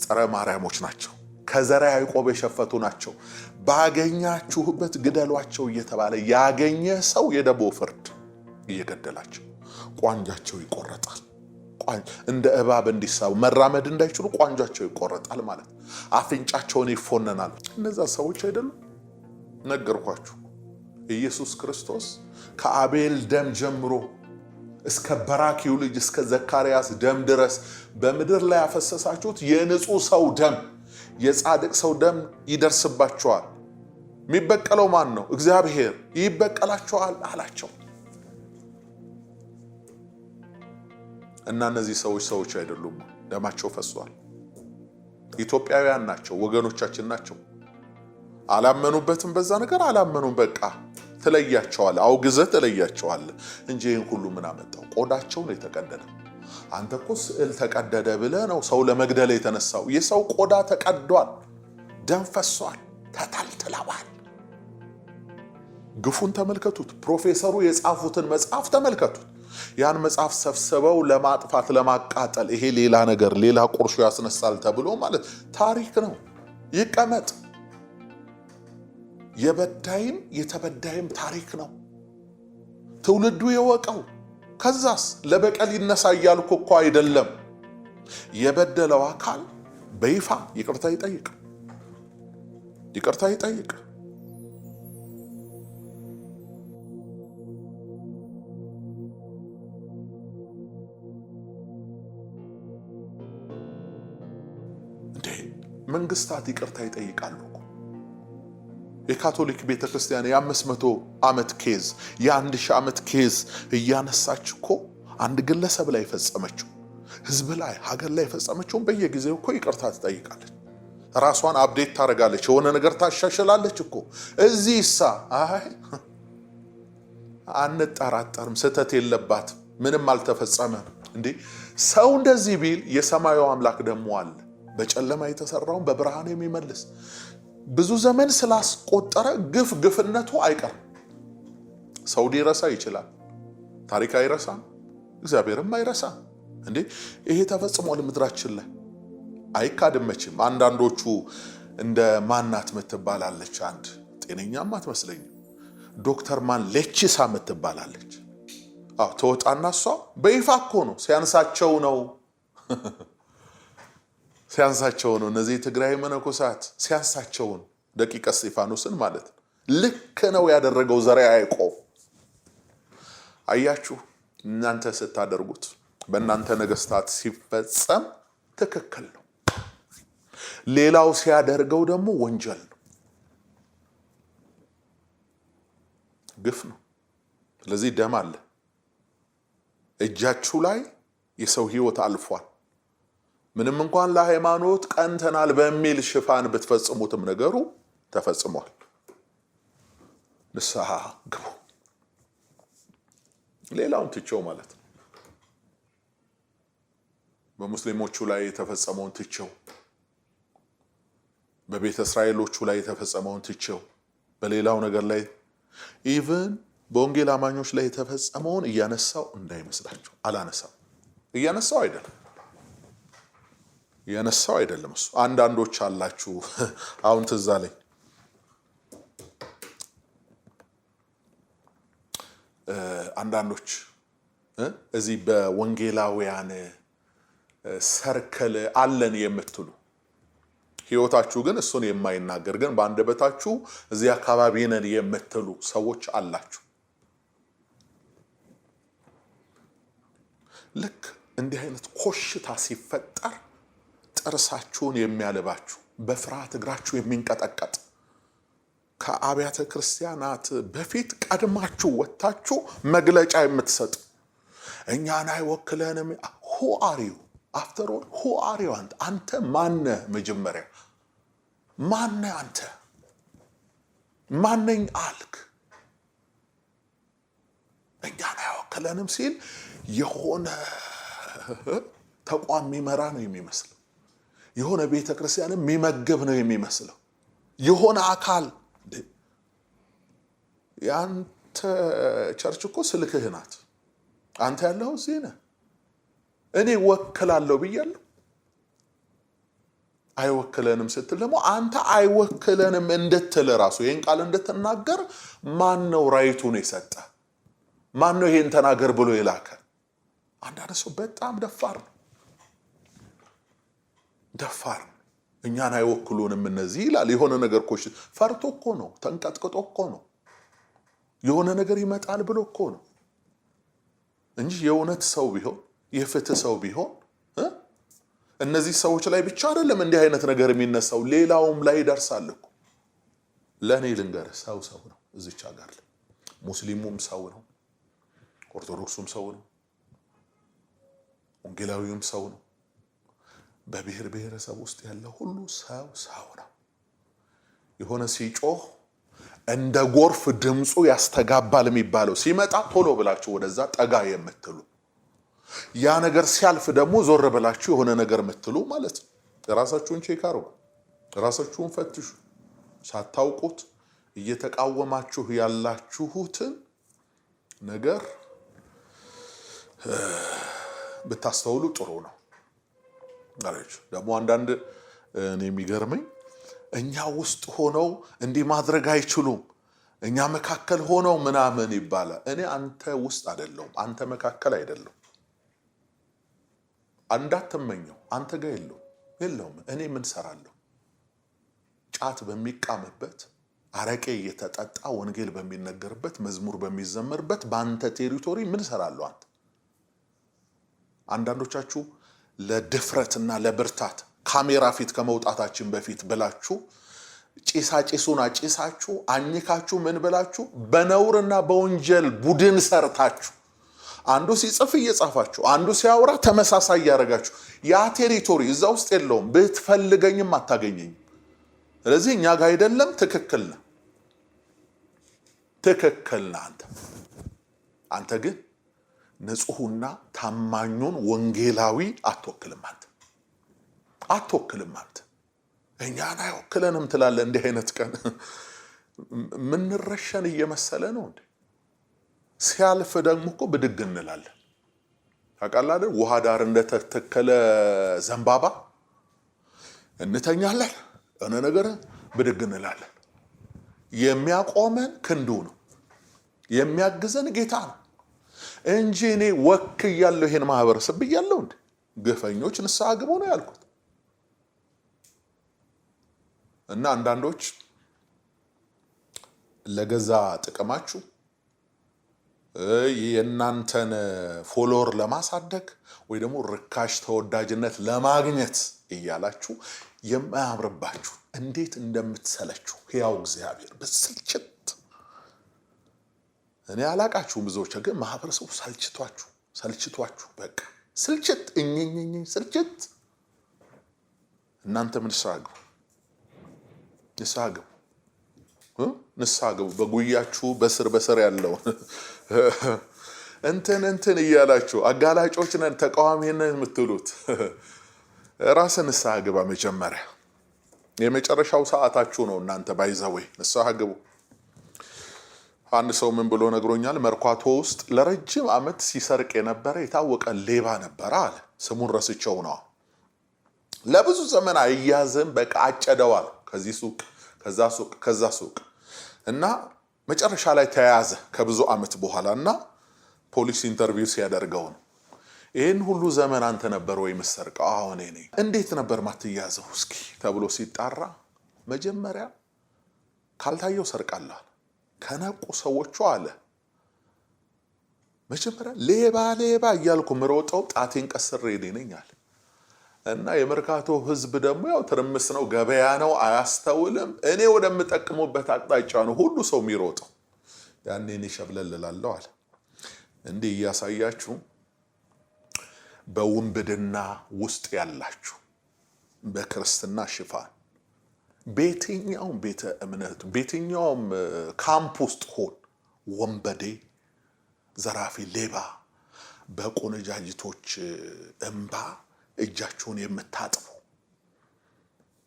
ጸረ ማርያሞች ናቸው፣ ከዘራ ያዕቆብ የሸፈቱ ናቸው። ባገኛችሁበት ግደሏቸው እየተባለ ያገኘ ሰው የደቦ ፍርድ እየገደላቸው ቋንጃቸው ይቆረጣል። እንደ እባብ እንዲሳቡ መራመድ እንዳይችሉ ቋንጃቸው ይቆረጣል ማለት፣ አፍንጫቸውን ይፎነናል። እነዛ ሰዎች አይደሉም? ነገርኳችሁ። ኢየሱስ ክርስቶስ ከአቤል ደም ጀምሮ እስከ በራኪው ልጅ እስከ ዘካርያስ ደም ድረስ በምድር ላይ ያፈሰሳችሁት የንጹህ ሰው ደም፣ የጻድቅ ሰው ደም ይደርስባቸዋል። የሚበቀለው ማን ነው? እግዚአብሔር ይበቀላቸዋል አላቸው። እና እነዚህ ሰዎች አይደሉም፣ ደማቸው ፈሷል። ኢትዮጵያውያን ናቸው፣ ወገኖቻችን ናቸው። አላመኑበትም፣ በዛ ነገር አላመኑም። በቃ ትለያቸዋል፣ አውግዘህ ትለያቸዋል እንጂ ይህን ሁሉ ምን አመጣው? ቆዳቸውን የተቀደደ። አንተ እኮ ስዕል ተቀደደ ብለህ ነው ሰው ለመግደል የተነሳው። የሰው ቆዳ ተቀዷል፣ ደም ፈሷል፣ ተታልትለዋል። ግፉን ተመልከቱት። ፕሮፌሰሩ የጻፉትን መጽሐፍ ተመልከቱት። ያን መጽሐፍ ሰብስበው ለማጥፋት ለማቃጠል፣ ይሄ ሌላ ነገር ሌላ ቁርሾ ያስነሳል ተብሎ ማለት ታሪክ ነው፣ ይቀመጥ። የበዳይም የተበዳይም ታሪክ ነው፣ ትውልዱ የወቀው። ከዛስ ለበቀል ይነሳ እያልኩ እኮ አይደለም። የበደለው አካል በይፋ ይቅርታ ይጠይቅ፣ ይቅርታ ይጠይቅ። መንግስታት ይቅርታ ይጠይቃሉ። የካቶሊክ ቤተክርስቲያን የ500 ዓመት ኬዝ የ1000 ዓመት ኬዝ እያነሳች እኮ አንድ ግለሰብ ላይ ፈጸመችው፣ ህዝብ ላይ ሀገር ላይ ፈጸመችውን በየጊዜው እኮ ይቅርታ ትጠይቃለች። ራሷን አፕዴት ታደርጋለች፣ የሆነ ነገር ታሻሽላለች እኮ። እዚህሳ አይ አንጠራጠርም፣ ስህተት የለባትም፣ ምንም አልተፈጸመም። እንዴ ሰው እንደዚህ ቢል የሰማዩ አምላክ ደግሞ አለ፣ በጨለማ የተሰራውን በብርሃን የሚመልስ። ብዙ ዘመን ስላስቆጠረ ግፍነቱ አይቀርም። ሰው ሊረሳ ይችላል፣ ታሪክ አይረሳም፣ እግዚአብሔርም አይረሳም። እንዴ ይሄ ተፈጽሟል ምድራችን ላይ አይካድመችም። አንዳንዶቹ እንደ ማናት ምትባላለች፣ አንድ ጤነኛም አትመስለኝም፣ ዶክተር ማን ሌቺሳ ምትባላለች። ተወጣና እሷ በይፋ እኮ ነው ሲያንሳቸው ነው ሲያንሳቸው ነው። እነዚህ ትግራይ መነኮሳት ሲያንሳቸው ነው። ደቂቀ እስጢፋኖስን ማለት ነው። ልክ ነው ያደረገው ዘርዓ ያዕቆብ። አያችሁ እናንተ ስታደርጉት በእናንተ ነገስታት ሲፈጸም ትክክል ነው። ሌላው ሲያደርገው ደግሞ ወንጀል ነው፣ ግፍ ነው። ስለዚህ ደም አለ እጃችሁ ላይ፣ የሰው ህይወት አልፏል። ምንም እንኳን ለሃይማኖት ቀንተናል በሚል ሽፋን ብትፈጽሙትም ነገሩ ተፈጽሟል። ንስሐ ግቡ። ሌላውን ትቼው ማለት ነው። በሙስሊሞቹ ላይ የተፈጸመውን ትቼው፣ በቤተ እስራኤሎቹ ላይ የተፈጸመውን ትቼው፣ በሌላው ነገር ላይ ኢቭን በወንጌል አማኞች ላይ የተፈጸመውን እያነሳው እንዳይመስላችሁ። አላነሳው፣ እያነሳው አይደለም እሱ። አንዳንዶች አላችሁ አሁን ትዝ አለኝ አንዳንዶች እዚህ በወንጌላውያን ሰርክል አለን የምትሉ ህይወታችሁ ግን እሱን የማይናገር ግን በአንደበታችሁ እዚህ አካባቢ ነን የምትሉ ሰዎች አላችሁ። ልክ እንዲህ አይነት ኮሽታ ሲፈጠር ጥርሳችሁን የሚያልባችሁ በፍርሃት እግራችሁ የሚንቀጠቀጥ ከአብያተ ክርስቲያናት በፊት ቀድማችሁ ወጣችሁ መግለጫ የምትሰጡ እኛን አይወክለንም። who are you after all? who are you? አንተ ማነህ? መጀመሪያ ማነህ አንተ? ማነኝ አልክ? እኛን አይወክለንም ሲል የሆነ ተቋም የሚመራ ነው የሚመስለው፣ የሆነ ቤተ ክርስቲያን የሚመግብ ነው የሚመስለው፣ የሆነ አካል። ያንተ ቸርች እኮ ስልክህ ናት። አንተ ያለው እዚህ ነህ። እኔ ወክላለሁ ብያለሁ። አይወክለንም ስትል ደግሞ አንተ አይወክለንም እንድትል ራሱ ይሄን ቃል እንድትናገር ማን ነው ራይቱን የሰጠ? ማን ነው ይሄን ተናገር ብሎ የላከ? አንዳንድ ሰው በጣም ደፋር ነው። እኛን አይወክሉንም እነዚህ ይላል። የሆነ ነገር እኮ ፈርቶ እኮ ነው፣ ተንቀጥቅጦ እኮ ነው፣ የሆነ ነገር ይመጣል ብሎ እኮ ነው እንጂ የእውነት ሰው ቢሆን የፍትህ ሰው ቢሆን እነዚህ ሰዎች ላይ ብቻ አይደለም እንዲህ አይነት ነገር የሚነሳው፣ ሌላውም ላይ ይደርሳል እኮ። ለእኔ ልንገርህ፣ ሰው ነው። እዚች ሀገር ላይ ሙስሊሙም ሰው ነው፣ ኦርቶዶክሱም ሰው ነው፣ ወንጌላዊውም ሰው ነው። በብሔር ብሔረሰብ ውስጥ ያለ ሁሉ ሰው ነው። የሆነ ሲጮህ እንደ ጎርፍ ድምፁ ያስተጋባል የሚባለው ሲመጣ ቶሎ ብላችሁ ወደዛ ጠጋ የምትሉ፣ ያ ነገር ሲያልፍ ደግሞ ዞር ብላችሁ የሆነ ነገር የምትሉ ማለት ነው። ራሳችሁን ቼክ አድርጉ፣ ራሳችሁን ፈትሹ። ሳታውቁት እየተቃወማችሁ ያላችሁትን ነገር ብታስተውሉ ጥሩ ነው። ደግሞ አንዳንድ እኔ የሚገርመኝ እኛ ውስጥ ሆነው እንዲህ ማድረግ አይችሉም፣ እኛ መካከል ሆነው ምናምን ይባላል። እኔ አንተ ውስጥ አይደለሁም፣ አንተ መካከል አይደለሁም። እንዳትመኘው፣ አንተ ጋር የለውም። እኔ ምን ሰራለሁ? ጫት በሚቃምበት፣ አረቄ እየተጠጣ ወንጌል በሚነገርበት፣ መዝሙር በሚዘመርበት በአንተ ቴሪቶሪ ምን ሰራለሁ? አንተ አንዳንዶቻችሁ ለድፍረትና ለብርታት ካሜራ ፊት ከመውጣታችን በፊት ብላችሁ ጭሳጭሱን አጭሳችሁ አኝካችሁ ምን ብላችሁ በነውርና በወንጀል ቡድን ሰርታችሁ አንዱ ሲጽፍ እየጻፋችሁ አንዱ ሲያወራ ተመሳሳይ ያደርጋችሁ ያ ቴሪቶሪ እዛ ውስጥ የለውም። ብትፈልገኝም አታገኘኝም። ስለዚህ እኛ ጋር አይደለም። ትክክል ነህ አንተ ግን ንጹህና ታማኙን ወንጌላዊ አትወክልም። አንተ እኛን አይወክለንም ትላለህ። እንዲህ አይነት ቀን ምንረሸን እየመሰለ ነው እንዴ? ሲያልፍ ደግሞ እኮ ብድግ እንላለን። ታውቃለህ፣ ውሃ ዳር እንደተተከለ ዘንባባ እንተኛለን። እነ ነገር ብድግ እንላለን። የሚያቆመን ክንዱ ነው፣ የሚያግዘን ጌታ ነው እንጂ እኔ ወክያለሁ ይሄን ማህበረሰብ ብያለሁ እንዴ? ግፈኞች ንስሐ ግቡ ነው ያልኩት። እና አንዳንዶች ለገዛ ጥቅማችሁ የእናንተን ፎሎወር ለማሳደግ ወይ ደግሞ ርካሽ ተወዳጅነት ለማግኘት እያላችሁ የማያምርባችሁ እንዴት እንደምትሰለችሁ ሕያው እግዚአብሔር በስልችት እኔ አላቃችሁም። ብዙዎች ግን ማህበረሰቡ ሰልችቷችሁ በቃ ስልችት ስልችት። እናንተ ምን ንስሐ ግቡ በጉያችሁ በስር ያለው እንትን እያላችሁ አጋላጮች ነን ተቃዋሚ ነን የምትሉት ራስን ንስሐ ግባ። መጀመሪያ የመጨረሻው ሰዓታችሁ ነው። እናንተ ባይዘወይ ንስሐ ግቡ። አንድ ሰው ምን ብሎ ነግሮኛል። መርካቶ ውስጥ ለረጅም ዓመት ሲሰርቅ የነበረ የታወቀ ሌባ ነበረ አለ። ስሙን ረስቸው ነው። ለብዙ ዘመን አያዝም በቃ አጨደዋል። ከዚህ ሱቅ ከዛ ሱቅ እና መጨረሻ ላይ ተያያዘ ከብዙ ዓመት በኋላ እና ፖሊስ ኢንተርቪው ሲያደርገው ነው ይሄን ሁሉ ዘመን አንተ ነበር ወይ መሰርቀው? አዎ እኔ ነኝ። እንዴት ነበር ማትያዘው እስኪ ተብሎ ሲጣራ መጀመሪያ ካልታየው ሰርቃለሁ ከነቁ ሰዎቹ አለ መጀመሪያ ሌባ እያልኩ ምሮጠው ጣቴን ቀስሬ ነኝ አለ። እና የመርካቶ ህዝብ ደግሞ ያው ትርምስ ነው፣ ገበያ ነው፣ አያስተውልም። እኔ ወደምጠቅሙበት አቅጣጫ ነው ሁሉ ሰው የሚሮጠው። ያኔ እኔ ሸብለል እላለሁ አለ። እንዲህ እያሳያችሁ በውንብድና ውስጥ ያላችሁ በክርስትና ሽፋን በየትኛውም ቤተ እምነት በየትኛውም ካምፕ ውስጥ ሆን ወንበዴ፣ ዘራፊ፣ ሌባ በቆነጃጅቶች እንባ እጃችሁን የምታጥፉ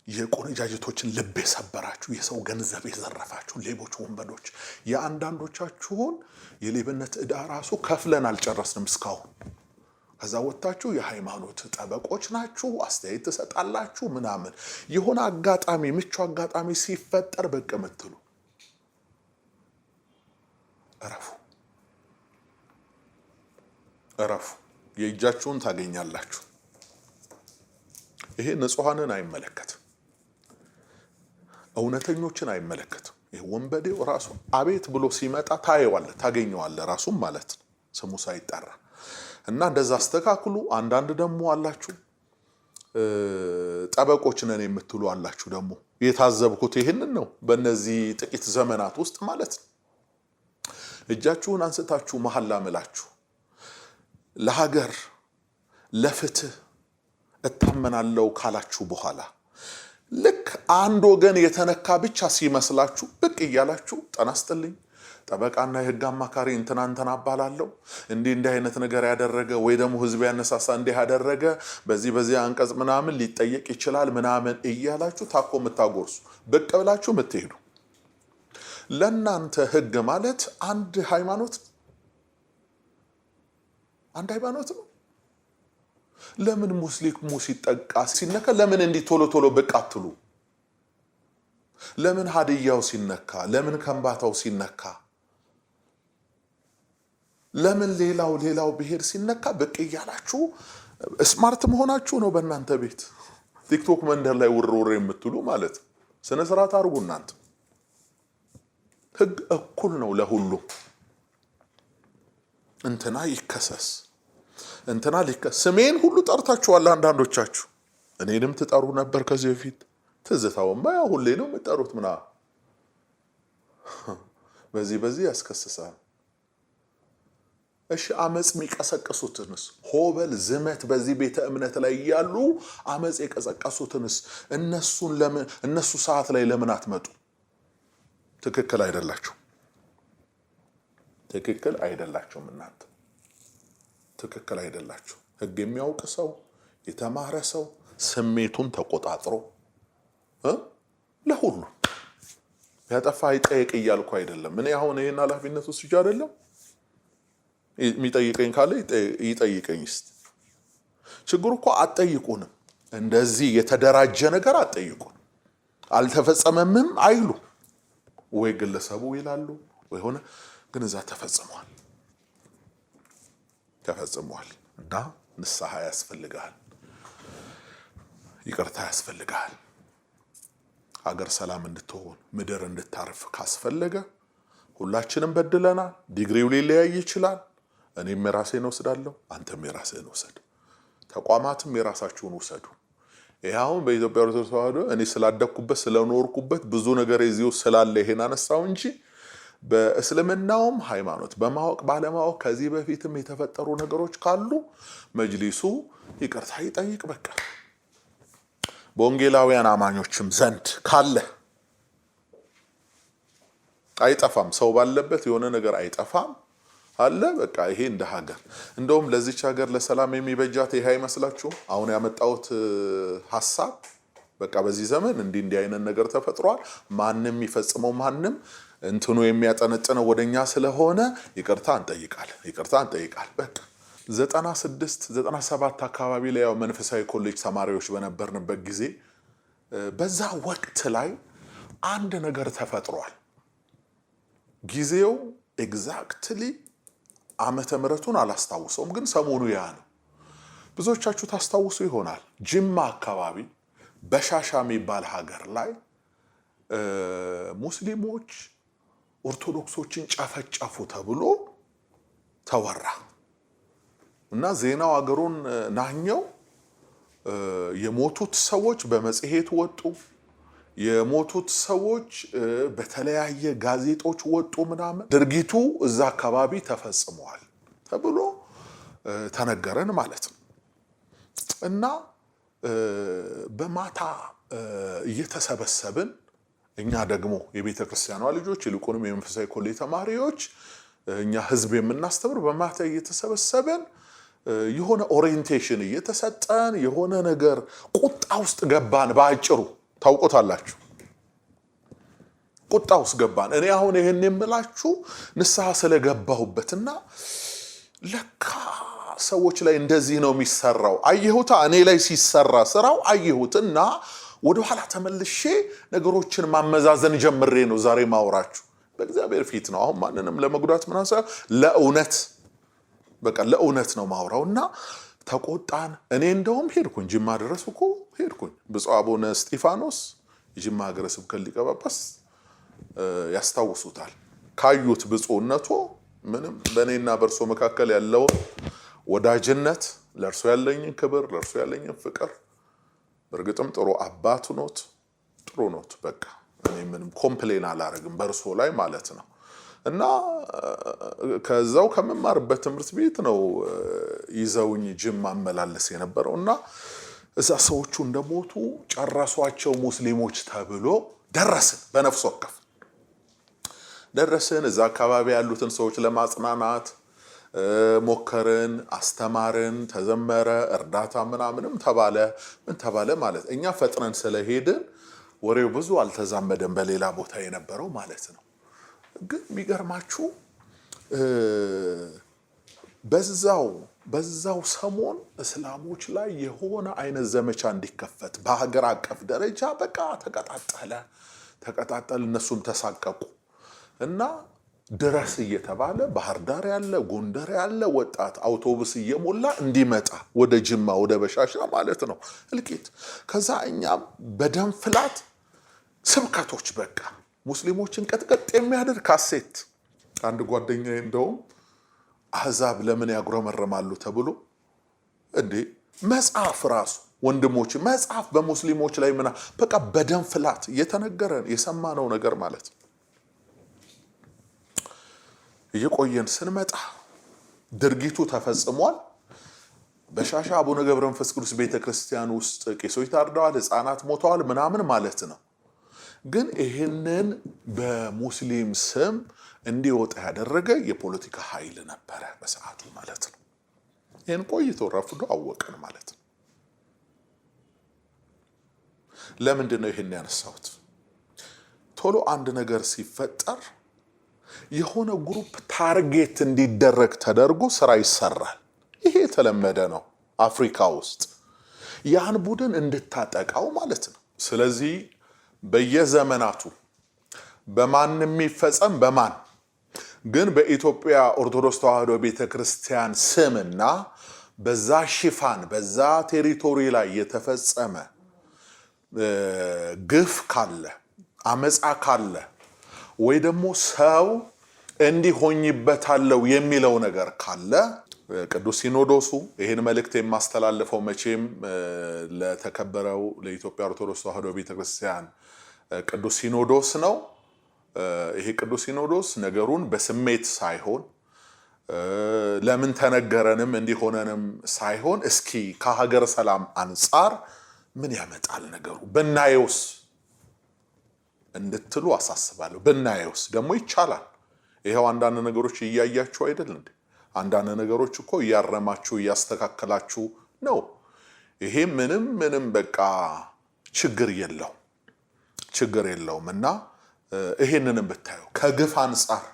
የቆነጃጅቶችን ልብ የሰበራችሁ የሰው ገንዘብ የዘረፋችሁ ሌቦች፣ ወንበዶች የአንዳንዶቻችሁን የሌብነት ዕዳ ራሱ ከፍለን አልጨረስንም እስካሁን። ከዛ ወጣችሁ የሃይማኖት ጠበቆች ናችሁ፣ አስተያየት ትሰጣላችሁ ምናምን። የሆነ አጋጣሚ ምቹ አጋጣሚ ሲፈጠር በቃ የምትሉ እረፉ። የእጃችሁን ታገኛላችሁ። ይሄ ንጹሃንን አይመለከትም፣ እውነተኞችን አይመለከትም። ይሄ ወንበዴው ራሱ አቤት ብሎ ሲመጣ ታየዋለህ፣ ታገኘዋለህ ራሱም ማለት ነው ስሙ ሳይጠራ። እና እንደዛ አስተካክሉ። አንዳንድ ደግሞ አላችሁ ጠበቆች ነን የምትሉ አላችሁ። ደግሞ የታዘብኩት ይሄንን ነው በእነዚህ ጥቂት ዘመናት ውስጥ ማለት ነው። እጃችሁን አንስታችሁ መሐላ ምላችሁ ለሀገር ለፍትህ እታመናለሁ ካላችሁ በኋላ ልክ አንድ ወገን የተነካ ብቻ ሲመስላችሁ ብቅ እያላችሁ ጤና ይስጥልኝ ጠበቃና የህግ አማካሪ እንትና አባላለሁ እንዲህ አይነት ነገር ያደረገ ወይ ደግሞ ህዝብ ያነሳሳ እንዲህ ያደረገ በዚህ አንቀጽ ምናምን ሊጠየቅ ይችላል ምናምን እያላችሁ ታኮ የምታጎርሱ ብቅ ብላችሁ የምትሄዱ ለእናንተ ህግ ማለት አንድ ሃይማኖት ነው። ለምን ሙስሊሙ ሲጠቃ ሲነካ ለምን እንዲህ ቶሎ ብቅ አትሉ? ለምን ሀዲያው ሲነካ፣ ለምን ከምባታው ሲነካ፣ ለምን ሌላው ብሄር ሲነካ ብቅ እያላችሁ ስማርት መሆናችሁ ነው። በእናንተ ቤት ቲክቶክ መንደር ላይ ውርውር የምትሉ ማለት ስነ ስርዓት አድርጉ። እናንተ ህግ እኩል ነው ለሁሉ። እንትና ይከሰስ እንትና ስሜን ሁሉ ጠርታችኋል። አንዳንዶቻችሁ እኔንም ትጠሩ ነበር ከዚህ በፊት። ትዝታውማ ያው ሁሌ ነው የምትጠሩት ምናምን። በዚህ ያስከስሳል። እሺ አመጽ የሚቀሰቅሱትንስ ሆበል ዝመት በዚህ ቤተ እምነት ላይ ያሉ አመጽ የቀሰቀሱትንስ እነሱ ሰዓት ላይ ለምን አትመጡ? ትክክል አይደላችሁም እናንተ ትክክል አይደላችሁ። ህግ የሚያውቅ ሰው የተማረ ሰው ስሜቱን ተቆጣጥሮ ለሁሉ ያጠፋ ይጠየቅ እያልኩ አይደለም። እኔ አሁን ይሄን ኃላፊነት ወስጄ አይደለም። የሚጠይቀኝ ካለ ይጠይቀኝ። እስቲ ችግሩ እኮ አትጠይቁንም። እንደዚህ የተደራጀ ነገር አትጠይቁን። አልተፈጸመምም አይሉ ወይ ግለሰቡ ይላሉ ወይ ሆነ ግን እዛ ተፈጽሟል እና ንስሐ ያስፈልጋል፣ ይቅርታ ያስፈልጋል። ሀገር ሰላም እንድትሆን ምድር እንድታርፍ ካስፈለገ ሁላችንም በድለናል። ዲግሪው ሊለያይ ይችላል። እኔም የራሴን ወስዳለሁ፣ አንተም የራስህን ወሰድ፣ ተቋማትም የራሳችሁን ወሰዱ። ይሄውን በኢትዮጵያ ኦርቶዶክስ ተዋሕዶ እኔ ስላደኩበት ስለኖርኩበት ብዙ ነገር እዚሁ ስላለ ይሄን አነሳው እንጂ በእስልምናውም ሃይማኖት በማወቅ ባለማወቅ ከዚህ በፊትም የተፈጠሩ ነገሮች ካሉ መጅሊሱ ይቅርታ ይጠይቅ። በቃ በወንጌላውያን አማኞችም ዘንድ ካለ አይጠፋም። ሰው ባለበት የሆነ ነገር አይጠፋም አለ። በቃ ይሄ እንደ ሀገር እንደውም ለዚች ሀገር ለሰላም የሚበጃት ይሄ አይመስላችሁም? አሁን ያመጣሁት ሐሳብ በቃ በዚህ ዘመን እንዲህ አይነት ነገር ተፈጥሯል። ማንም ይፈጽመው ማንም እንትኑ የሚያጠነጥነው ወደኛ ስለሆነ ይቅርታ እንጠይቃለን። በቃ 96 97 አካባቢ ላይ ያው መንፈሳዊ ኮሌጅ ተማሪዎች በነበርንበት ጊዜ በዛ ወቅት ላይ አንድ ነገር ተፈጥሯል። ጊዜው ኤግዛክትሊ ዓመተ ምሕረቱን አላስታውሰውም፣ ግን ሰሞኑ ያ ነው። ብዙዎቻችሁ ታስታውሱ ይሆናል። ጅማ አካባቢ በሻሻ የሚባል ሀገር ላይ ሙስሊሞች ኦርቶዶክሶችን ጨፈጨፉ ተብሎ ተወራ እና ዜናው አገሩን ናኘው። የሞቱት ሰዎች በመጽሔት ወጡ። የሞቱት ሰዎች በተለያየ ጋዜጦች ወጡ ምናምን። ድርጊቱ እዛ አካባቢ ተፈጽሟል ተብሎ ተነገረን ማለት ነው። እና በማታ እየተሰበሰብን እኛ ደግሞ የቤተ ክርስቲያኗ ልጆች ይልቁንም የመንፈሳዊ ኮሌጅ ተማሪዎች እኛ ህዝብ የምናስተምር በማታ እየተሰበሰብን የሆነ ኦሪየንቴሽን እየተሰጠን የሆነ ነገር ቁጣ ውስጥ ገባን። በአጭሩ ታውቁታላችሁ፣ ቁጣ ውስጥ ገባን። እኔ አሁን ይሄን የምላችሁ ንስሐ ስለገባሁበትና ለካ ሰዎች ላይ እንደዚህ ነው የሚሰራው አየሁታ። እኔ ላይ ሲሰራ ስራው አየሁትና ወደ ኋላ ተመልሼ ነገሮችን ማመዛዘን ጀምሬ ነው ዛሬ ማውራችሁ። በእግዚአብሔር ፊት ነው። አሁን ማንንም ለመጉዳት ምናምን ሳይሆን ለእውነት በቃ ለእውነት ነው ማውራውና ተቆጣን። እኔ እንደውም ሄድኩኝ ጅማ ድረስ እኮ ሄድኩኝ። ብፁዕ አቡነ እስጢፋኖስ የጅማ ሀገረ ስብከት ሊቀ ጳጳስ ያስታውሱታል። ካዩት ብፁዕነቱ ምንም በእኔና በእርሶ መካከል ያለውን ወዳጅነት፣ ለእርሶ ያለኝን ክብር፣ ለእርሶ ያለኝን ፍቅር፣ በእርግጥም ጥሩ አባት ኖት፣ ጥሩ ኖት። በቃ እኔ ምንም ኮምፕሌን አላረግም በእርሶ ላይ ማለት ነው። እና ከዛው ከመማርበት ትምህርት ቤት ነው ይዘውኝ ጅማ አመላለስ የነበረው እና እዛ ሰዎቹ እንደሞቱ ጨረሷቸው ሙስሊሞች ተብሎ ደረስን። በነፍስ ወከፍ ደረስን። እዛ አካባቢ ያሉትን ሰዎች ለማጽናናት ሞከርን፣ አስተማርን፣ ተዘመረ፣ እርዳታ ምናምንም ተባለ። ምን ተባለ ማለት እኛ ፈጥነን ስለሄድን ወሬው ብዙ አልተዛመደም በሌላ ቦታ የነበረው ማለት ነው። ግን የሚገርማችሁ በዛው ሰሞን እስላሞች ላይ የሆነ አይነት ዘመቻ እንዲከፈት በሀገር አቀፍ ደረጃ በቃ ተቀጣጠል። እነሱም ተሳቀቁ እና ድረስ እየተባለ ባህር ዳር ያለ ጎንደር ያለ ወጣት አውቶቡስ እየሞላ እንዲመጣ ወደ ጅማ ወደ በሻሻ ማለት ነው እልቂት። ከዛ እኛም በደም ፍላት ስብከቶች በቃ ሙስሊሞችን ቀጥቀጥ የሚያደርግ ካሴት። አንድ ጓደኛዬ እንደውም አህዛብ ለምን ያጉረመረማሉ ተብሎ እንዴ መጽሐፍ ራሱ ወንድሞች መጽሐፍ በሙስሊሞች ላይ ምና በቃ በደም ፍላት እየተነገረን የሰማነው ነገር ማለት ነው። እየቆየን ስንመጣ ድርጊቱ ተፈጽሟል። በሻሻ አቡነ ገብረ መንፈስ ቅዱስ ቤተክርስቲያን ውስጥ ቄሶች ታርደዋል፣ ህፃናት ሞተዋል ምናምን ማለት ነው። ግን ይህንን በሙስሊም ስም እንዲወጣ ያደረገ የፖለቲካ ኃይል ነበረ በሰዓቱ ማለት ነው። ይህን ቆይቶ ረፍዶ አወቀን ማለት ነው። ለምንድን ነው ይህን ያነሳሁት? ቶሎ አንድ ነገር ሲፈጠር የሆነ ግሩፕ ታርጌት እንዲደረግ ተደርጎ ስራ ይሰራል። ይሄ የተለመደ ነው አፍሪካ ውስጥ ያን ቡድን እንድታጠቃው ማለት ነው። ስለዚህ በየዘመናቱ በማን የሚፈጸም በማን ግን በኢትዮጵያ ኦርቶዶክስ ተዋሕዶ ቤተክርስቲያን ስምና በዛ ሽፋን በዛ ቴሪቶሪ ላይ የተፈጸመ ግፍ ካለ አመፃ ካለ ወይ ደግሞ ሰው እንዲሆኝበታለው የሚለው ነገር ካለ ቅዱስ ሲኖዶሱ ይሄን መልእክት የማስተላልፈው መቼም ለተከበረው ለኢትዮጵያ ኦርቶዶክስ ተዋሕዶ ቤተክርስቲያን ቅዱስ ሲኖዶስ ነው። ይሄ ቅዱስ ሲኖዶስ ነገሩን በስሜት ሳይሆን ለምን ተነገረንም እንዲሆነንም ሳይሆን እስኪ ከሀገር ሰላም አንፃር ምን ያመጣል ነገሩ ብናየውስ እንድትሉ አሳስባለሁ። ብናየውስ ደግሞ ይቻላል። ይሄው አንዳንድ ነገሮች እያያችሁ አይደል እንዴ? አንዳንድ ነገሮች እኮ እያረማችሁ እያስተካከላችሁ ነው። ይሄ ምንም በቃ ችግር የለውም እና ይሄንንም ብታዩ ከግፍ አንፃር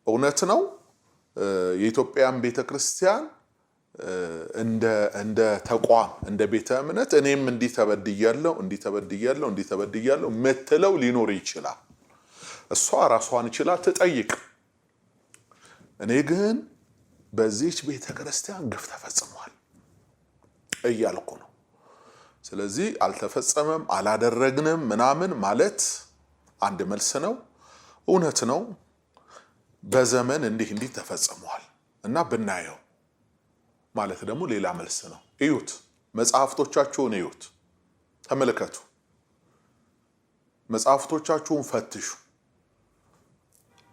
እውነት ነው የኢትዮጵያን ቤተክርስቲያን እንደ ተቋም እንደ ቤተ እምነት እኔም እንዲተበድያለሁ ምትለው ሊኖር ይችላል። እሷ ራሷን ይችላ ትጠይቅ። እኔ ግን በዚህች ቤተክርስቲያን ግፍ ተፈጽሟል እያልኩ ነው። ስለዚህ አልተፈጸመም አላደረግንም ምናምን ማለት አንድ መልስ ነው። እውነት ነው በዘመን እንዲህ ተፈጽሟል እና ብናየው ማለት ደግሞ ሌላ መልስ ነው። እዩት፣ መጽሐፍቶቻችሁን እዩት፣ ተመልከቱ፣ መጽሐፍቶቻችሁን ፈትሹ።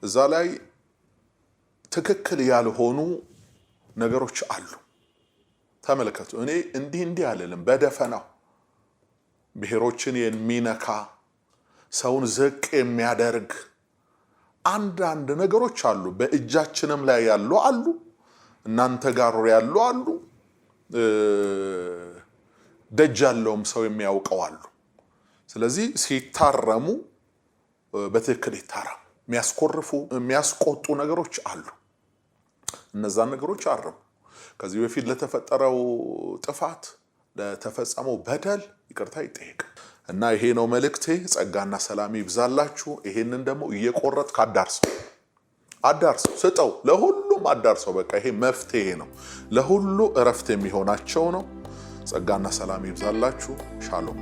እዛ ላይ ትክክል ያልሆኑ ነገሮች አሉ። ተመልከቱ። እኔ እንዲህ አልልም በደፈናው ብሔሮችን የሚነካ ሰውን ዝቅ የሚያደርግ አንዳንድ ነገሮች አሉ። በእጃችንም ላይ ያሉ አሉ፣ እናንተ ጋር ያሉ አሉ፣ ደጅ ያለውም ሰው የሚያውቀው አሉ። ስለዚህ ሲታረሙ በትክክል ይታረሙ። የሚያስኮርፉ የሚያስቆጡ ነገሮች አሉ። እነዛን ነገሮች አርሙ። ከዚህ በፊት ለተፈጠረው ጥፋት ለተፈጸመው በደል ይቅርታ ይጠይቅ እና ይሄ ነው መልእክቴ። ጸጋና ሰላም ይብዛላችሁ። ይሄንን ደግሞ እየቆረጥክ አዳርሰው ስጠው፣ ለሁሉም አዳርሰው። በቃ ይሄ መፍትሄ ነው፣ ለሁሉ እረፍት የሚሆናቸው ነው። ጸጋና ሰላም ይብዛላችሁ። ሻሎም